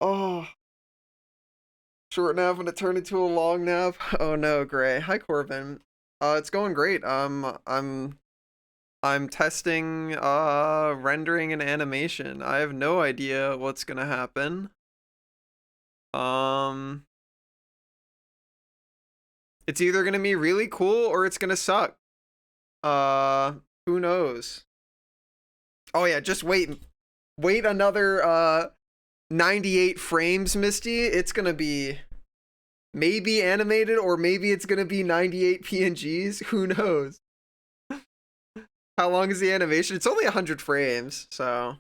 Oh. Short nap and it turned into a long nap. Oh no, Gray. Hi, Corbin. It's going great. I'm testing rendering and animation. I have no idea what's gonna happen. It's either gonna be really cool or it's gonna suck. Who knows? Oh yeah, just wait another 98 frames, Misty. It's gonna be maybe animated, or maybe it's gonna be 98 PNGs. Who knows? How long is the animation? It's only 100 frames, so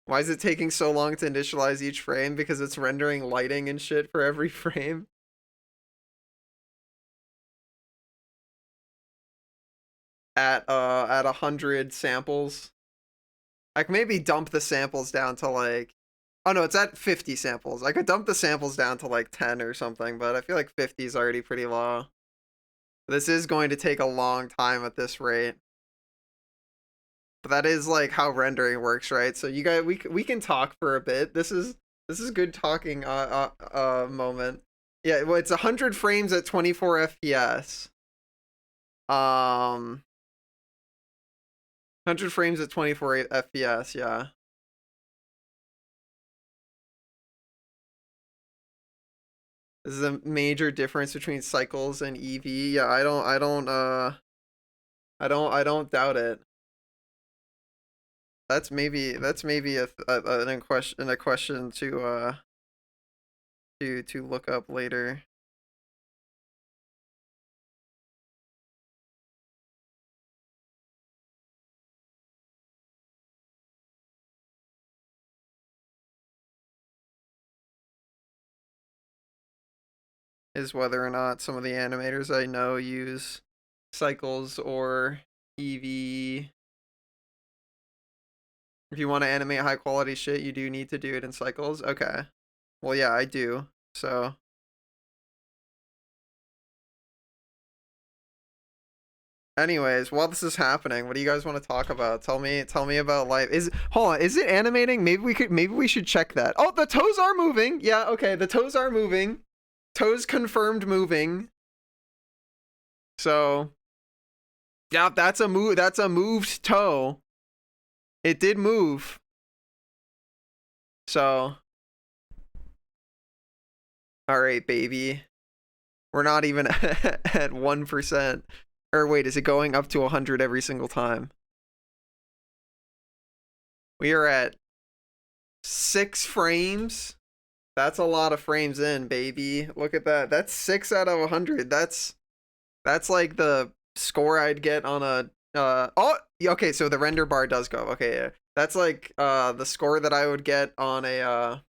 why is it taking so long to initialize each frame? Because it's rendering lighting and shit for every frame. At 100 samples. I can maybe dump the samples down to like, oh no, it's at 50 samples. I could dump the samples down to like 10 or something, but I feel like 50 is already pretty low. This is going to take a long time at this rate. But that is like how rendering works, right? So you guys, we can talk for a bit. This is good talking moment. Yeah, well, it's 100 frames at 24 FPS. 100 frames at 24 FPS, yeah. This is a major difference between cycles and EV. Yeah, I don't doubt it. That's maybe a question to look up later. Is whether or not some of the animators I know use cycles or EV. If you want to animate high quality shit, you do need to do it in cycles. Okay. Well, yeah, I do. So. Anyways, while this is happening, what do you guys want to talk about? Tell me about life. Hold on, is it animating? Maybe we should check that. Oh, the toes are moving. Yeah, okay, the toes are moving. Toes confirmed moving. So Yeah, that's a move. That's a moved toe. It did move. So, all right, baby. We're not even at 1%. Or wait, is it going up to 100 every single time? We are at 6 frames. That's a lot of frames in, baby. Look at that. That's 6 out of 100. That's like the score I'd get on a oh, okay, so the render bar does go. Okay, yeah. That's like the score that I would get on a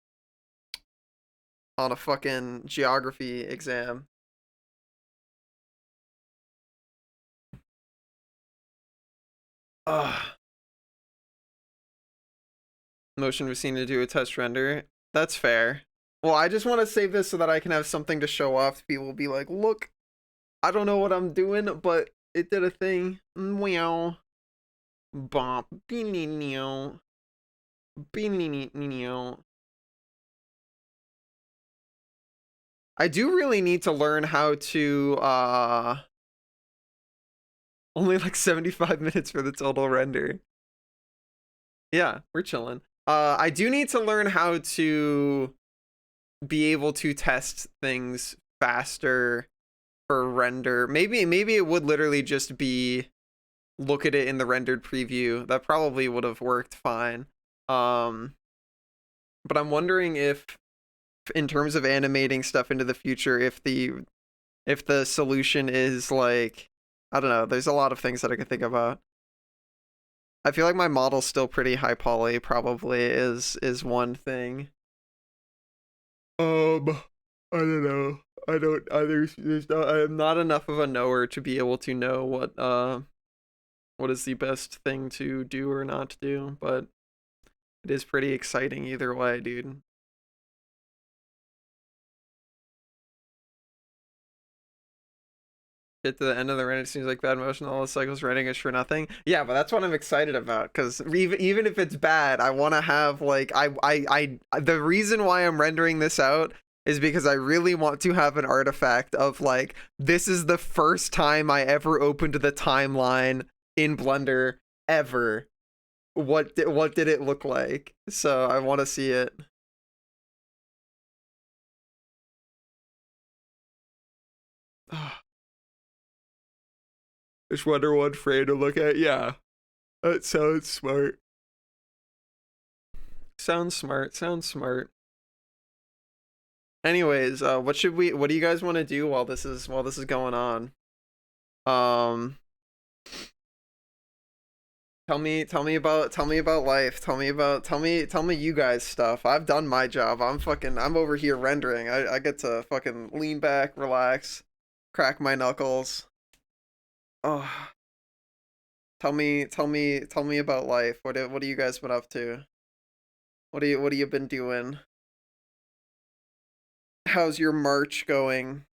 fucking geography exam. Ugh. Motion was seen to do a test render. That's fair. Well, I just want to save this so that I can have something to show off. People will be like, look, I don't know what I'm doing, but it did a thing. Meow. Bop. Beanie. Beanie. I do really need to learn how to, only like 75 minutes for the total render. Yeah, we're chilling. I do need to learn how to be able to test things faster for render. Maybe it would literally just be look at it in the rendered preview. That probably would have worked fine. But I'm wondering if in terms of animating stuff into the future, if the solution is like, I don't know, there's a lot of things that I could think about. I feel like my model's still pretty high poly, probably is one thing. I don't know. I'm not enough of a knower to be able to know what is the best thing to do or not to do, but it is pretty exciting either way, dude. Get to the end of the run, it seems like bad motion. All the cycles running is for nothing. Yeah, but that's what I'm excited about. Because even if it's bad, I want to have like the reason why I'm rendering this out is because I really want to have an artifact of like, this is the first time I ever opened the timeline in Blender ever. What did it look like? So I want to see it. Just wonder what frame to look at. Yeah, that sounds smart. Sounds smart. Anyways, what do you guys want to do while this is going on? Tell me about life. Tell me you guys stuff. I've done my job. I'm over here rendering. I get to fucking lean back, relax, crack my knuckles. Oh. Tell me about life. What have you guys been up to? What have you been doing? How's your March going?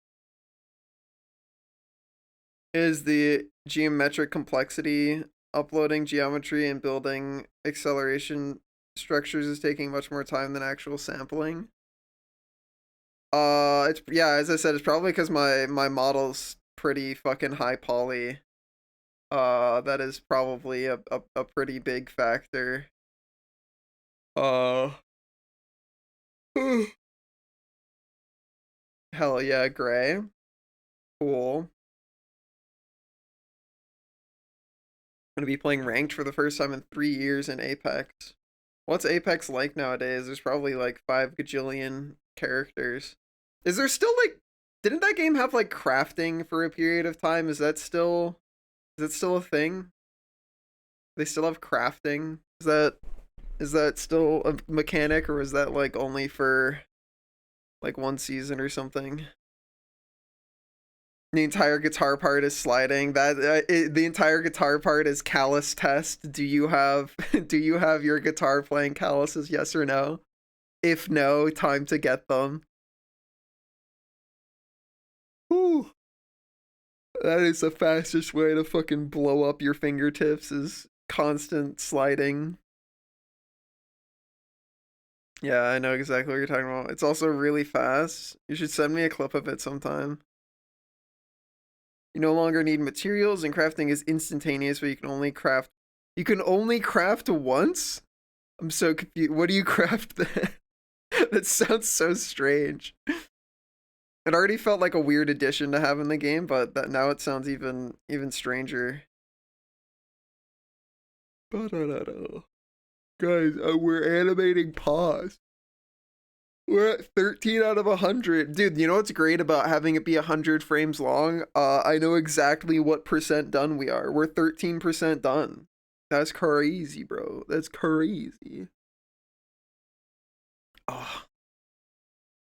Is the geometric complexity, uploading geometry and building acceleration structures is taking much more time than actual sampling? It's, yeah, as I said, it's probably because my model's pretty fucking high poly. That is probably a pretty big factor. Hell yeah, gray. Cool. Gonna be playing ranked for the first time in 3 years in Apex. What's Apex like nowadays? There's probably like 5 gajillion characters. Is there still like, didn't that game have like crafting for a period of time? Is that still a thing? They still have crafting? Is that still a mechanic, or is that like only for like 1 season or something? The entire guitar part is sliding. The entire guitar part is callus test. Do you have your guitar playing calluses? Yes or no? If no, time to get them. Ooh. That is the fastest way to fucking blow up your fingertips, is constant sliding. Yeah, I know exactly what you're talking about. It's also really fast. You should send me a clip of it sometime. You no longer need materials, and crafting is instantaneous, but you can only craft. You can only craft once. I'm so confused. What do you craft then? That sounds so strange. It already felt like a weird addition to have in the game, but that now it sounds even stranger. Guys, we're animating pause. We're at 13 out of 100. Dude, you know what's great about having it be 100 frames long? I know exactly what % done we are. We're 13% done. That's crazy, bro. That's crazy. Oh.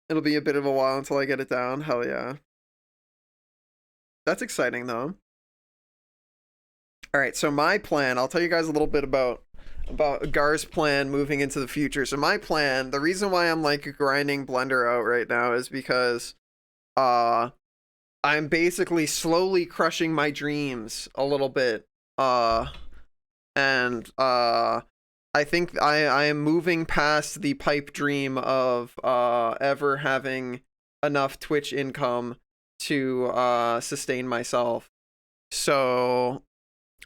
It'll be a bit of a while until I get it down. Hell yeah. That's exciting, though. All right, so my plan, I'll tell you guys a little bit about Gar's plan moving into the future. So my plan, the reason why I'm like grinding Blender out right now is because I'm basically slowly crushing my dreams a little bit. I think I am moving past the pipe dream of ever having enough Twitch income to sustain myself. So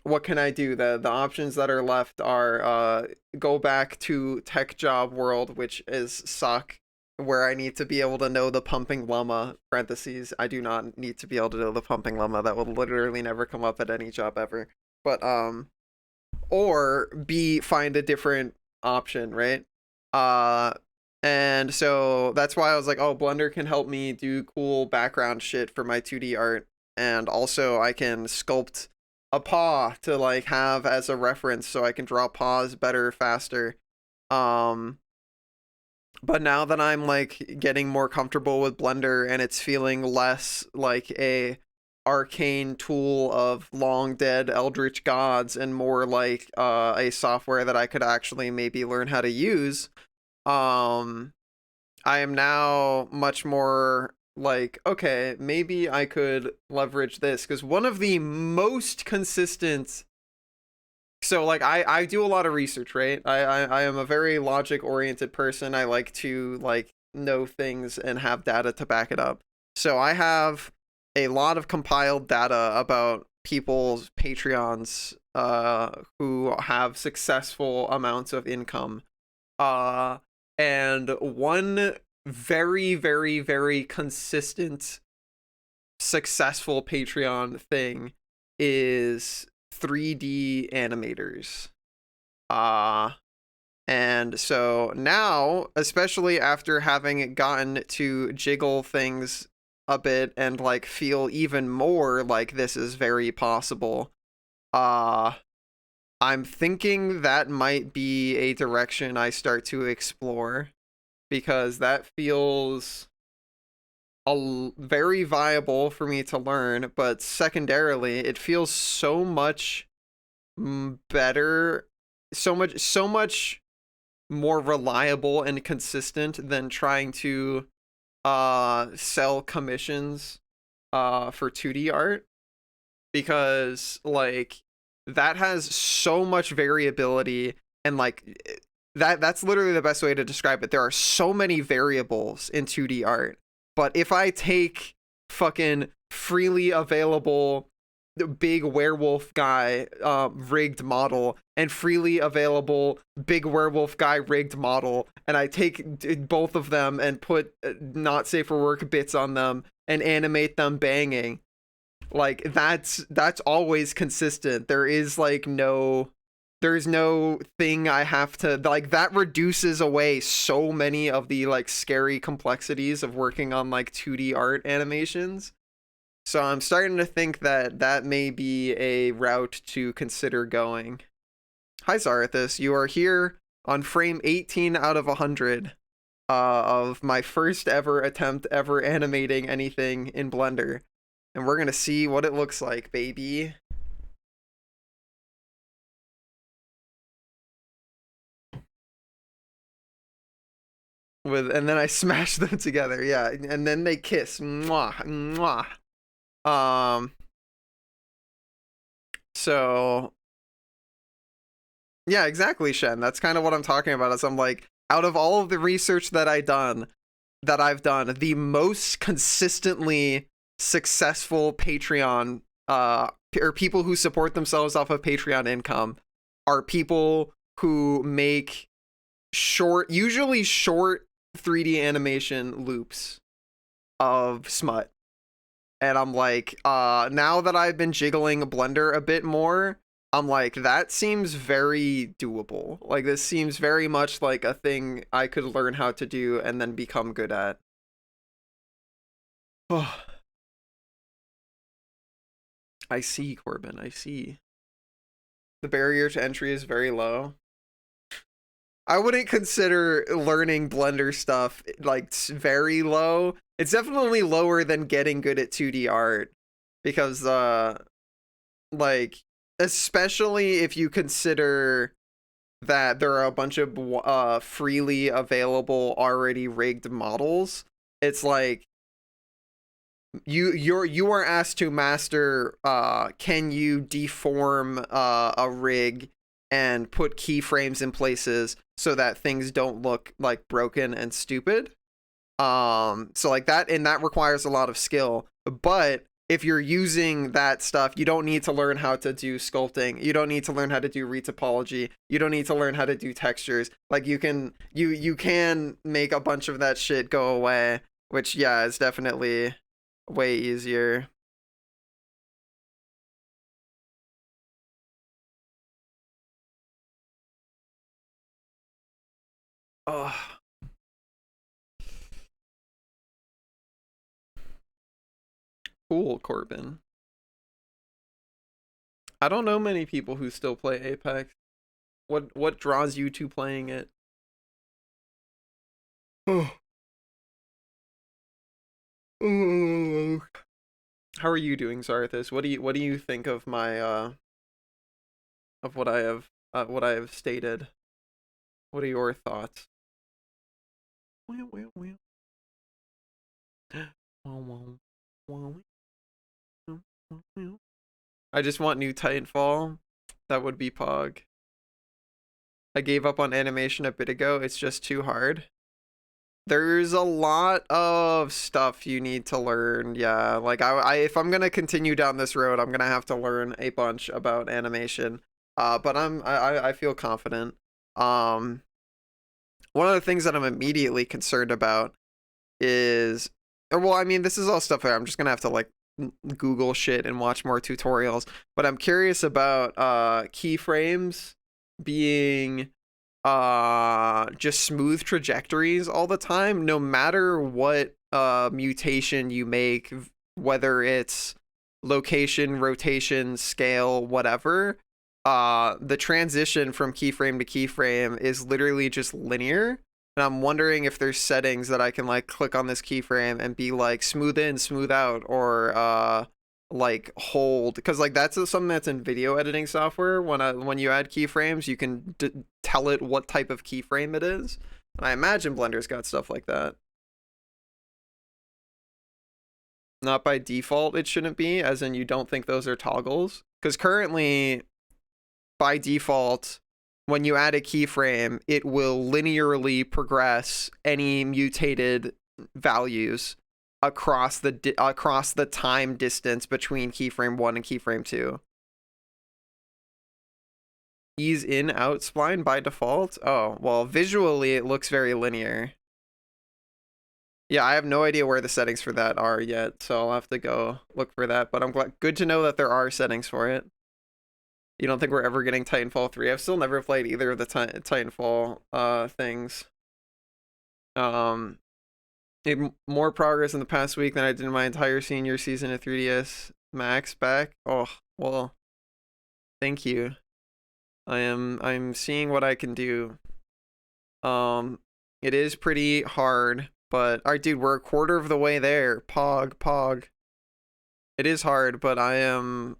what can I do? The options that are left are go back to tech job world, which is suck, where I need to be able to know the pumping llama, parentheses, I do not need to be able to know the pumping llama. That will literally never come up at any job ever. But or B, find a different option, right? And so that's why I was like, oh, Blender can help me do cool background shit for my 2D art, and also I can sculpt a paw to like have as a reference so I can draw paws better, faster. But now that I'm like getting more comfortable with Blender and it's feeling less like a arcane tool of long dead eldritch gods and more like a software that I could actually maybe learn how to use, I am now much more like, okay, maybe I could leverage this, because one of the most consistent, so like I do a lot of research, right? I am a very logic oriented person. I like to like know things and have data to back it up. So I have a lot of compiled data about people's Patreons who have successful amounts of income. And one very, very, very consistent successful Patreon thing is 3D animators. And so now, especially after having gotten to jiggle things a bit and like feel even more like this is very possible, I'm thinking that might be a direction I start to explore, because that feels very viable for me to learn, but secondarily it feels so much better, so much more reliable and consistent than trying to sell commissions for 2D art, because like that has so much variability, and like that's literally the best way to describe it. There are so many variables in 2D art, but if I take fucking freely available big werewolf guy rigged model and freely available big werewolf guy rigged model, and I take both of them and put not safe for work bits on them and animate them banging, like that's always consistent. There's no thing I have to like, that reduces away so many of the like scary complexities of working on like 2D art animations. So I'm starting to think that that may be a route to consider going. Hi Zarathus, you are here on frame 18 out of 100 of my first ever attempt ever animating anything in Blender. And we're gonna see what it looks like, baby. And then I smash them together, yeah, and then they kiss. Mwah, mwah. So yeah, exactly, Shen. That's kind of what I'm talking about. Is I'm like, out of all of the research that I've done, the most consistently successful Patreon or people who support themselves off of Patreon income are people who make usually short 3D animation loops of smut. And I'm like, now that I've been jiggling Blender a bit more, I'm like, that seems very doable. Like, this seems very much like a thing I could learn how to do and then become good at. Oh. I see, Corbin, I see. The barrier to entry is very low. I wouldn't consider learning Blender stuff, like, very low. It's definitely lower than getting good at 2D art. Because, like, especially if you consider that there are a bunch of freely available, already rigged models, it's like, you are asked to master can you deform a rig and put keyframes in places so that things don't look like broken and stupid. So like that, and that requires a lot of skill. But if you're using that stuff, you don't need to learn how to do sculpting. You don't need to learn how to do retopology. You don't need to learn how to do textures. Like you can make a bunch of that shit go away, which yeah, is definitely way easier. Oh. Cool, Corbin. I don't know many people who still play Apex. What draws you to playing it? Oh. How are you doing, Zarthus? What do you think of my of what I have stated? What are your thoughts? I just want new Titanfall. That would be Pog. I gave up on animation a bit ago. It's just too hard. There's a lot of stuff you need to learn. Yeah, like I if I'm gonna continue down this road, I'm gonna have to learn a bunch about animation. But I feel confident. One of the things that I'm immediately concerned about is, well, I mean, this is all stuff that I'm just gonna have to like Google shit and watch more tutorials. But I'm curious about keyframes being just smooth trajectories all the time, no matter what mutation you make, whether it's location, rotation, scale, whatever. The transition from keyframe to keyframe is literally just linear, and I'm wondering if there's settings that I can like click on this keyframe and be like smooth in, smooth out, or like hold, because like that's something that's in video editing software. When you add keyframes, you can tell it what type of keyframe it is, and I imagine Blender's got stuff like that. Not by default it shouldn't be, as in you don't think those are toggles, because currently by default when you add a keyframe it will linearly progress any mutated values across the time distance between keyframe 1 and keyframe 2. Ease in out spline by default? Oh, well, visually it looks very linear. Yeah, I have no idea where the settings for that are yet, so I'll have to go look for that, but I'm good to know that there are settings for it. You don't think we're ever getting Titanfall 3? I've still never played either of the Titanfall things. Made more progress in the past week than I did in my entire senior season of 3DS Max back. Oh, well, thank you. I'm seeing what I can do. It is pretty hard, but alright, dude, we're a quarter of the way there. Pog. It is hard, but I am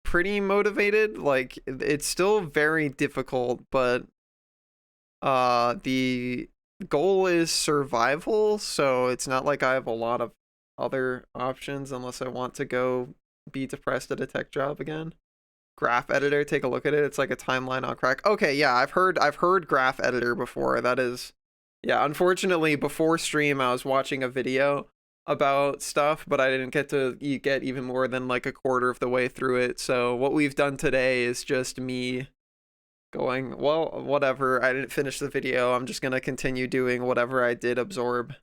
pretty motivated. Like, it's still very difficult, but the goal is survival, so it's not like I have a lot of other options unless I want to go be depressed at a tech job again. Graph editor, take a look at it. It's like a timeline on crack. Okay, yeah, I've heard graph editor before. That is, yeah, unfortunately before stream I was watching a video about stuff, but I didn't get to get even more than like a quarter of the way through it. So what we've done today is just me going, well, whatever. I didn't finish the video. I'm just gonna continue doing whatever I did absorb.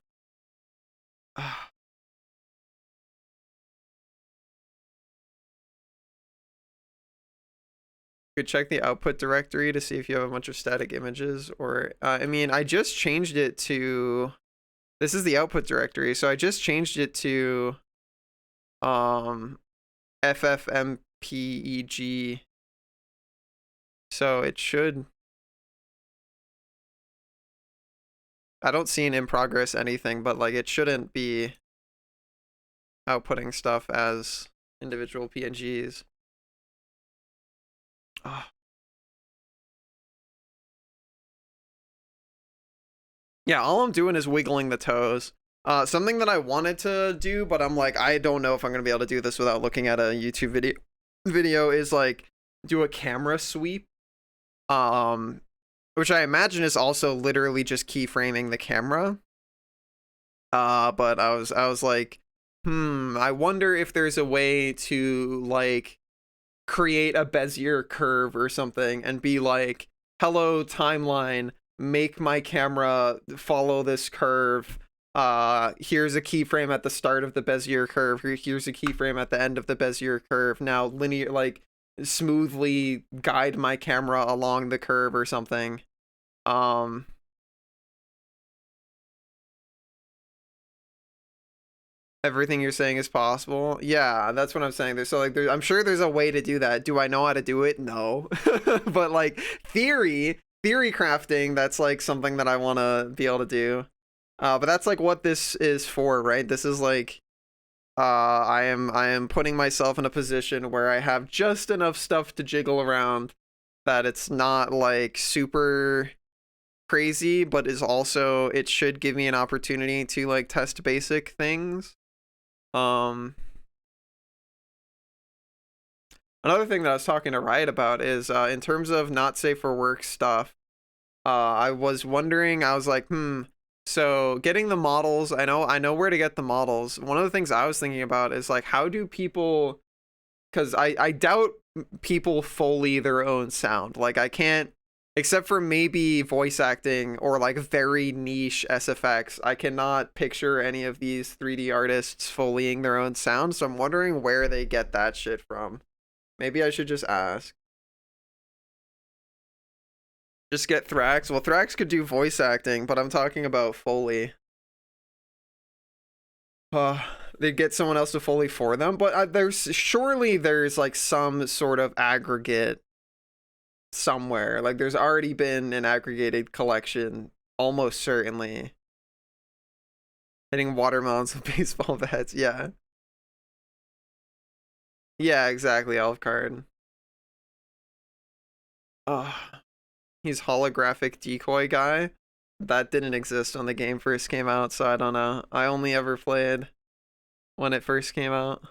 Could check the output directory to see if you have a bunch of static images, or I mean, I just changed it to, this is the output directory, so I just changed it to ffmpeg, so it should, I don't see an in progress anything, but like it shouldn't be outputting stuff as individual PNGs. Oh. Yeah, all I'm doing is wiggling the toes. Something that I wanted to do, but I'm like, I don't know if I'm gonna be able to do this without looking at a YouTube video is like do a camera sweep. Which I imagine is also literally just keyframing the camera. But I was like, I wonder if there's a way to like create a Bezier curve or something and be like, hello timeline, make my camera follow this curve. Here's a keyframe at the start of the Bezier curve. Here's a keyframe at the end of the Bezier curve. Now linear, like smoothly guide my camera along the curve or something. Everything you're saying is possible. Yeah, that's what I'm saying. I'm sure there's a way to do that. Do I know how to do it? No. But like theory crafting, that's like something that I want to be able to do. But that's like what this is for, right? This is like I am putting myself in a position where I have just enough stuff to jiggle around that it's not like super crazy, but is also, it should give me an opportunity to like test basic things. Another thing that I was talking to Riot about is in terms of not safe for work stuff, I was wondering, I was like, so getting the models, I know where to get the models. One of the things I was thinking about is like, how do people, because I doubt people Foley their own sound. Like I can't, except for maybe voice acting or like very niche SFX, I cannot picture any of these 3D artists Foleying their own sound. So I'm wondering where they get that shit from. Maybe I should just ask. Just get Thrax. Well, Thrax could do voice acting, but I'm talking about Foley. They'd get someone else to Foley for them, but surely there's like some sort of aggregate somewhere. Like there's already been an aggregated collection, almost certainly. Hitting watermelons with baseball bats, yeah. Yeah, exactly, Elf card. He's holographic decoy guy. That didn't exist when the game first came out, so I don't know. I only ever played when it first came out.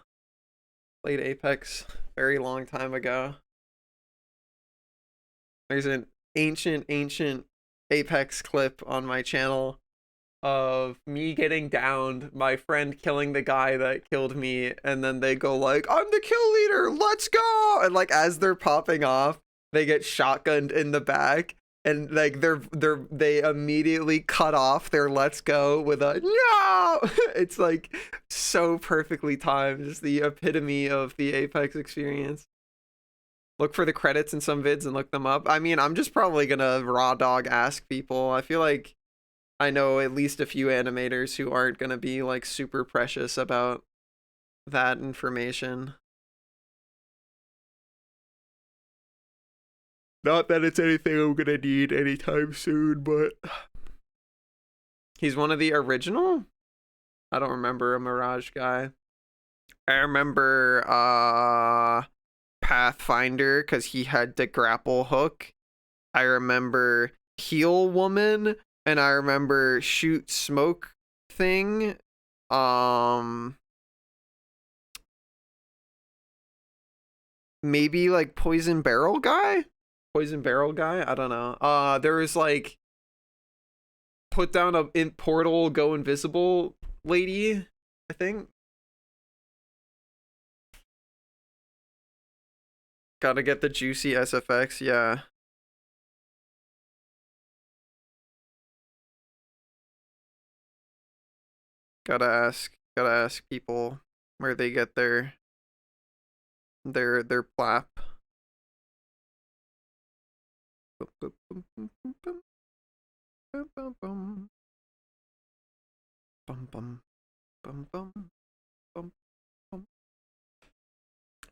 Played Apex very long time ago. There's an ancient Apex clip on my channel of me getting downed, my friend killing the guy that killed me, and then they go like, I'm the kill leader, let's go! And like as they're popping off, they get shotgunned in the back, and like they immediately cut off their let's go with a no. It's like so perfectly timed, just the epitome of the Apex experience. Look for the credits in some vids and look them up. I mean, I'm just probably gonna raw dog ask people. I feel like I know at least a few animators who aren't gonna be like super precious about that information. Not that it's anything I'm gonna need anytime soon, but he's one of the original? I don't remember a Mirage guy. I remember Pathfinder because he had the grapple hook. I remember Heal Woman, and I remember Shoot Smoke thing. Maybe like Poison Barrel guy? Poison Barrel guy? I don't know. There was like put down a portal, go invisible lady. I think. Gotta get the juicy SFX, yeah. Gotta ask people where they get their plap.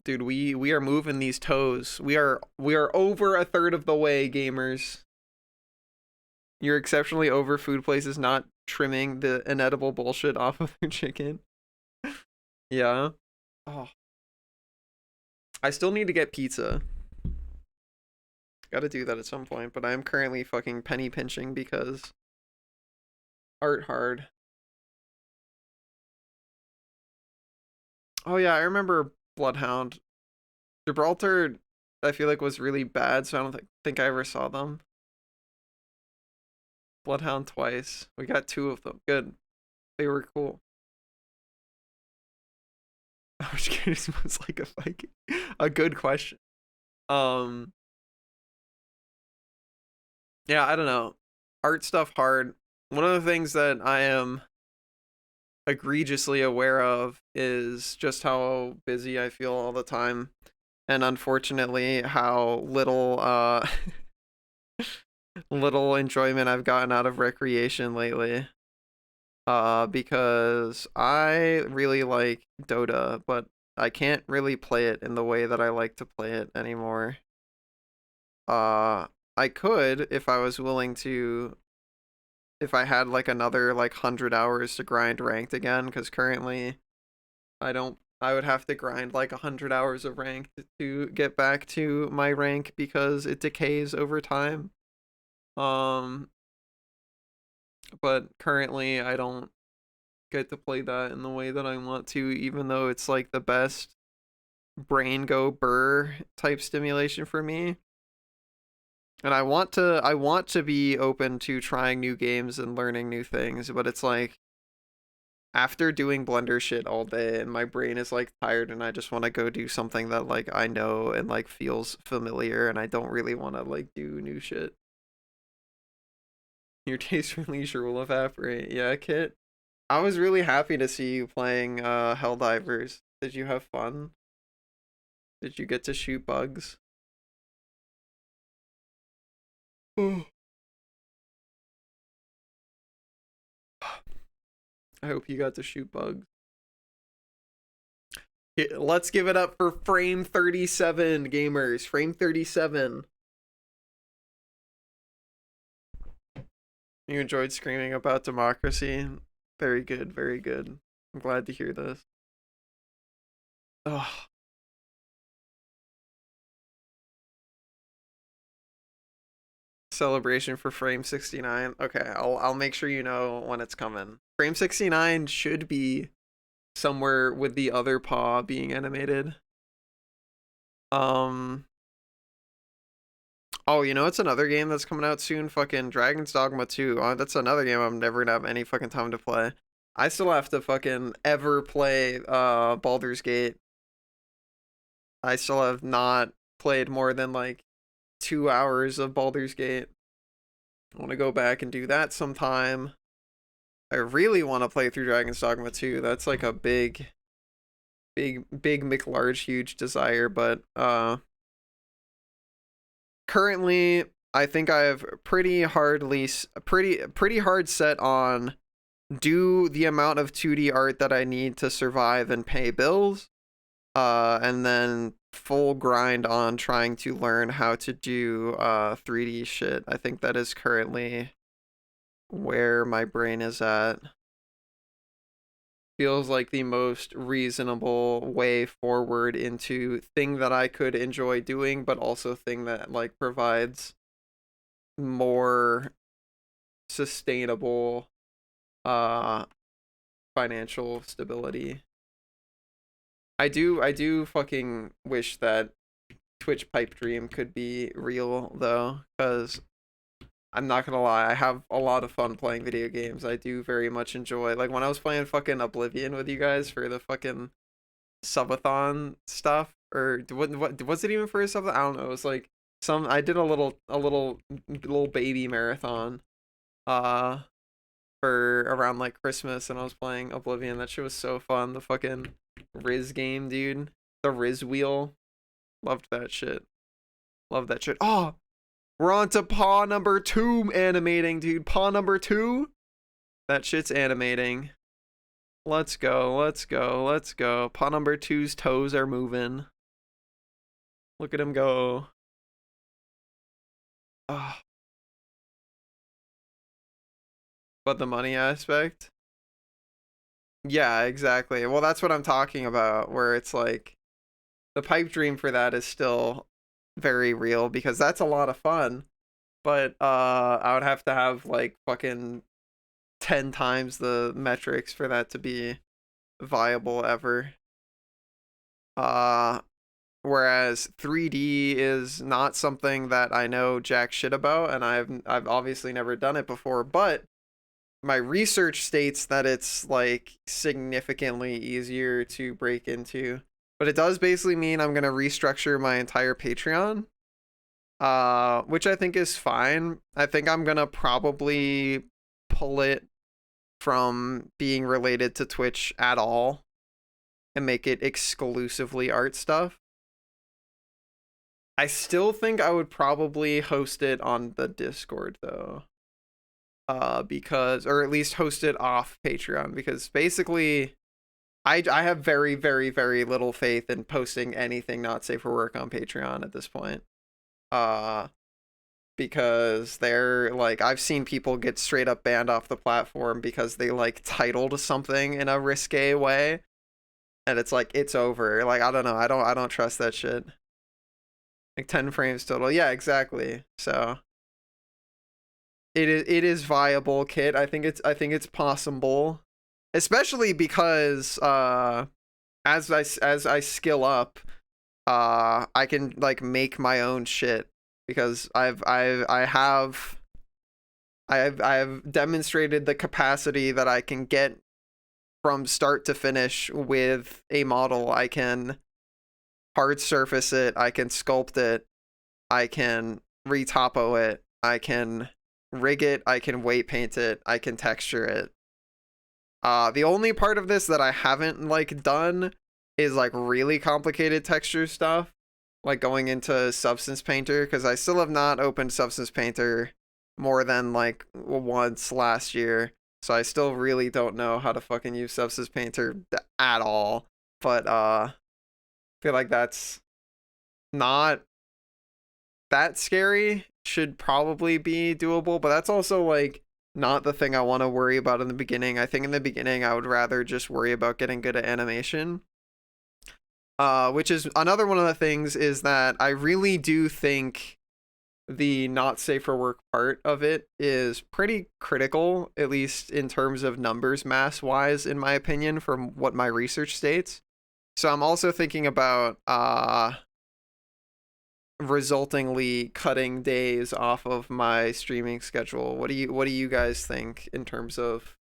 Dude, we are moving these toes. We are over a third of the way, gamers. You're exceptionally over food places not trimming the inedible bullshit off of their chicken. Yeah. Oh. I still need to get pizza. Gotta do that at some point, but I am currently fucking penny pinching because art hard. Oh yeah, I remember Bloodhound. Gibraltar, I feel like was really bad, so I don't think I ever saw them. Bloodhound twice. We got 2 of them. Good. They were cool. Which game smells like a Viking? A good question. Yeah, I don't know. Art stuff hard. One of the things that I am egregiously aware of is just how busy I feel all the time, and unfortunately how little little enjoyment I've gotten out of recreation lately. Because I really like Dota, but I can't really play it in the way that I like to play it anymore. I could if I was willing to, if I had like another like 100 hours to grind ranked again, because currently I would have to grind like 100 hours of ranked to get back to my rank because it decays over time. But currently I don't get to play that in the way that I want to, even though it's like the best brain go burr type stimulation for me. And I want to be open to trying new games and learning new things, but it's like after doing Blender shit all day and my brain is like tired and I just want to go do something that like I know and like feels familiar, and I don't really want to like do new shit. Your taste for leisure will evaporate. Yeah, Kit. I was really happy to see you playing Helldivers. Did you have fun? Did you get to shoot bugs? I hope you got to shoot bugs. Let's give it up for Frame 37, gamers. Frame 37. You enjoyed screaming about democracy? Very good, very good. I'm glad to hear this. Oh. Celebration for Frame 69. Okay, I'll make sure you know when it's coming. Frame 69 should be somewhere with the other paw being animated. Oh, you know it's another game that's coming out soon? Fucking Dragon's Dogma 2. Oh, that's another game I'm never gonna have any fucking time to play. I still have to fucking ever play Baldur's Gate. I still have not played more than like 2 hours of Baldur's Gate. I want to go back and do that sometime. I really want to play through Dragon's Dogma 2. That's like a big McLarge huge desire, but currently I think I have pretty hard set on do the amount of 2D art that I need to survive and pay bills, and then full grind on trying to learn how to do 3D shit. I think that is currently where my brain is at. Feels like the most reasonable way forward into thing that I could enjoy doing, but also thing that like provides more sustainable financial stability. I do fucking wish that Twitch pipe dream could be real though, because I'm not gonna lie, I have a lot of fun playing video games. I do very much enjoy, like when I was playing fucking Oblivion with you guys for the fucking subathon stuff, or what was it even for a subathon? I don't know. It was like I did a little baby marathon for around like Christmas, and I was playing Oblivion. That shit was so fun. The fucking Riz game, dude. The Riz wheel. Loved that shit. Love that shit. Oh, we're on to Paw number 2 animating, dude. Paw number 2? That shit's animating. Let's go, let's go, let's go. Paw number 2's toes are moving. Look at him go. Oh. But the money aspect? Yeah, exactly. Well, that's what I'm talking about, where it's like the pipe dream for that is still very real because that's a lot of fun. But I would have to have like fucking 10 times the metrics for that to be viable ever. Whereas 3D is not something that I know jack shit about, and I've obviously never done it before, but my research states that it's like significantly easier to break into. But it does basically mean I'm gonna restructure my entire Patreon, which I think is fine. I think I'm gonna probably pull it from being related to Twitch at all and make it exclusively art stuff. I still think I would probably host it on the Discord though. Because, or at least host it off Patreon, because basically I have very, very, very little faith in posting anything not safe for work on Patreon at this point. Because they're like, I've seen people get straight up banned off the platform because they like titled something in a risque way, and it's like it's over. Like I don't know, I don't trust that shit. Like 10 frames total. Yeah, exactly. So it is viable, Kit. I think it's possible, especially because as I skill up, I can like make my own shit because I have demonstrated the capacity that I can get from start to finish with a model. I can hard surface it, I can sculpt it, I can retopo it, I can rig it, I can weight paint it, I can texture it. The only part of this that I haven't like done is like really complicated texture stuff, like going into Substance Painter, because I still have not opened Substance Painter more than like once last year, so I still really don't know how to fucking use Substance Painter at all. But I feel like that's not that scary. Should probably be doable, but that's also like not the thing I want to worry about in the beginning. I think in the beginning I would rather just worry about getting good at animation. Which is another one of the things, is that I really do think the not safe for work part of it is pretty critical, at least in terms of numbers mass wise, in my opinion, from what my research states. So I'm also thinking about resultingly cutting days off of my streaming schedule. What do you guys think in terms of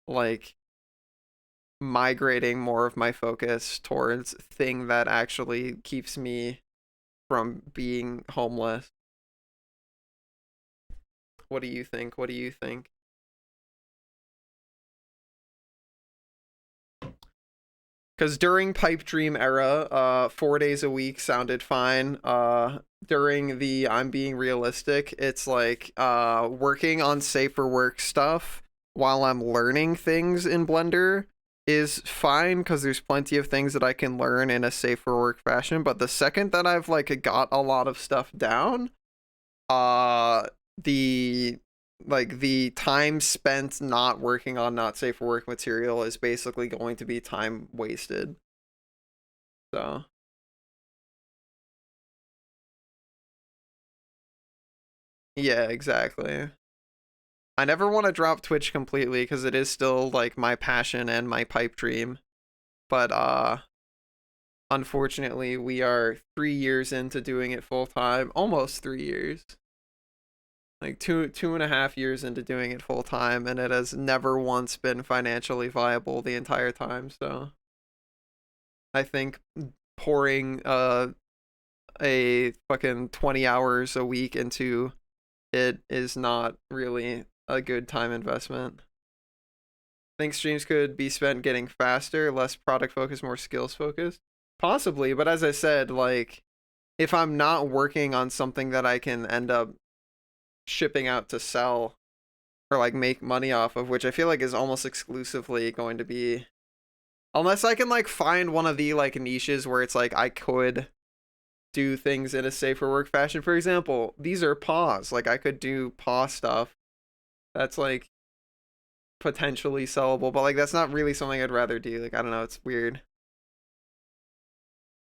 like migrating more of my focus towards thing that actually keeps me from being homeless? What do you think? What do you think? Because during Pipe Dream era, 4 days a week sounded fine. During the I'm Being Realistic, it's like working on safer work stuff while I'm learning things in Blender is fine, because there's plenty of things that I can learn in a safer work fashion. But the second that I've like got a lot of stuff down, the time spent not working on not safe for work material is basically going to be time wasted. So yeah, exactly. I never want to drop Twitch completely because it is still like my passion and my pipe dream. But unfortunately we are 3 years into doing it full time, almost 3 years. like 2.5 years into doing it full time, and it has never once been financially viable the entire time. So I think pouring a fucking 20 hours a week into it is not really a good time investment. I think streams could be spent getting faster, less product focused, more skills focused. Possibly, but as I said, like, if I'm not working on something that I can end up shipping out to sell or like make money off of, which I feel like is almost exclusively going to be, unless I can like find one of the like niches where it's like I could do things in a safer work fashion. For example, these are paws. Like I could do paw stuff that's like potentially sellable, but like that's not really something I'd rather do. Like I don't know, it's weird.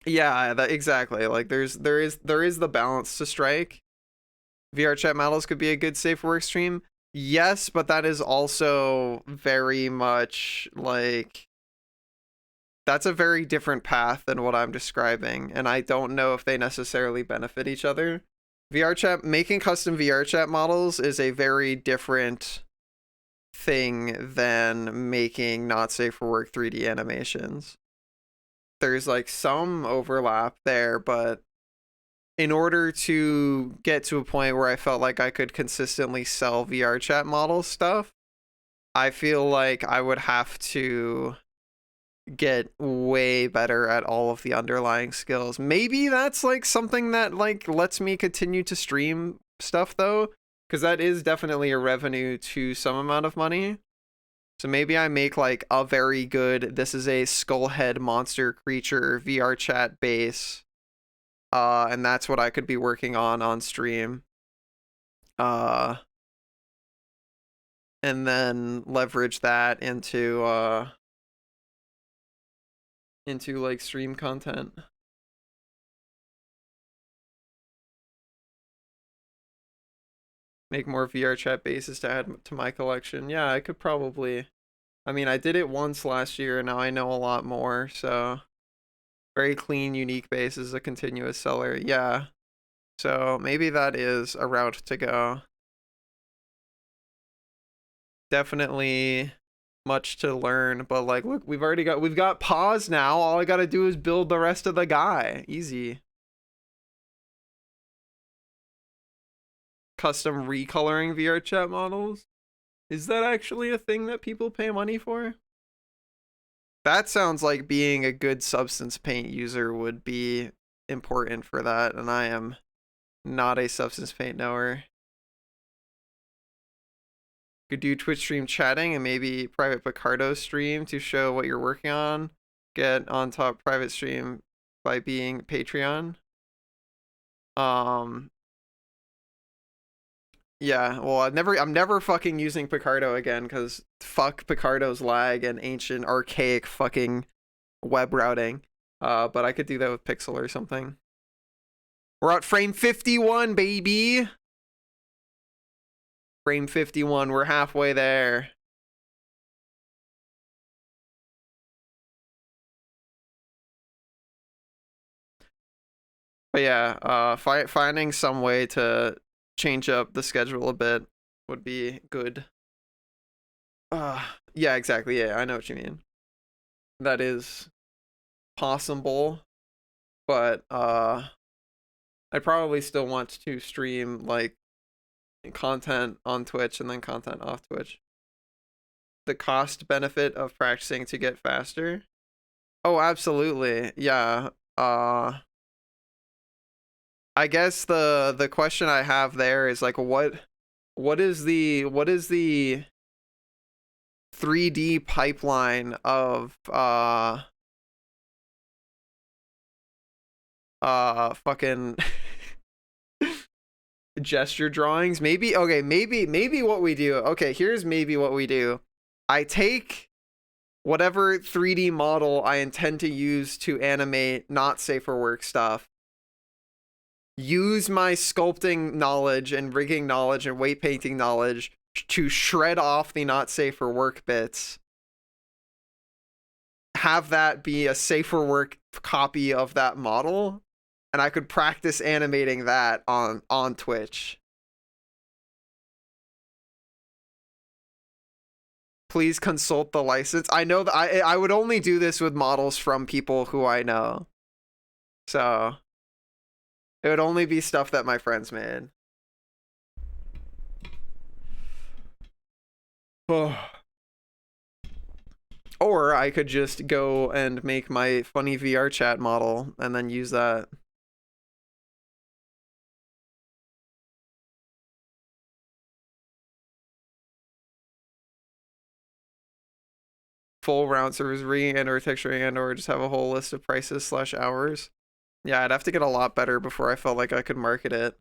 Yeah, that exactly. Like there is the balance to strike. VR chat models could be a good safe work stream. Yes, but that is also very much like that's a very different path than what I'm describing, and I don't know if they necessarily benefit each other. VR chat, making custom VR chat models is a very different thing than making not safe for work 3D animations. There's like some overlap there, but in order to get to a point where I felt like I could consistently sell VR chat model stuff, I feel like I would have to get way better at all of the underlying skills. Maybe that's like something that like lets me continue to stream stuff though, because that is definitely a revenue to some amount of money. So maybe I make like a very good, this is a skullhead monster creature VR chat base. And that's what I could be working on stream. And then leverage that into like stream content. Make more VR chat bases to add to my collection. Yeah, I could probably. I mean, I did it once last year, and now I know a lot more, so. Very clean, unique base is a continuous seller. Yeah. So maybe that is a route to go. Definitely much to learn, but like, look, we've got paws now. All I gotta do is build the rest of the guy. Easy. Custom recoloring VR chat models? Is that actually a thing that people pay money for? That sounds like being a good Substance Paint user would be important for that, and I am not a Substance Paint knower. Could do Twitch stream chatting and maybe private Picardo stream to show what you're working on. Get on top private stream by being Patreon. Yeah, well, I'm never fucking using Picardo again, because fuck Picardo's lag and ancient archaic fucking web routing. But I could do that with Pixel or something. We're at frame 51, baby. Frame 51, we're halfway there. But yeah, finding some way to change up the schedule a bit would be good. Yeah, exactly. Yeah, I know what you mean. That is possible, but I probably still want to stream like content on Twitch and then content off Twitch. The cost benefit of practicing to get faster. Oh, absolutely. Yeah. I guess the question I have there is like what is the 3D pipeline of fucking gesture drawings? Maybe maybe what we do. Okay, here's maybe what we do. I take whatever 3D model I intend to use to animate not safe for work stuff. Use my sculpting knowledge and rigging knowledge and weight painting knowledge to shred off the not safe for work bits. Have that be a safer work copy of that model, and I could practice animating that on Twitch. Please consult the license. I know that I would only do this with models from people who I know. So it would only be stuff that my friends made. Or I could just go and make my funny VR chat model and then use that. Full round servers and/or texturing and/or just have a whole list of prices / hours. Yeah, I'd have to get a lot better before I felt like I could market it.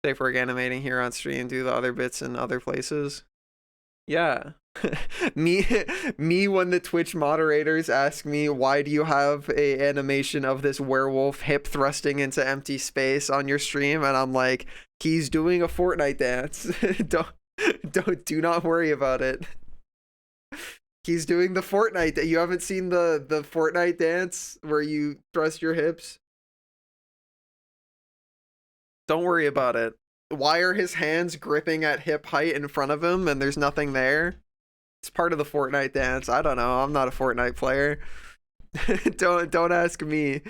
Safe work animating here on stream, do the other bits in other places. Yeah. me when the Twitch moderators ask me, why do you have a animation of this werewolf hip thrusting into empty space on your stream? And I'm like, he's doing a Fortnite dance. Do not worry about it. He's doing the Fortnite. You haven't seen the Fortnite dance where you thrust your hips? Don't worry about it. Why are his hands gripping at hip height in front of him and there's nothing there? It's part of the Fortnite dance. I don't know. I'm not a Fortnite player. Don't ask me.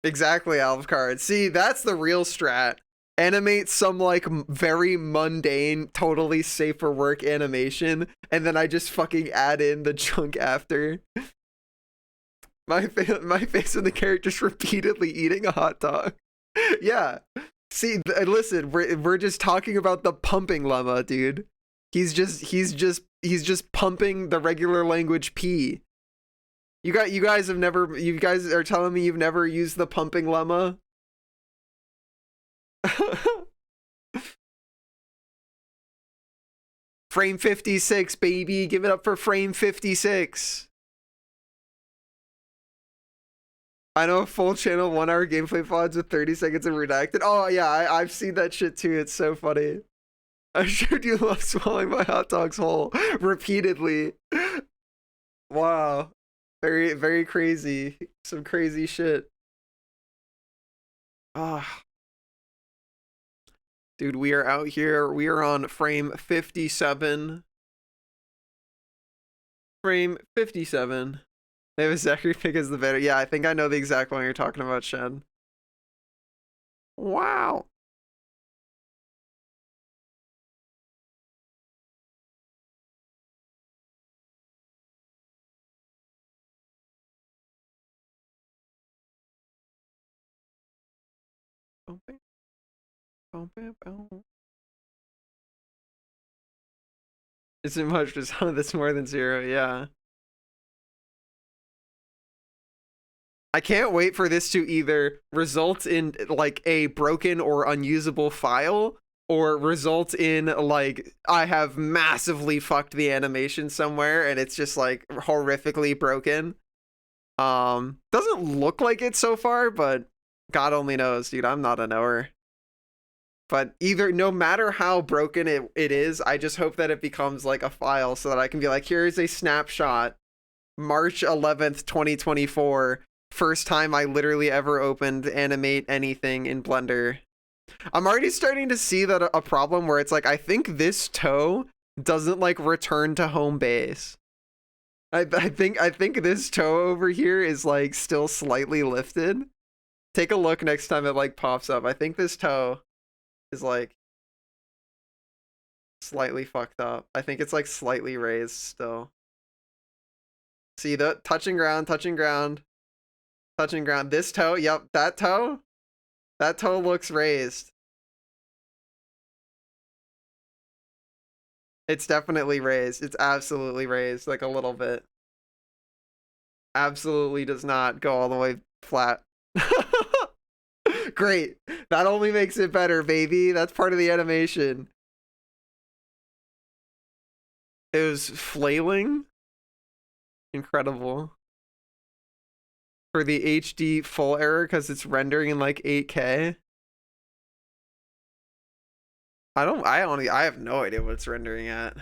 Exactly, Alvcard. See, that's the real strat. Animate some like very mundane, totally safe for work animation, and then I just fucking add in the junk after. My face and the character's repeatedly eating a hot dog. Yeah. See, listen, we're just talking about the pumping lemma, dude. He's just pumping the regular language P. You guys are telling me you've never used the pumping lemma? Frame 56, baby. Give it up for frame 56. I know full channel 1 hour gameplay VODs with 30 seconds of redacted. Oh yeah, I've seen that shit too. It's so funny. I sure do love swallowing my hot dogs whole repeatedly. Wow. Very, very crazy. Some crazy shit. Ah. Dude, we are out here. We are on frame 57. Frame 57. They have a Zachary pick as the better. Yeah, I think I know the exact one you're talking about, Shen. Wow. Isn't much, just that's more than 0, yeah. I can't wait for this to either result in like a broken or unusable file, or result in like I have massively fucked the animation somewhere and it's just like horrifically broken. Doesn't look like it so far, but God only knows, dude. I'm not a knower. But either, no matter how broken it is, I just hope that it becomes like a file so that I can be like, here's a snapshot, March 11th, 2024. First time I literally ever opened animate anything in Blender. I'm already starting to see that a problem where it's like, I think this toe doesn't like return to home base. I think this toe over here is like still slightly lifted. Take a look next time it like pops up. I think this toe is like slightly fucked up. I think it's like slightly raised still. See the touching ground. Touching ground. This toe, yep, that toe looks raised. It's definitely raised. It's absolutely raised, like a little bit. Absolutely does not go all the way flat. Great. That only makes it better, baby. That's part of the animation. It was flailing. Incredible. For the HD full error because it's rendering in like 8K. I have no idea what it's rendering at.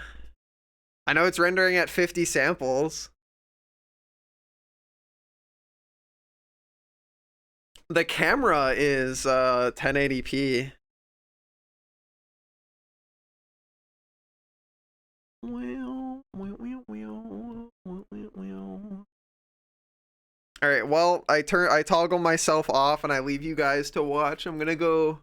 I know it's rendering at 50 samples. The camera is 1080p. All right, well, I toggle myself off and I leave you guys to watch. I'm gonna go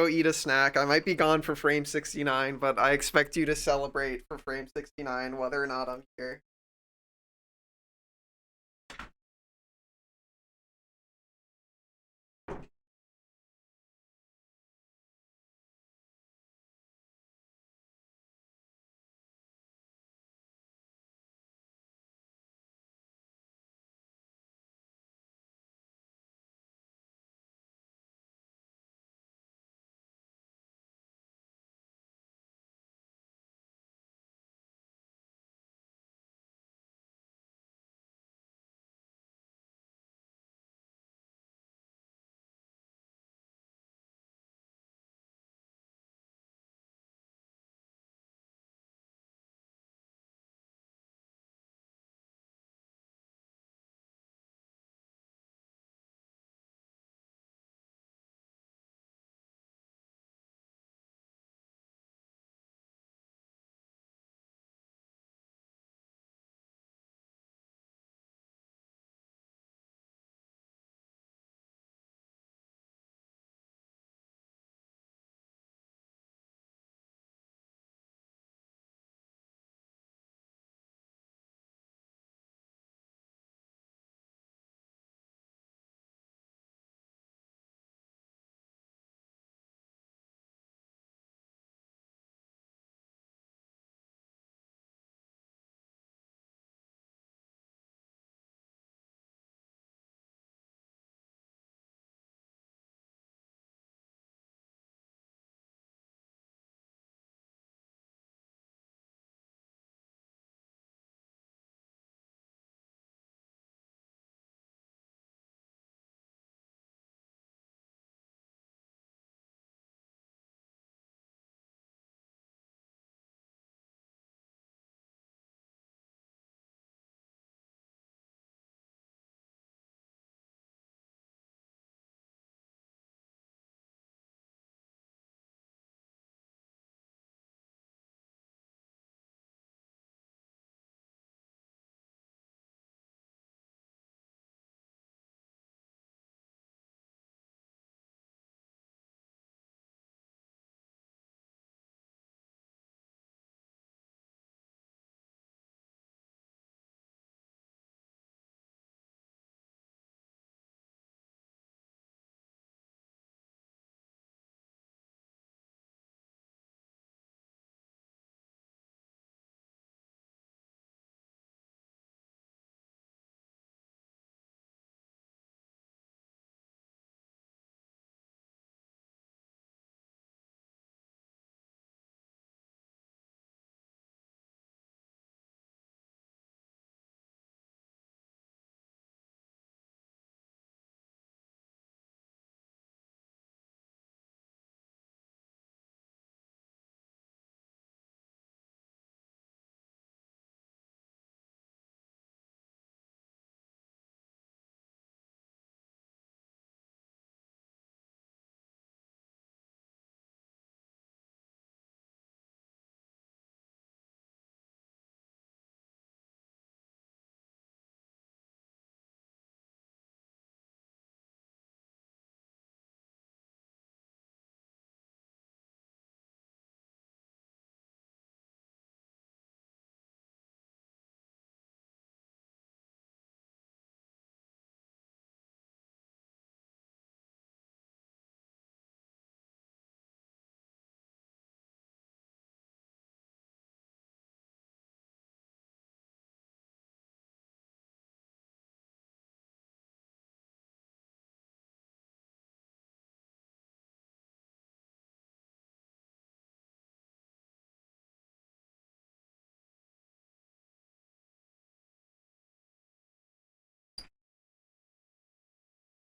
eat a snack. I might be gone for frame 69, but I expect you to celebrate for frame 69 whether or not I'm here.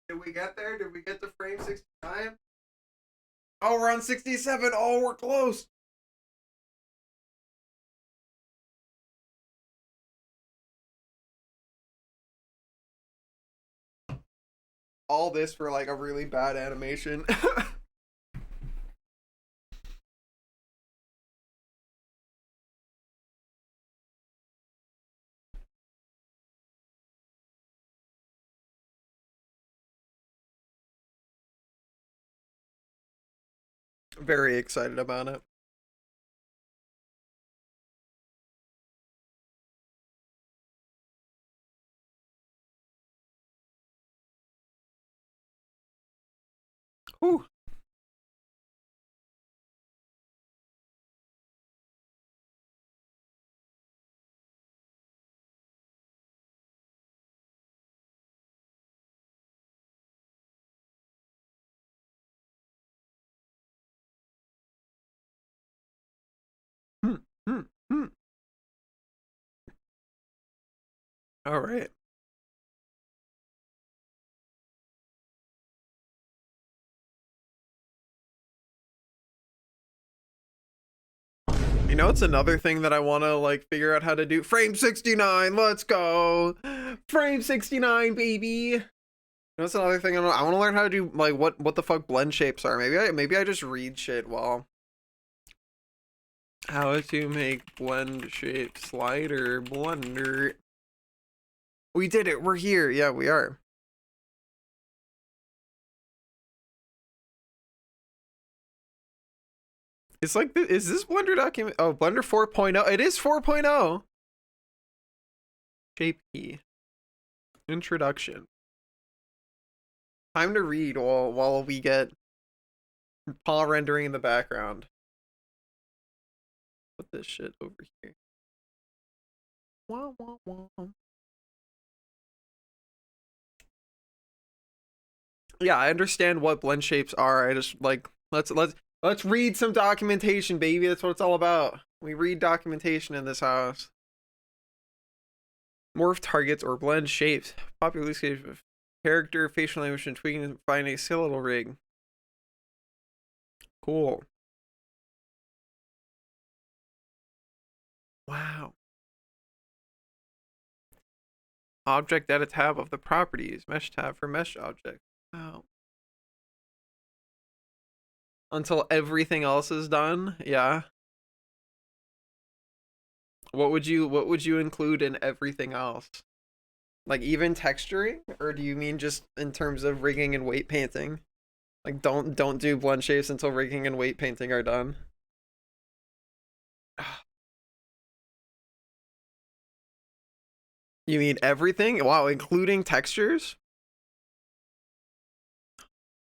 Did we get there? Did we get to frame 69? Oh, we're on 67. Oh, we're close. all this for like a really bad animation. Very excited about it. Whew. Hmm, hmm, hmm. All right. You know, it's another thing that I want to like figure out how to do. Frame 69, let's go. Frame 69, baby. That's another thing I want to learn how to do. Like, what the fuck blend shapes are. Maybe I just read shit while. How to make blend shape slider blender. We did it. We're here. Yeah, we are. It's like, is this Blender document? Oh, Blender 4.0. It is 4.0. Shape key. Introduction. Time to read while we get paw rendering in the background. Put this shit over here. Wah, wah, wah. Yeah, I understand what blend shapes are. I just like let's read some documentation, baby. That's what it's all about. We read documentation in this house. Morph targets or blend shapes. Popular use case of character, facial animation, tweaking, and finding a skeletal rig. Cool. Wow. Object data tab of the properties. Mesh tab for mesh object. Wow. Until everything else is done, yeah. What would you include in everything else? Like even texturing, or do you mean just in terms of rigging and weight painting? Like don't do blend shapes until rigging and weight painting are done. You mean everything? Wow, including textures?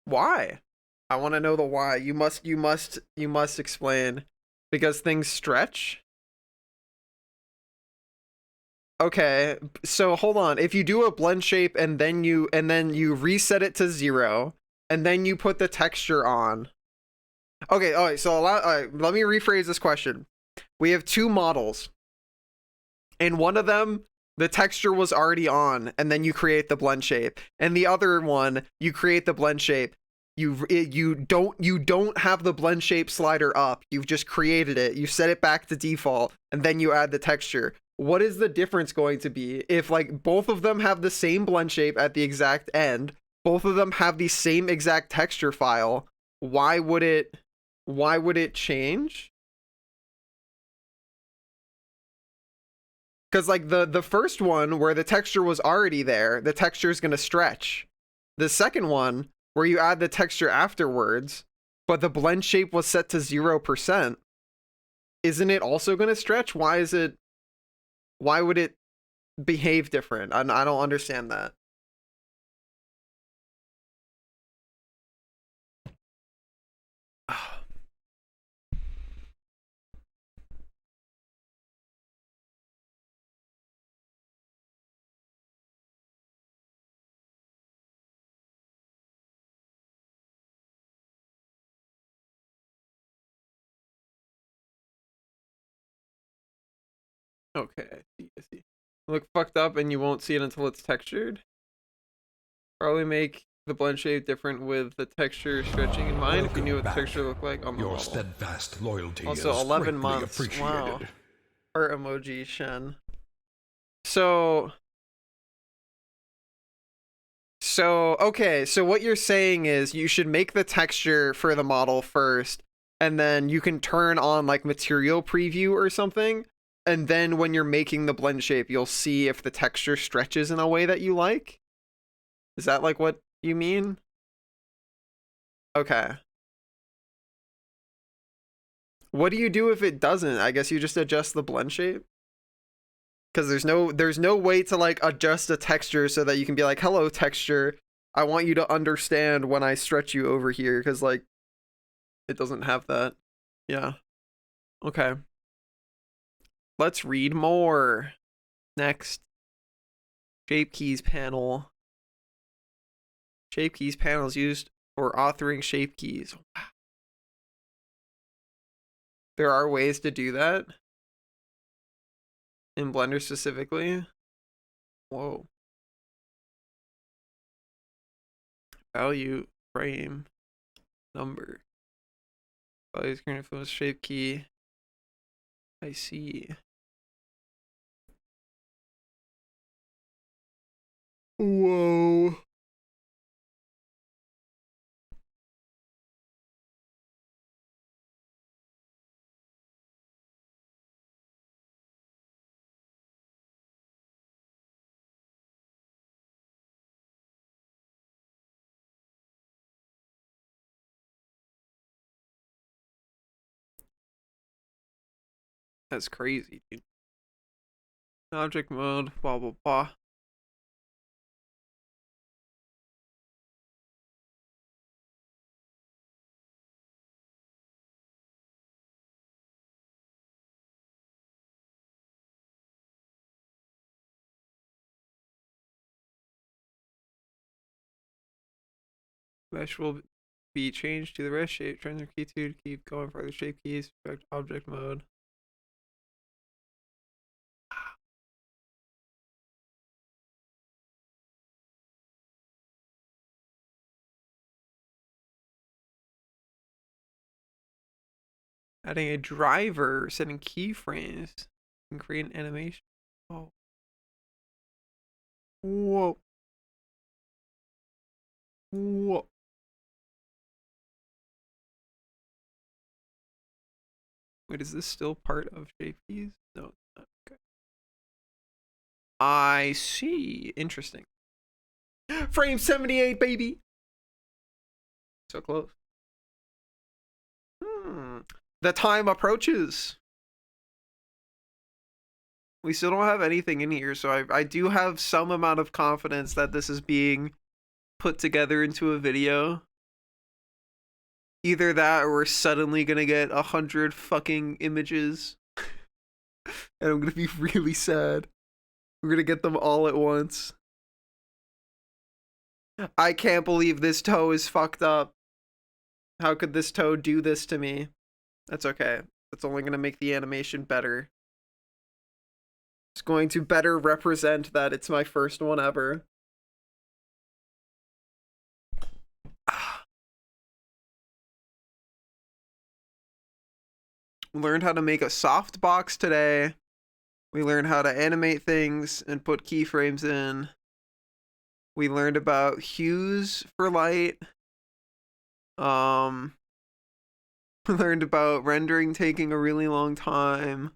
Why? I want to know the why. You must explain. Because things stretch? Okay, so hold on. If you do a blend shape and then you reset it to 0 and then you put the texture on. Okay, all right, so all right, let me rephrase this question. We have two models. And one of them the texture was already on and then you create the blend shape. And the other one you create the blend shape. You don't have the blend shape slider up. You've just created it. You set it back to default and then you add the texture. What is the difference going to be if like both of them have the same blend shape at the exact end, both of them have the same exact texture file? Why would it change? Because like the first one where the texture was already there, the texture is going to stretch. The second one where you add the texture afterwards, but the blend shape was set to 0%, isn't it also going to stretch? Why would it behave different? I don't understand that. Okay, I see. Look fucked up and you won't see it until it's textured. Probably make the blend shape different with the texture stretching in mind. If you knew what the texture looked like on the Your model. steadfast loyalty Also, is 11 greatly months. appreciated. Wow. Heart emoji, Shen. So So, okay, so what you're saying is you should make the texture for the model first, and then you can turn on like material preview or something, and then when you're making the blend shape, you'll see if the texture stretches in a way that you like? Is that like what you mean? Okay. What do you do if it doesn't? I guess you just adjust the blend shape? Because there's no way to like adjust a texture so that you can be like, hello texture, I want you to understand when I stretch you over here, because like it doesn't have that. Yeah. Okay. Let's read more. Next. Shape keys panel. Shape keys panel is used for authoring shape keys. Wow. There are ways to do that in Blender specifically. Whoa. Value frame number. Value screen influence shape key. I see. Whoa. That's crazy, dude. Object mode, blah, blah, blah. Mesh will be changed to the rest shape. Turn the key to keep going for the shape keys. Select object mode. Adding a driver, setting keyframes, and create an animation. Oh. Whoa. Whoa. Wait, is this still part of shape keys? No, it's not. Okay. I see. Interesting. Frame 78, baby. So close. The time approaches. We still don't have anything in here, so I do have some amount of confidence that this is being put together into a video. Either that or we're suddenly gonna get 100 fucking images. And I'm gonna be really sad. We're gonna get them all at once. I can't believe this toe is fucked up. How could this toe do this to me? That's okay. That's only gonna make the animation better. It's going to better represent that it's my first one ever. We learned how to make a softbox today. We learned how to animate things and put keyframes in. We learned about hues for light. We learned about rendering taking a really long time.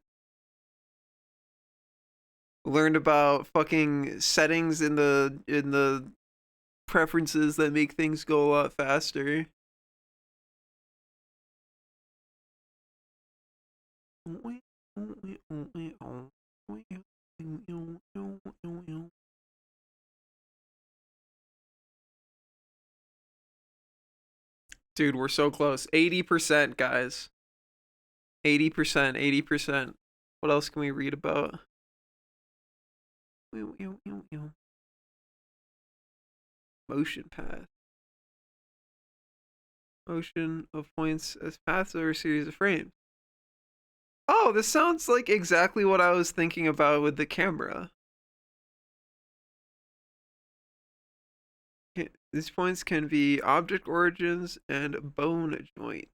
We learned about fucking settings in the preferences that make things go a lot faster. Dude, we're so close. 80%, guys. 80%, 80%. What else can we read about? Motion path. Motion of points as paths over a series of frames. Oh, this sounds like exactly what I was thinking about with the camera. These points can be object origins and bone joint.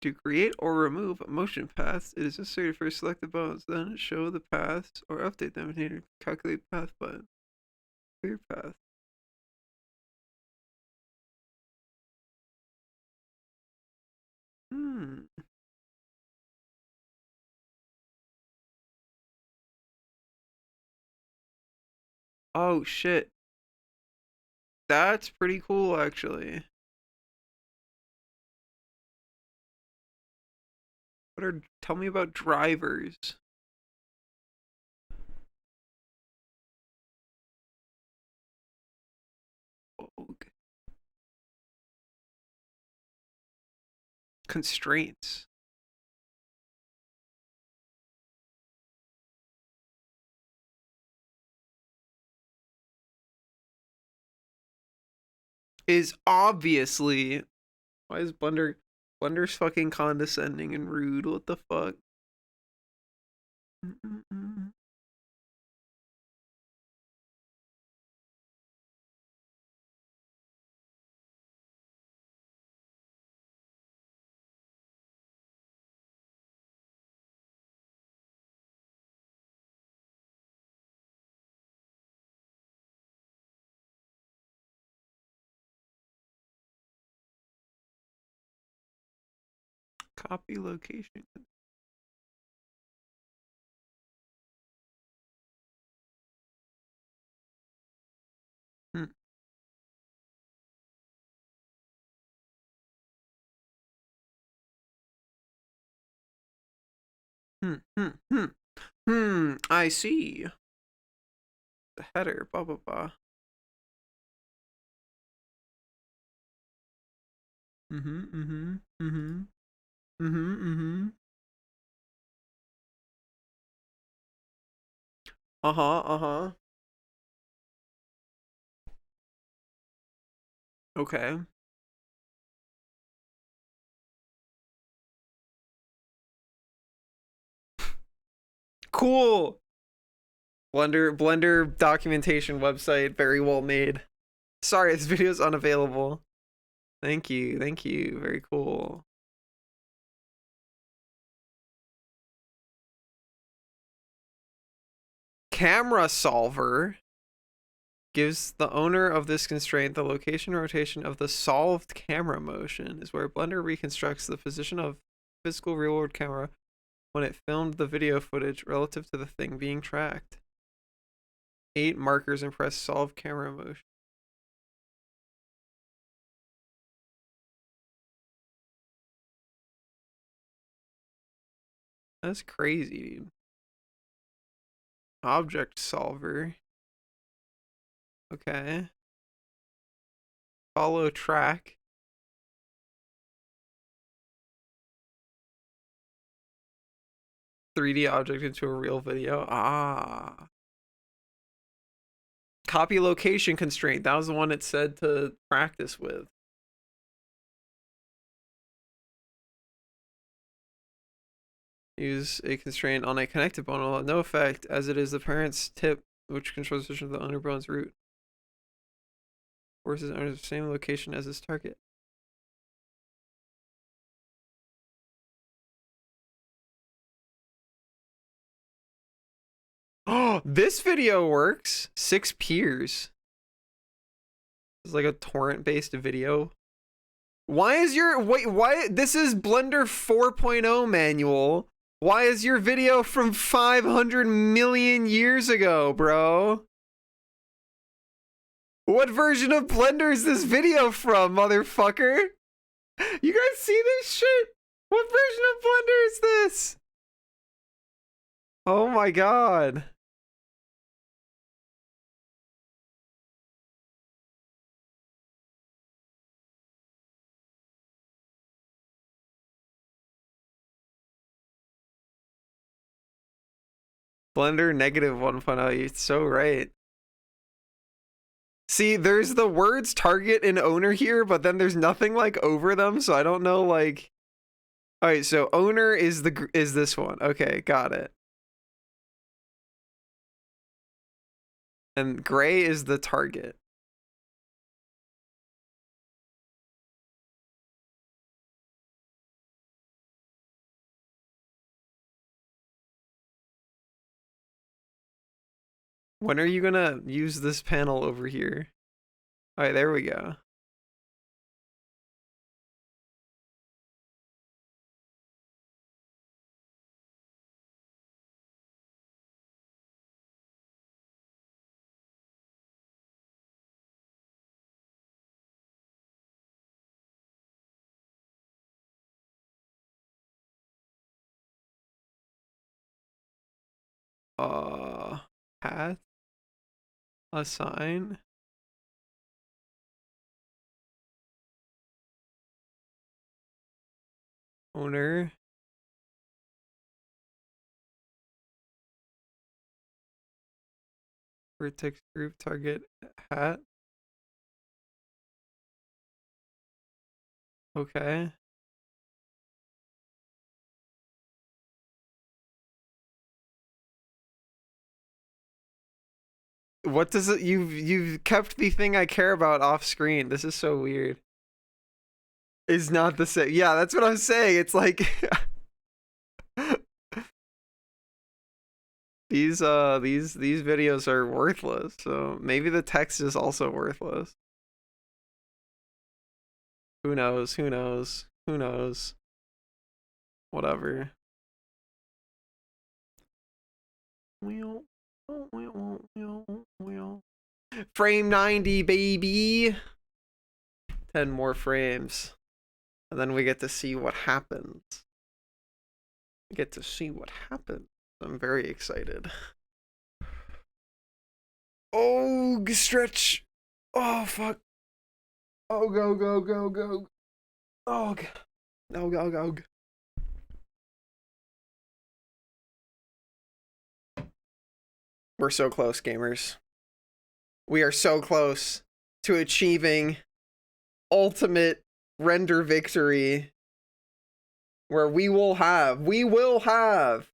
To create or remove motion paths, it is necessary to first select the bones, then show the paths or update them in a calculate path button. Clear path. Hmm. Oh shit. That's pretty cool actually. Tell me about drivers. Okay. Constraints. Is obviously why is Blender's fucking condescending and rude? What the fuck? Copy location. Hmm. I see. The header, blah blah blah. Uh-huh. Okay. Cool. Blender documentation website, very well made. Sorry, this video is unavailable. Thank you. Very cool. Camera solver gives the owner of this constraint the location rotation of the solved camera motion is where Blender reconstructs the position of physical real-world camera when it filmed the video footage relative to the thing being tracked. 8 markers impress solved camera motion. That's crazy, dude. Object solver. Okay. Follow track. .3D object into a real video. Ah. Copy location constraint. That was the one it said to practice with. Use a constraint on a connected bone will have no effect, as it is the parent's tip which controls the position of the owner bone's root. Forces owner the same location as its target. Oh, this video works. 6 peers. It's like a torrent-based video. Why is your why this is Blender 4.0 manual? Why is your video from 500 million years ago, bro? What version of Blender is this video from, motherfucker? You guys see this shit? What version of Blender is this? Oh my god. Blender negative 1.0, you're so right. See, there's the words target and owner here, but then there's nothing like over them, so I don't know like. All right, so owner is this one. Okay, got it. And gray is the target. When are you gonna use this panel over here? All right, there we go. Path, assign. Owner. Vertex group target hat. Okay. What does it you've kept the thing I care about off screen. This is so weird. Is not the same. Yeah, that's what I'm saying. It's like these videos are worthless. So maybe the text is also worthless. Who knows? Who knows? Who knows? Whatever. Frame 90, baby. 10 more frames. And then we get to see what happens. We get to see what happens. I'm very excited. Oh, stretch. Oh, fuck. Oh, go, go, go, go. Oh, no, go, go. We're so close, gamers. We are so close to achieving ultimate render victory, where we will have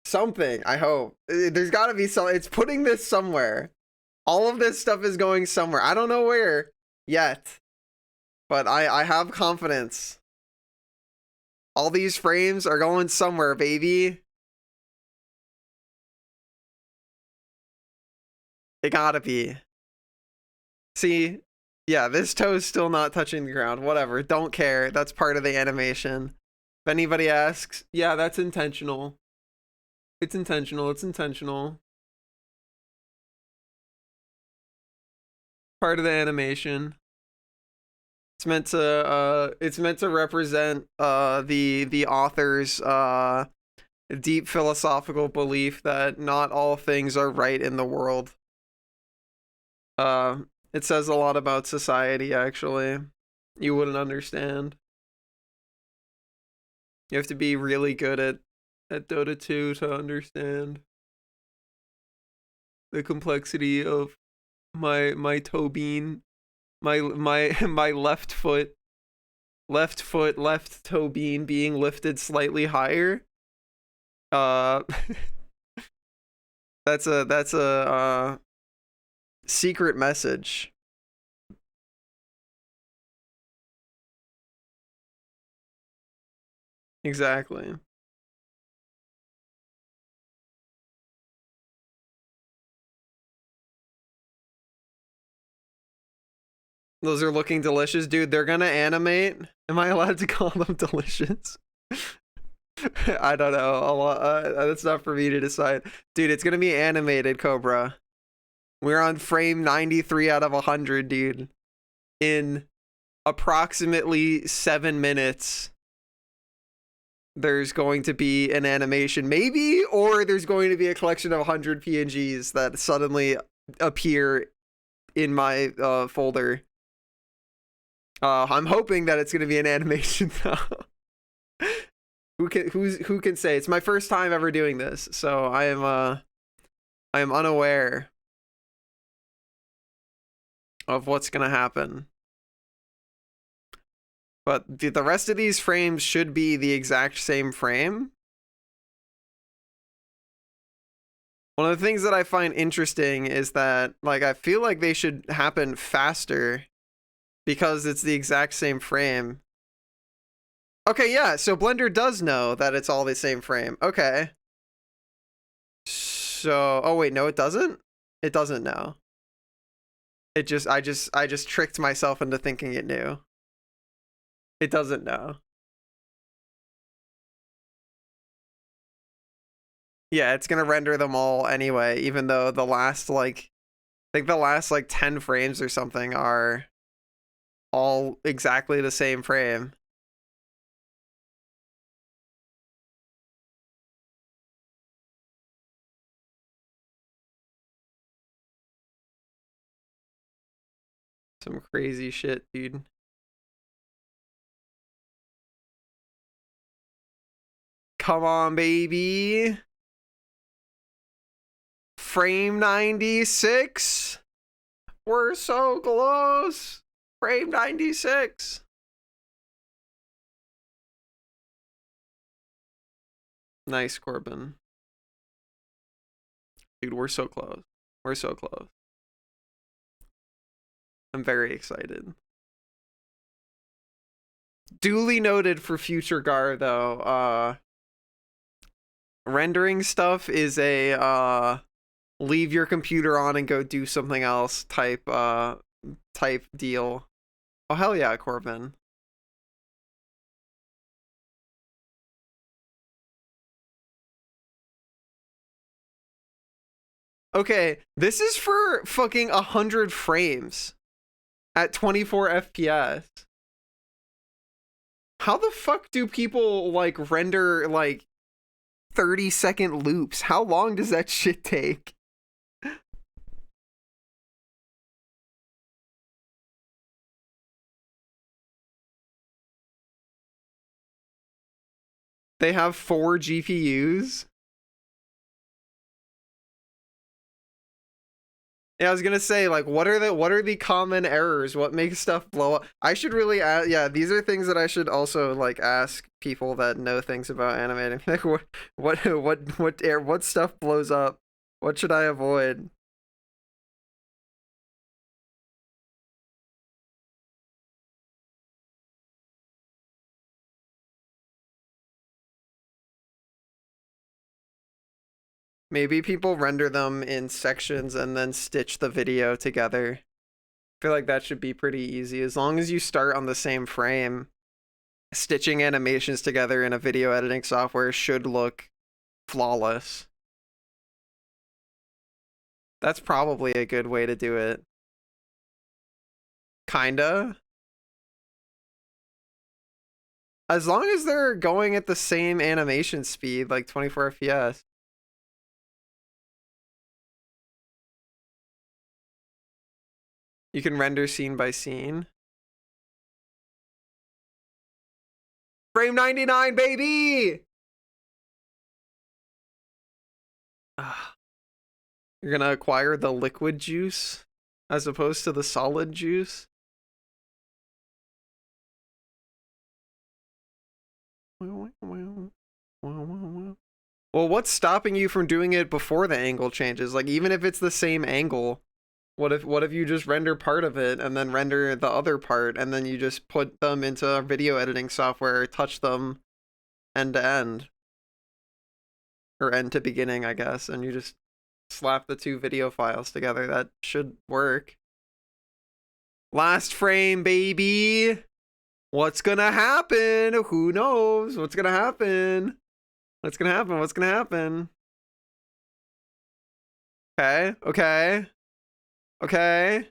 something. I hope there's got to be some. It's putting this somewhere. All of this stuff is going somewhere. I don't know where yet, but I have confidence. All these frames are going somewhere, baby. It gotta be. See, yeah, this toe's still not touching the ground. Whatever, don't care. That's part of the animation. If anybody asks, yeah, that's intentional. It's intentional. It's intentional. Part of the animation. It's meant to represent the author's deep philosophical belief that not all things are right in the world. It says a lot about society, actually. You wouldn't understand. You have to be really good at Dota 2 to understand the complexity of my toe bean, my left toe bean being lifted slightly higher. That's a secret message. Exactly. Those are looking delicious, dude. They're gonna animate. Am I allowed to call them delicious? I don't know. That's not for me to decide. Dude, it's gonna be animated, Cobra. We're on frame 93 out of 100, dude. In approximately 7 minutes, there's going to be an animation, maybe, or there's going to be a collection of 100 PNGs that suddenly appear in my folder. I'm hoping that it's going to be an animation, though. Who can say? It's my first time ever doing this, so I am unaware of what's gonna happen. But the rest of these frames should be the exact same frame. One of the things that I find interesting is that, like, I feel like they should happen faster because it's the exact same frame. Okay, yeah, so Blender does know that it's all the same frame. Okay. So So, oh wait, no, it doesn't. It doesn't know. It just, I just tricked myself into thinking it knew. It doesn't know. Yeah, it's gonna render them all anyway, even though the last, like, I think the last, like, 10 frames or something are all exactly the same frame. Some crazy shit, dude. Come on, baby. Frame 96. We're so close. Frame 96. Nice, Corbin. Dude, we're so close. We're so close. I'm very excited. Duly noted for future Gar, though. Rendering stuff is a leave your computer on and go do something else type deal. Oh hell yeah, Corbin. Okay, this is for fucking 100 frames at 24 FPS. How the fuck do people like render like 30-second loops? How long does that shit take? They have 4 GPUs. Yeah, I was gonna say, like, what are the common errors? What makes stuff blow up? I should really ask. Yeah, these are things that I should also like ask people that know things about animating. Like, what stuff blows up? What should I avoid? Maybe people render them in sections and then stitch the video together. I feel like that should be pretty easy. As long as you start on the same frame, stitching animations together in a video editing software should look flawless. That's probably a good way to do it. Kinda. As long as they're going at the same animation speed, like 24 FPS. You can render scene by scene. Frame 99, baby! You're gonna acquire the liquid juice as opposed to the solid juice. Well, what's stopping you from doing it before the angle changes? Like, even if it's the same angle, what if you just render part of it and then render the other part and then you just put them into video editing software, touch them end to end? Or end to beginning, I guess, and you just slap the 2 video files together. That should work. Last frame, baby! What's gonna happen? Who knows? What's gonna happen? What's gonna happen? What's gonna happen? Okay, okay. Okay.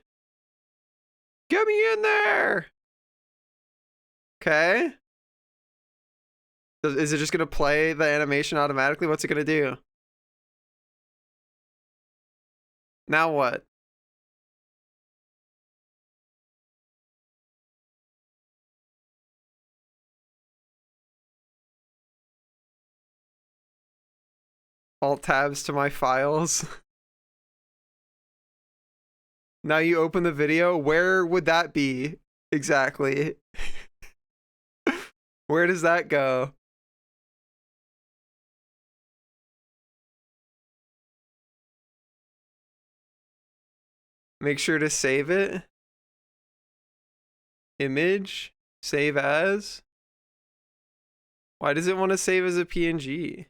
Get me in there! Okay. Is it just gonna play the animation automatically? What's it gonna do? Now what? Alt tabs to my files. Now you open the video. Where would that be exactly? Where does that go? Make sure to save it. Image. Save as. Why does it want to save as a PNG?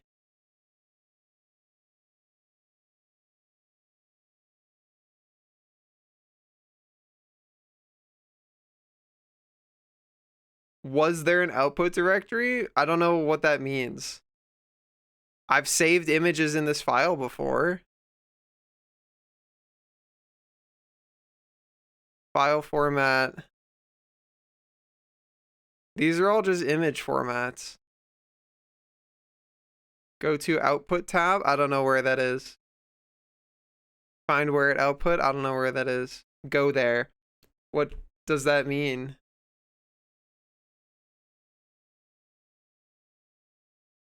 Was there an output directory? I don't know what that means. I've saved images in this file before. File format. These are all just image formats. Go to output tab. I don't know where that is. Find where it output. I don't know where that is. Go there. What does that mean?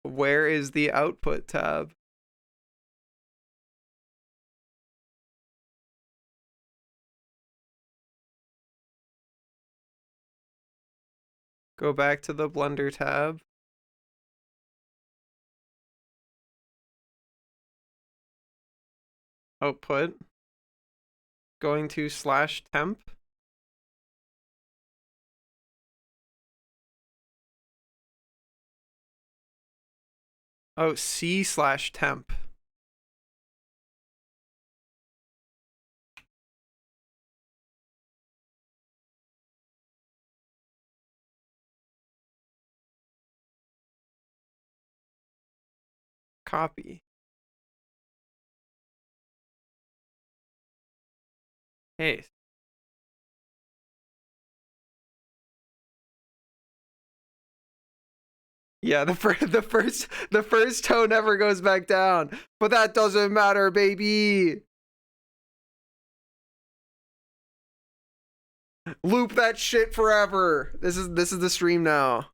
Where is the output tab? Go back to the Blender tab. Output. Going to /temp. Oh, C/temp. Copy. Paste. Yeah, the first toe never goes back down, but that doesn't matter, baby. Loop that shit forever. This is the stream now.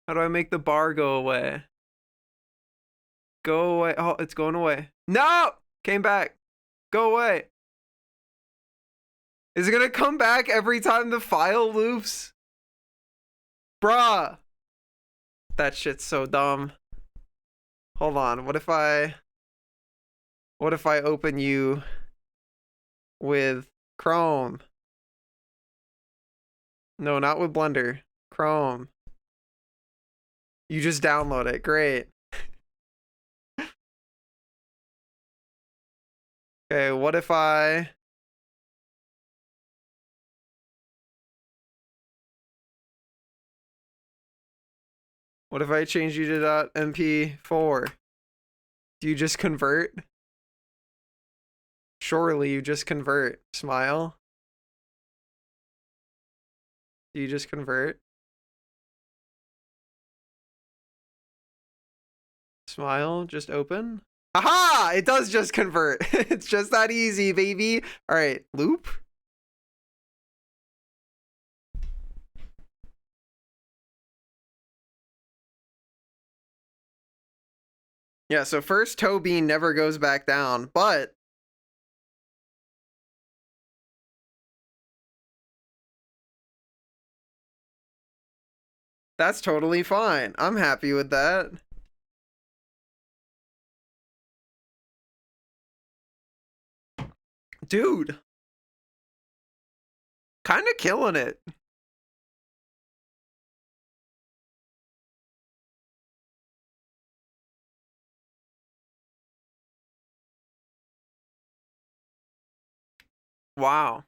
How do I make the bar go away? Go away. Oh, it's going away. No! Came back. Go away. Is it gonna come back every time the file loops? Bruh. That shit's so dumb. Hold on. What if I open you with Chrome? No, not with Blender. Chrome. You just download it. Great. Okay, what if I... What if I change you to .mp4? Do you just convert? Surely you just convert. Smile. Do you just convert? Smile, just open. Aha! It does just convert. It's just that easy, baby. All right, loop. Yeah, so first toe bean never goes back down, but that's totally fine. I'm happy with that. Dude. Kind of killing it. Wow.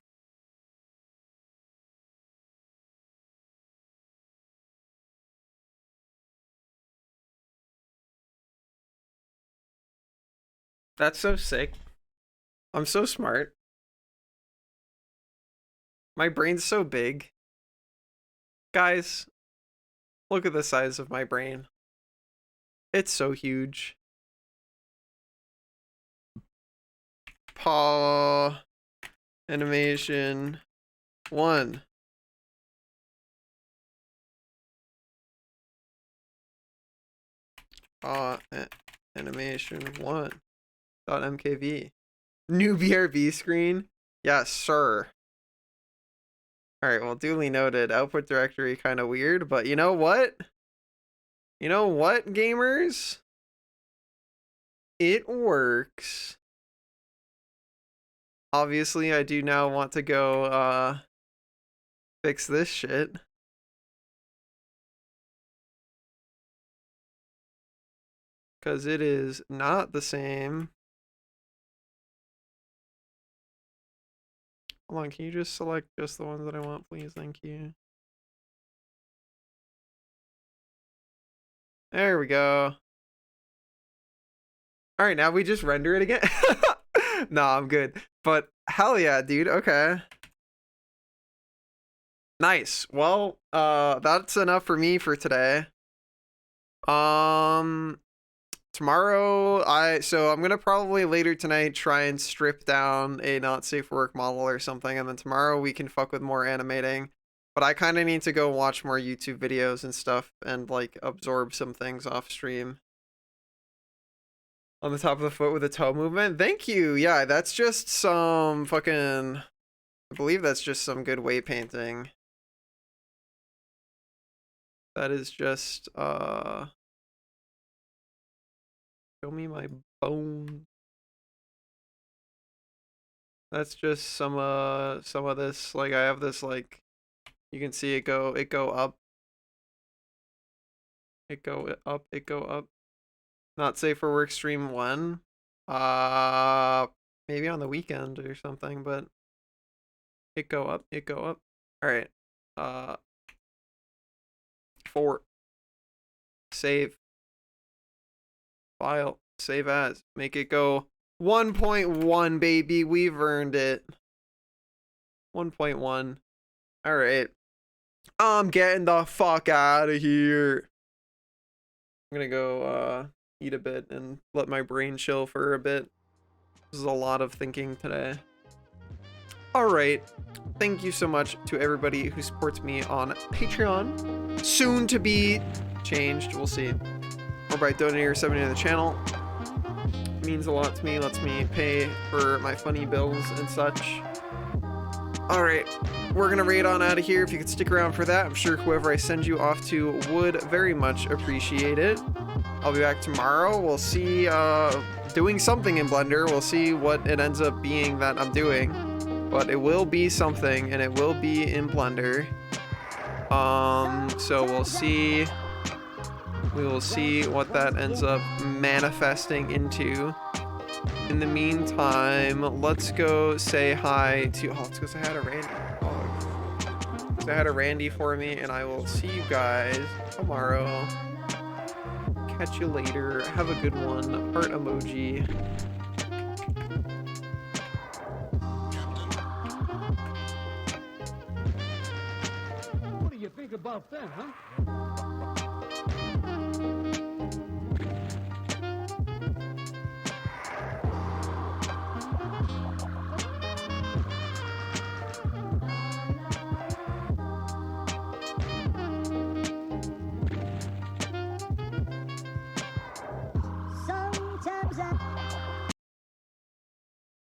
That's so sick. I'm so smart. My brain's so big. Guys, look at the size of my brain. It's so huge. Paw animation 1. Paw animation 1. .mkv. New BRB screen? Yes, sir. Alright, well, duly noted. Output directory kind of weird, but you know what? You know what, gamers? It works. Obviously, I do now want to go, fix this shit. Because it is not the same Hold on, can you just select just the ones that I want, please? Thank you. There we go. All right, now we just render it again. Nah, I'm good. But hell yeah, dude. Okay. Nice. Well, that's enough for me for today. Tomorrow I'm gonna probably later tonight try and strip down a not safe for work model or something, and then tomorrow we can fuck with more animating. But I kind of need to go watch more YouTube videos and stuff and like absorb some things off stream. On the top of the foot with a toe movement. Thank you. Yeah, that's just some fucking, I believe that's just some good weight painting. That is just show me my bone. That's just some of this, like I have this, like you can see it go up. It go up, it go up. Not safe for work stream 1. Maybe on the weekend or something, but it go up, it go up. Alright. 4. Save. File. Save as. Make it go 1.1, baby. We've earned it. 1.1. Alright. I'm getting the fuck out of here. I'm gonna go eat a bit and let my brain chill for a bit. This is a lot of thinking today. Alright. Thank you so much to everybody who supports me on Patreon. Soon to be changed. We'll see. Or by donating or subbing to the channel. It means a lot to me. Lets me pay for my funny bills and such. Alright. We're gonna raid on out of here. If you could stick around for that, I'm sure whoever I send you off to would very much appreciate it. I'll be back tomorrow. We'll see, doing something in Blender. We'll see what it ends up being that I'm doing. But it will be something, and it will be in Blender. So we'll see. We will see what that ends up manifesting into. In the meantime, let's go say hi to... Oh, let's go say hi to Randy. Oh, say hi to Randy for me, and I will see you guys tomorrow. Catch you later. Have a good one. Heart emoji. What do you think about that, huh? Sometimes I